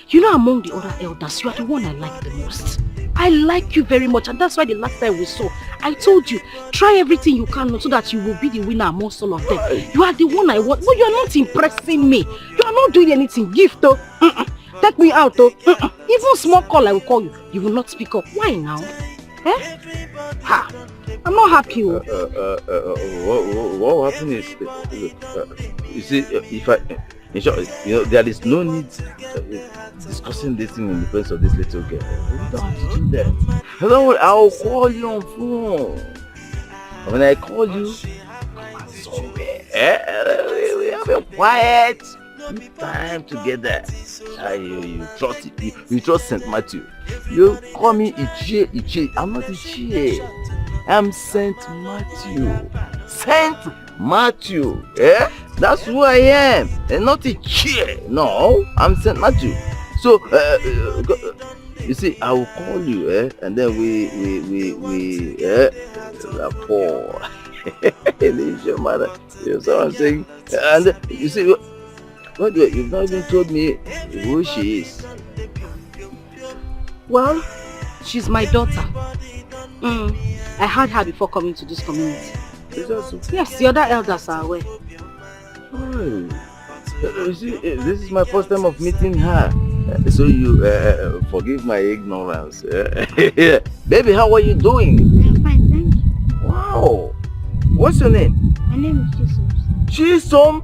S15: you know, among the other elders, you are the one I like the most. I like you very much, and that's why the last time we saw, I told you, try everything you can so that you will be the winner amongst all of them. You are the one I want, but you are not impressing me. You are not doing anything. Gift though. Take me out though. Even small call I will call you. You will not speak up. Why now? I'm not happy.
S6: What happened is, you see, if I, in short, you know, there is no need discussing this thing in the presence of this little girl. You don't have to do that. Hello, I'll call you on phone. When I call you, come somewhere. We have a quiet time together. You trust it. You trust St. Matthew. You call me Ichie. I'm not Ichie. I'm St. Matthew. St. Matthew. That's who I am. And not Ichie. No, I'm St. Matthew. So, you see, I will call you, and then we rapport. You know what I'm saying? And you see, you've not even told me who she is.
S15: Well, she's my daughter. I had her before coming to this community.
S6: Is that so?
S15: Yes, the other elders are aware.
S6: Oh. You see, this is my first time of meeting her. So you forgive my ignorance. Baby, how are you doing?
S18: I'm fine, thank you.
S6: Wow. What's your name?
S18: My name is Chisom.
S6: Chisom?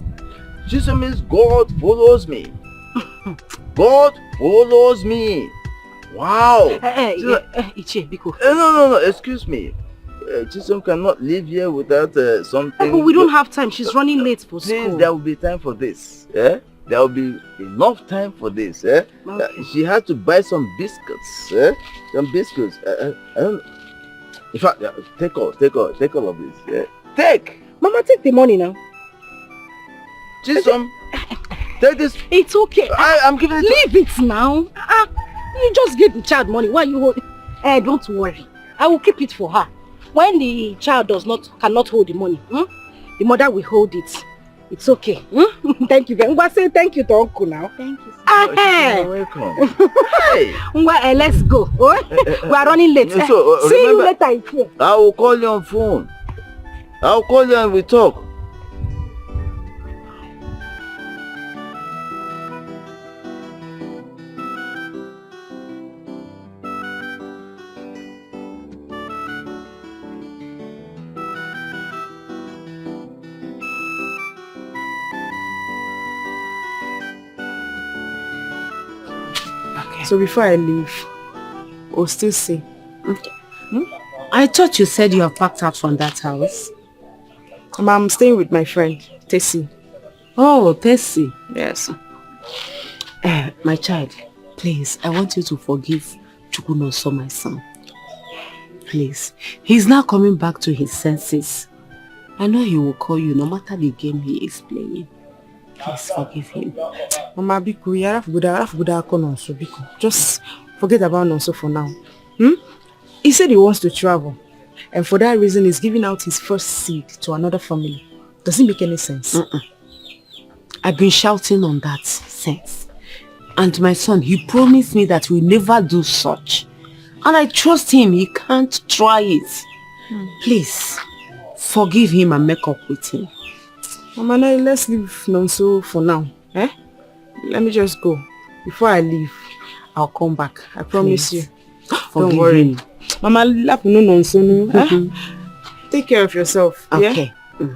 S6: Chisom means God follows me. God follows me. Wow.
S15: Ichie, Biko.
S6: No, excuse me. Chisom cannot live here without something.
S15: But we don't have time. She's running late for school.
S6: Please, there will be time for this. There will be enough time for this. Okay. She has to buy some biscuits. Some biscuits. I don't. In fact, take all of this. Take.
S15: Mama, take the money now.
S6: Chisom, take this.
S15: It's okay.
S6: I'm giving it.
S15: Leave it now. You just give the child money. Why you hold? Don't worry. I will keep it for her. When the child cannot hold the money, the mother will hold it. It's okay. Thank you very much. Say thank you to Uncle now.
S18: Thank you, sir.
S6: You're welcome. Hey.
S15: Let's go. We are running late.
S6: So,
S15: see you later.
S6: I will call you on phone. I'll call you and we talk.
S12: So before I leave, we'll still see.
S17: Okay. I thought you said you have packed out from that house.
S12: I'm staying with my friend, Tessie.
S17: Oh, Tessie.
S12: Yes.
S17: My child, please, I want you to forgive Chukwunoso, my son. Please. He's now coming back to his senses. I know he will call you no matter the game he is playing. Please forgive him.
S12: Mama, just forget about Nonso for now. He said he wants to travel. And for that reason, he's giving out his first seed to another family. Does it make any sense?
S17: I've been shouting on that since. And my son, he promised me that we'll never do such. And I trust him. He can't try it. Please, forgive him and make up with him.
S12: Mama, now let's leave Nonso for now. Let me just go. Before I leave, I'll come back. I promise you. Don't worry.
S17: Him.
S12: Mama, Nonso. Take care of yourself.
S17: Okay.
S12: Yeah?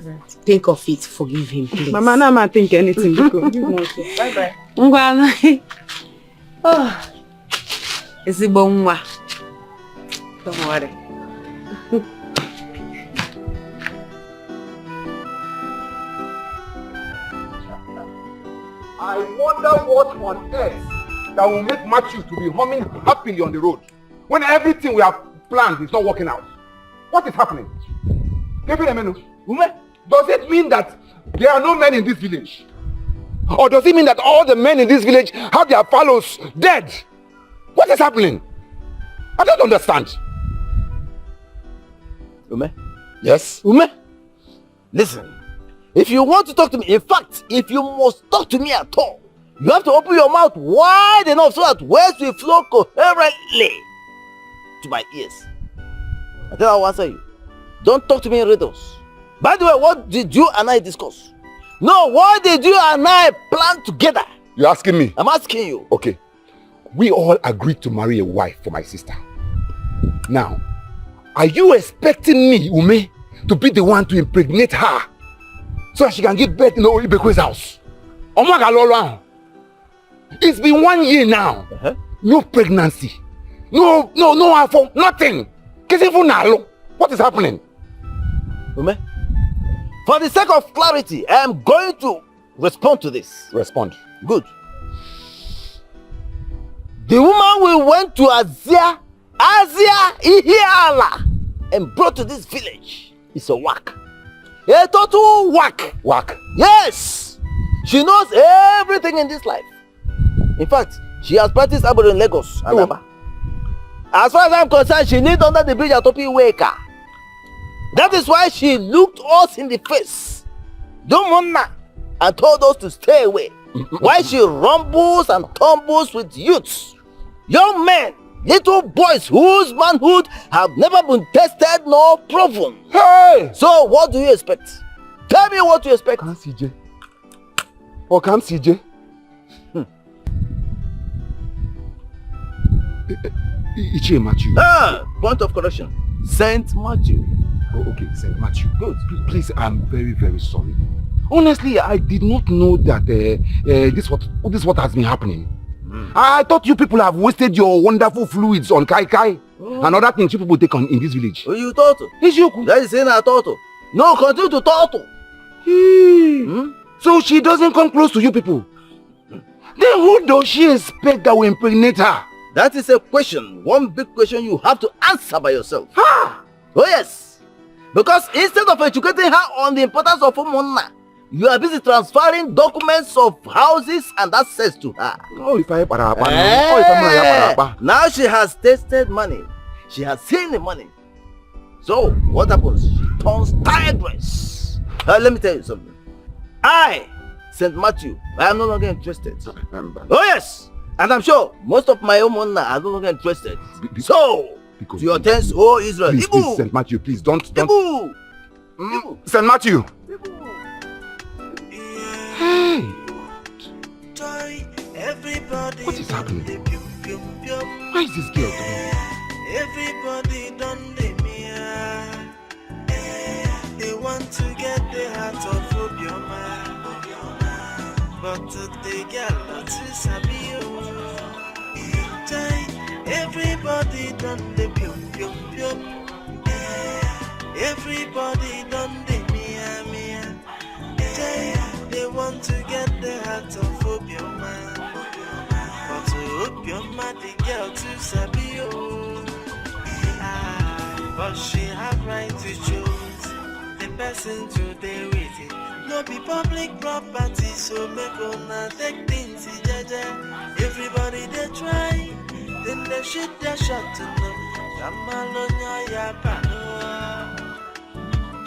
S17: Right. Think of it. Forgive him, please.
S12: Mama, now I think anything. Bye-bye.
S17: Oh. It's a bomba. Don't worry.
S7: I wonder what on earth that will make Matthew to be humming happily on the road when everything we have planned is not working out.
S4: What is happening? Does it mean that there are no men in this village? Or does it mean that all the men in this village have their fellows dead? What is happening? I don't understand.
S6: Ume?
S4: Yes?
S6: Ume? Listen, if you want to talk to me, in fact, if you must talk to me at all, you have to open your mouth wide enough so that words will flow coherently to my ears. I think I'll answer you. Don't talk to me in riddles. By the way, what did you and I discuss? No, what did you and I plan together?
S4: You're asking me?
S6: I'm asking you.
S4: Okay. We all agreed to marry a wife for my sister. Now, are you expecting me, Ume, to be the one to impregnate her so that she can give birth in Ibekwe's house? It's been 1 year now. No pregnancy. No afo, nothing. What is happening?
S6: Ume, for the sake of clarity, I am going to respond to this.
S4: Respond.
S6: Good. The woman we went to Azia Ihiala, and brought to this village is a whack. A total whack.
S4: Whack?
S6: Yes! She knows everything in this life. In fact, she has practiced Aburo in Lagos and Aba. As far as I'm concerned, she lived under the bridge at Topi Weka. That is why she looked us in the face, and told us to stay away. Why she rumbles and tumbles with youths, young men, little boys whose manhood have never been tested nor proven.
S4: Hey!
S6: So what do you expect? Tell me what you expect.
S4: Come CJ. Or come CJ. Ichie Matthew.
S6: Point of correction. Saint Matthew.
S4: Oh, okay, Saint Matthew. Good. Please, I'm very, very sorry. Honestly, I did not know that this what has been happening. I thought you people have wasted your wonderful fluids on Kai Kai and other things you people take on in this village.
S6: Oh, you thought? That is saying I thought. No, continue to thought.
S4: So she doesn't come close to you people. Then who does she expect that will impregnate her?
S6: That is a question, one big question you have to answer by yourself. Oh yes. Because instead of educating her on the importance of Umunna, you are busy transferring documents of houses and assets to her. Now she has tasted money. She has seen the money. So what happens? She turns tigress. Let me tell you something. I, St. Matthew, I am no longer interested. Oh yes. And I'm sure most of my own are no longer interested. So, to your tents, oh Israel.
S4: Please, St. Matthew, please don't. St. Matthew. Hey. What is happening? Why is this girl doing?
S11: Everybody done the mirror. They want to get the heart of Obioma. But they get lots of Sabio. Everybody done the pium pium pium. Everybody done the mia. They want to get the heart of Obioma. But Obioma, the girl to Sabio. But she have right to choose the person today with it. No be public property, so make una take things jaja. Everybody they try, then they shoot their shot to know. Kamalonya ya pano.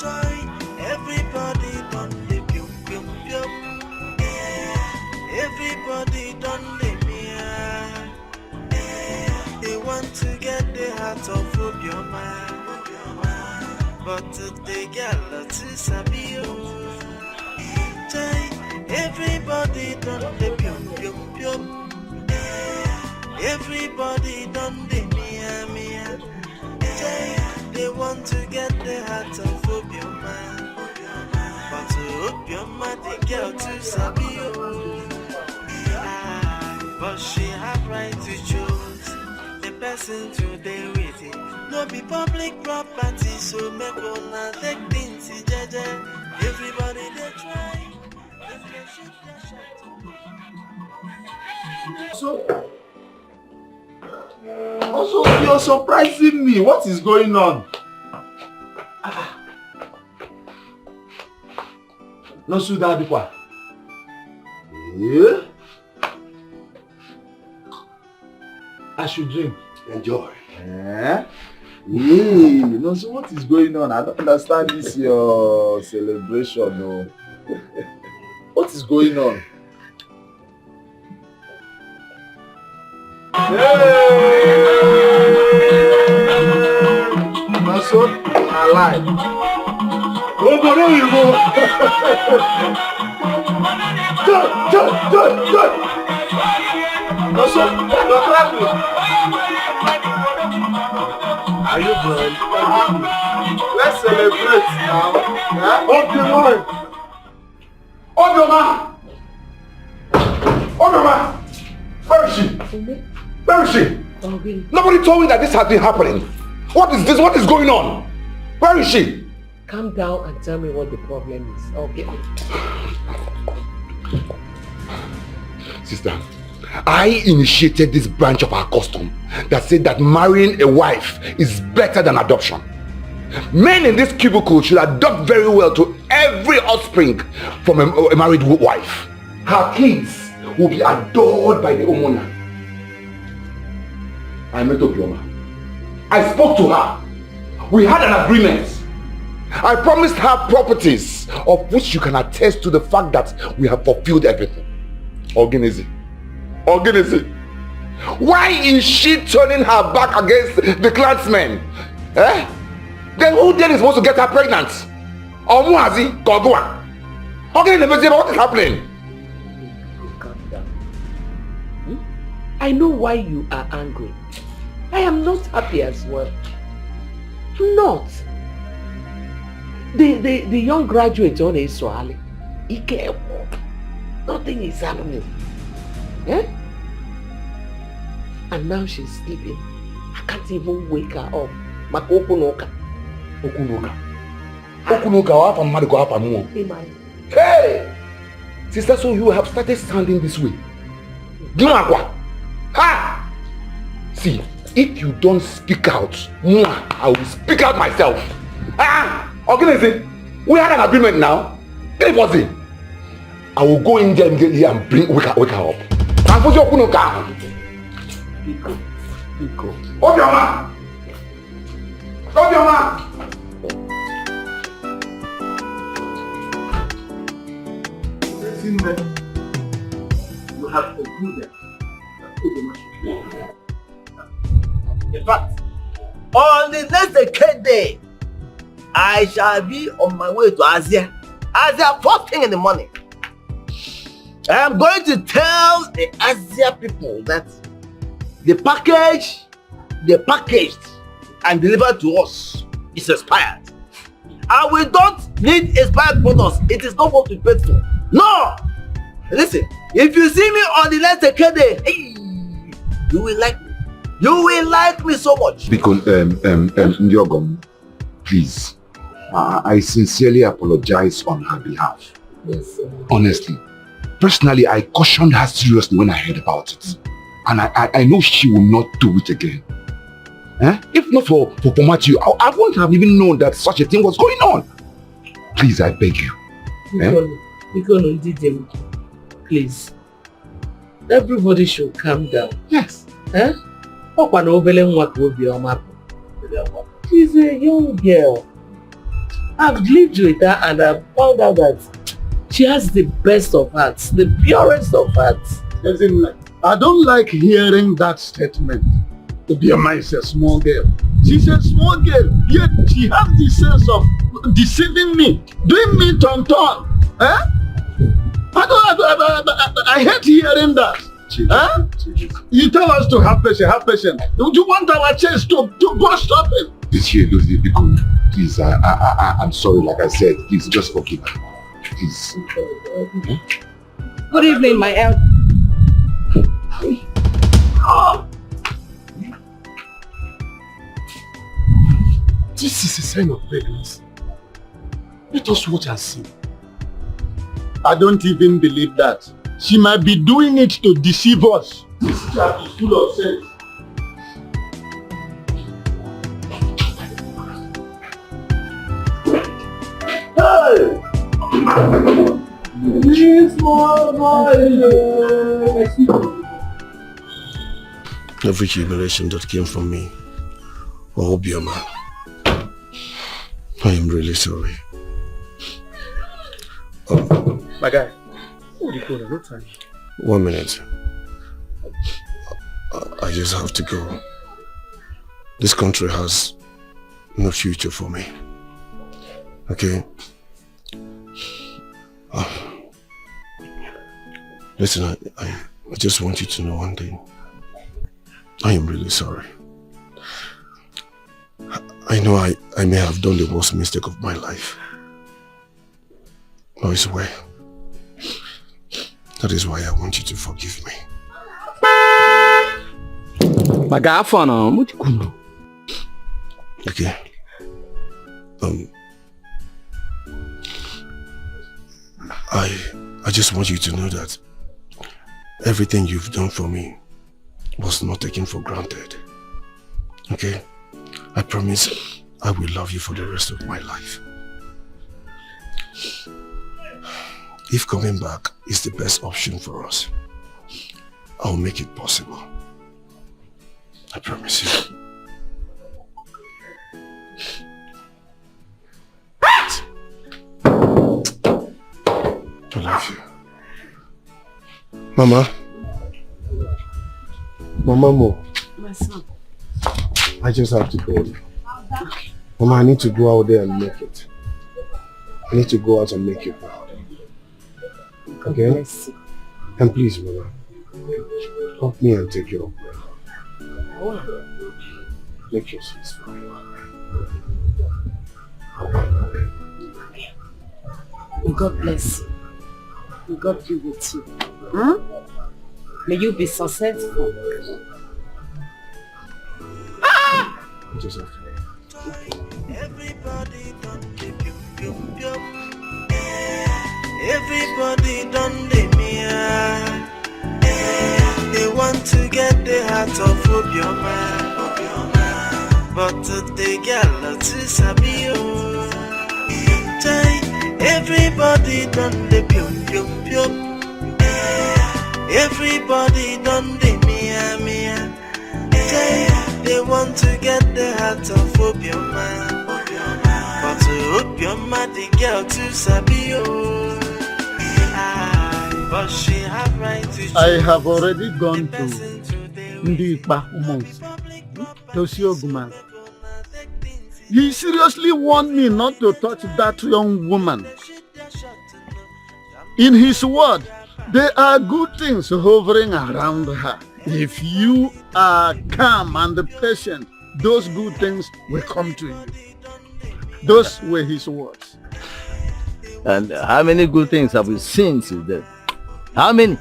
S11: Joy, everybody done the pium pium pium. Everybody done the mia. They want to get the heart of Obioma, but they get lots of Sabio. Everybody done the pium pium pium. Everybody done the mia. They want to get the heart of Obioma, but Obioma the girl to Sabio. But she have right to choose the person today with it. No be public property, so make una take things jaja. Everybody they try.
S14: Also, you're surprising me. What is going on?
S7: No suda bikwa. Yeah. I should drink.
S19: Enjoy.
S7: Yeah. No, so what is going on? I don't understand this your celebration. No. What is going on? No, so alive. Oh, but there you go. Good. No, so you're clapping. Are you good? Let's celebrate now.
S4: Odoma! Where is she? Where is she? Nobody told me that this has been happening. What is this? What is going on? Where is she?
S2: Calm down and tell me what the problem is. Okay.
S4: Sister, I initiated this branch of our custom that said that marrying a wife is better than adoption. Men in this cubicle should adopt very well to every offspring from a married wife. Her kids will be adored by the Omona. I met Obioma. I spoke to her. We had an agreement. I promised her properties of which you can attest to the fact that we have fulfilled everything. Organize. Why is she turning her back against the clansmen? Eh? Then who then is supposed to get her pregnant? Omuazi Kogua. What is happening?
S2: Calm down. I know why you are angry. I am not happy as well. Not. The young graduate on Swahili. Nothing is happening. Eh? And now she's sleeping. I can't even wake her up. Okunoka.
S4: Hey! Sister, so you have started sounding this way. Ha! See, if you don't speak out, I will speak out myself. Ah! Organize. We had an agreement now. I will go in there immediately and wake her up. And put your Okunoka.
S2: Etiko.
S4: Obioma!
S7: You have concluded. In fact,
S6: on the next Dikeh day, I shall be on my way to Asia. Asia first thing in the morning. I am going to tell the Asia people that the package they packaged and delivered to us is expired. And we don't need expired products. It is not what we paid for. No! Listen, if you see me on the next Dikeh day, hey, you will like me. You will like me so much.
S4: Because, Ndiogom, please, I sincerely apologize on her behalf.
S2: Yes, sir.
S4: Honestly, personally, I cautioned her seriously when I heard about it. And I know she will not do it again. Eh? If not for Matthew, I wouldn't have even known that such a thing was going on. Please, I beg you.
S2: Please. Everybody should calm down.
S4: Yes.
S2: Eh? She's a young girl. I've lived with her and I've found out that she has the best of hearts, the purest of hearts.
S5: I don't like hearing that statement. Obioma is a small girl. She's a small girl, yet she has the sense of deceiving me, doing me tonto. Eh? I hate hearing that. Huh? You tell us to have patience, Do you want our chest to burst open?
S4: Please, I'm sorry, like I said, please just forgive her. Please.
S15: Good evening, my elder.
S7: This is a sign of pregnancy. Let us watch and see.
S5: I don't even believe that. She might be doing it to deceive us. This chap is full of sense.
S19: Every humiliation that came from me, Obioma, I am really sorry.
S20: My guy, what are you doing? No time.
S19: 1 minute. I just have to go. This country has no future for me. Okay? Listen, I just want you to know one thing. I am really sorry. I know I may have done the worst mistake of my life. But it's well. That is why I want you to forgive me. Okay. I just want you to know that everything you've done for me was not taken for granted. Okay? I promise I will love you for the rest of my life. If coming back is the best option for us, I'll make it possible. I promise you. I love you. Mama. Mama Mo.
S15: My son.
S19: I just have to go. Mama, I need to go out there and make it. I need to go out and make you proud. Okay? And please, Mama, help me and take your breath. Make your sweet smile.
S15: May God bless you. May God be with you. May you be successful.
S19: Just have to.
S11: Everybody done the pium. Everybody done the mia. They want to get the heart of Obioma. But the girl to Sabio. Everybody done the pium. Everybody done the mia. They want to get the heart of Obioma. But Obioma, the girl to Sabio. But she have right to choose.
S5: I have already gone to Ndipa Umons. Tosio Guman. He seriously warned me not to touch that young woman. In his word, there are good things hovering around her. If you are calm and patient, those good things will come to you. Those were his words.
S6: And how many good things have we seen since then? How many?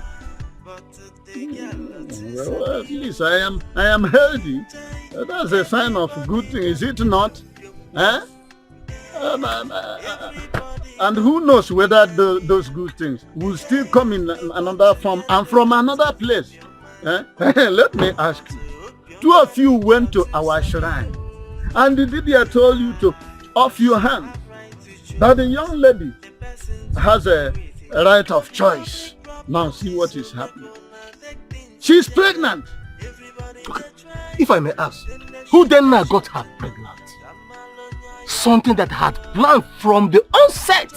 S5: Well, at least I am healthy. That's a sign of good thing, is it not? And who knows whether those good things will still come in another form and from another place. Let me ask you. Two of you went to our shrine and the Didia told you to off your hand. That the young lady has a right of choice. Now see what is happening. She's pregnant.
S7: If I may ask, who then got her pregnant? Something that had planned from the onset.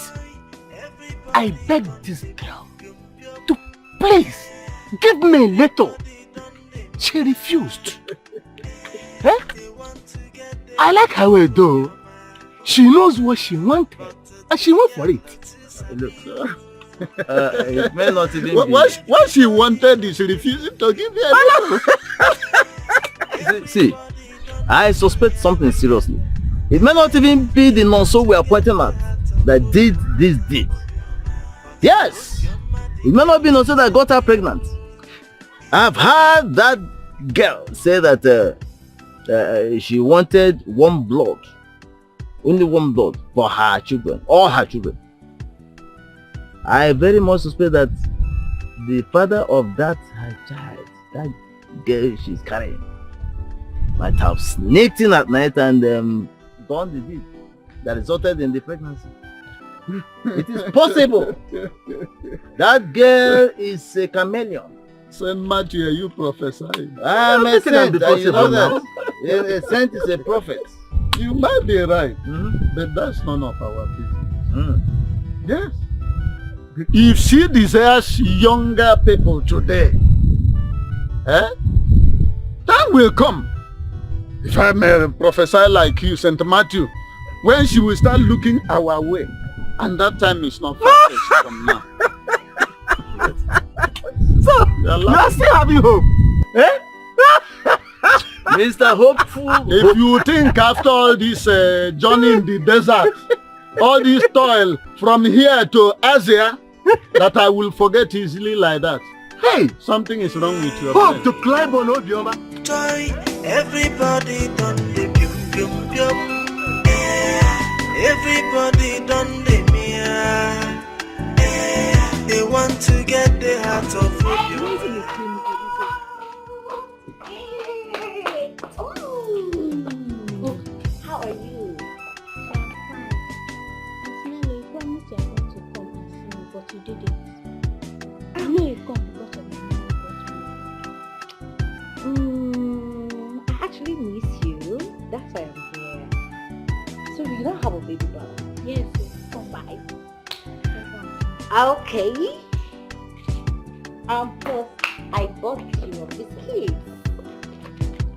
S7: I begged this girl to please give me a letter. She refused. I like her way though. She knows what she wanted and she went for it.
S6: Look, it may not even be.
S5: What she wanted is refusing to give her a letter.
S6: See, I suspect something seriously. It may not even be the nonso we are pointing at that did this deed. Yes, it may not be nonso that got her pregnant. I've heard that girl say that she wanted one blood, only one blood for her children, all her children. I very much suspect that the father of that her child, that girl she's carrying, might have sneaked in at night and done the deed that resulted in the pregnancy. It is possible. That girl is a chameleon.
S5: Saint Matthew, are you prophesying?
S6: I'm a saint, and you know that. A saint is a prophet.
S5: You might be right, but that's none of our business. Yes. If she desires younger people today, time will come. If I may prophesy like you, Saint Matthew, when she will start looking our way, and that time is not far from now.
S20: So, you are still having hope? Eh?
S6: Mr. Hopeful.
S5: If you think after all this journey in the desert, all this toil from here to Asia, that I will forget easily like that.
S20: Hey,
S5: something is wrong with your
S20: hope to climb on Obioma.
S11: Joy, everybody done the pium pium pium. Everybody done the mia. They want to get the heart of Obioma.
S18: How are you? I'm fine. Ismail, you promised you are going to come and see me, but you didn't. I know you come because of my money. I actually miss you. That's why I'm here. So you don't have a baby doll? Yes, come by. Okay. Plus, I bought you a biscuit.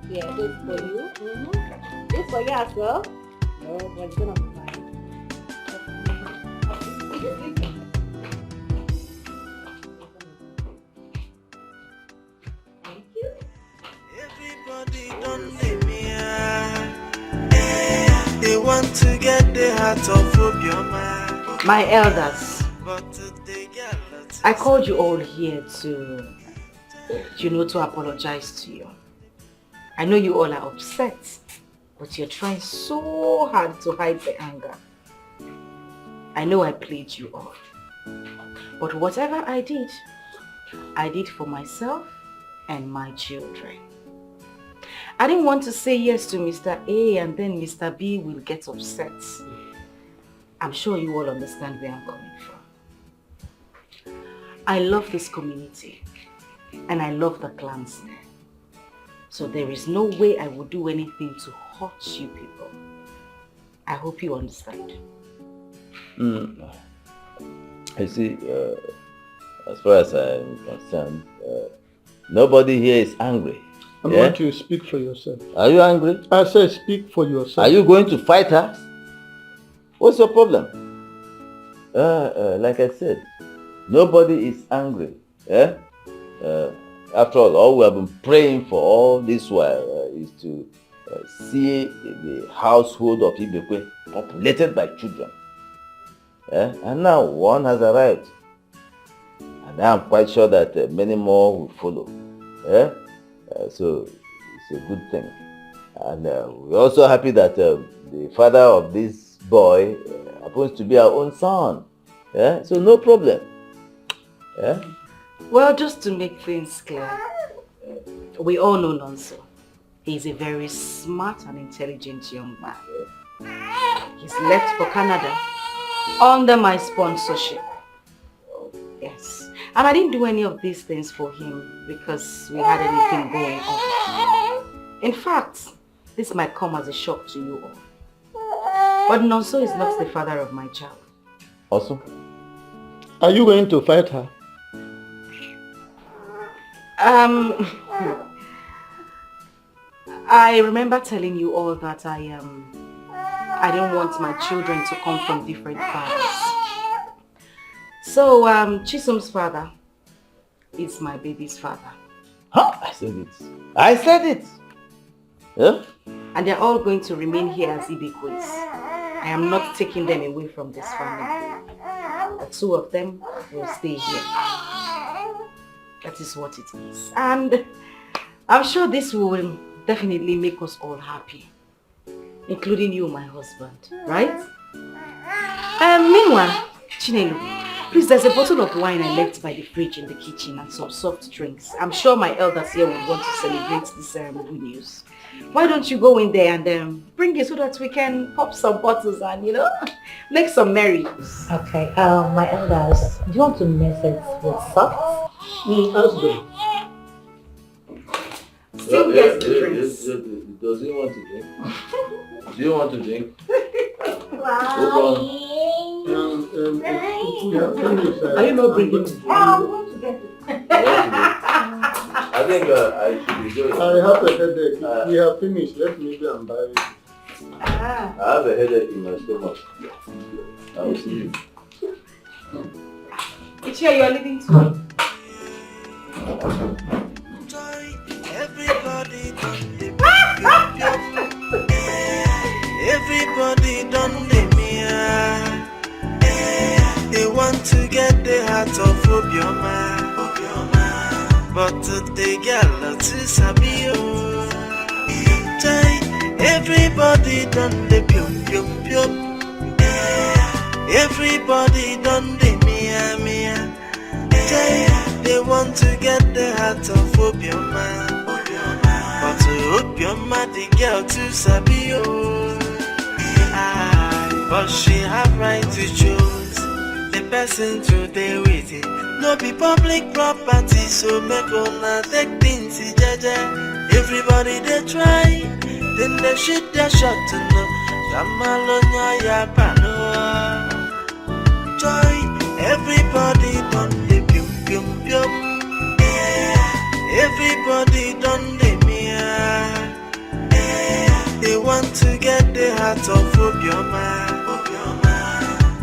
S18: Yeah, this for you. This for you as well. No, but it's gonna be fine. Thank you.
S11: Everybody done the mia. They want to get the heart of Obioma.
S9: My elders, I called you all here to apologize to you. I know you all are upset, but you're trying so hard to hide the anger. I know I played you all. But whatever I did for myself and my children. I didn't want to say yes to Mr. A and then Mr. B will get upset. I'm sure you all understand where I'm coming from. I love this community and I love the clans there. So there is no way I would do anything to hurt you people. I hope you understand.
S6: I see, as far as I'm concerned, nobody here is angry.
S5: I want you to speak for yourself.
S6: Are you angry?
S5: I said speak for yourself.
S6: Are you going to fight her? What's your problem? Like I said, nobody is angry. After all we have been praying for all this while is to see the household of Ibekwe populated by children. And now one has arrived. And I'm quite sure that many more will follow. So it's a good thing. And we're also happy that the father of this boy happens to be our own son. So no problem.
S9: Well, just to make things clear, we all know Nonso. He's a very smart and intelligent young man. He's left for Canada under my sponsorship. Yes. And I didn't do any of these things for him because we had anything going on. In fact, this might come as a shock to you all. But Nonso is not the father of my child.
S6: Also?
S5: Are you going to fight her?
S9: I remember telling you all that I don't want my children to come from different fathers. So, Chisom's father is my baby's father.
S6: Huh? I said it. I said it!
S9: And they're all going to remain here as Ibekwes. I am not taking them away from this family. The two of them will stay here. That is what it is. And I'm sure this will definitely make us all happy. Including you, my husband. Right? Meanwhile, Chinelu, Please, there's a bottle of wine I left by the fridge in the kitchen and some soft drinks. I'm sure my elders here would want to celebrate this good news. Why don't you go in there and bring it so that we can pop some bottles and, make some merry.
S21: Okay, my elders, do you want to mess it with socks?
S6: That's good.
S9: Still gets the drinks.
S6: Does he want to drink? Do you want to drink?
S2: Are you not bringing?
S21: I'm going to get it.
S6: I think I should be going.
S5: I have a headache. We have finished. Let me go and buy it.
S6: I have a headache in my stomach. I will see you.
S9: It's here, you're leaving too.
S11: Everybody done the everybody done the mia. They want to get the heart of Obioma, but they get lots of sabio. Everybody done the pium pium pium. Everybody done the mia mia. They want to get the heart of Obioma, but Obioma the girl to sabio. But she have right to choose the person to stay with it. No be public property, so make una take things jaja. Everybody they try, then they shoot their shot to know. Jamalonya ya pano. Joy, everybody done the pium pium pium. Everybody done the mia. They want to get the heart of Obioma,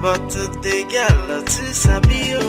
S11: but they get lots of sabio.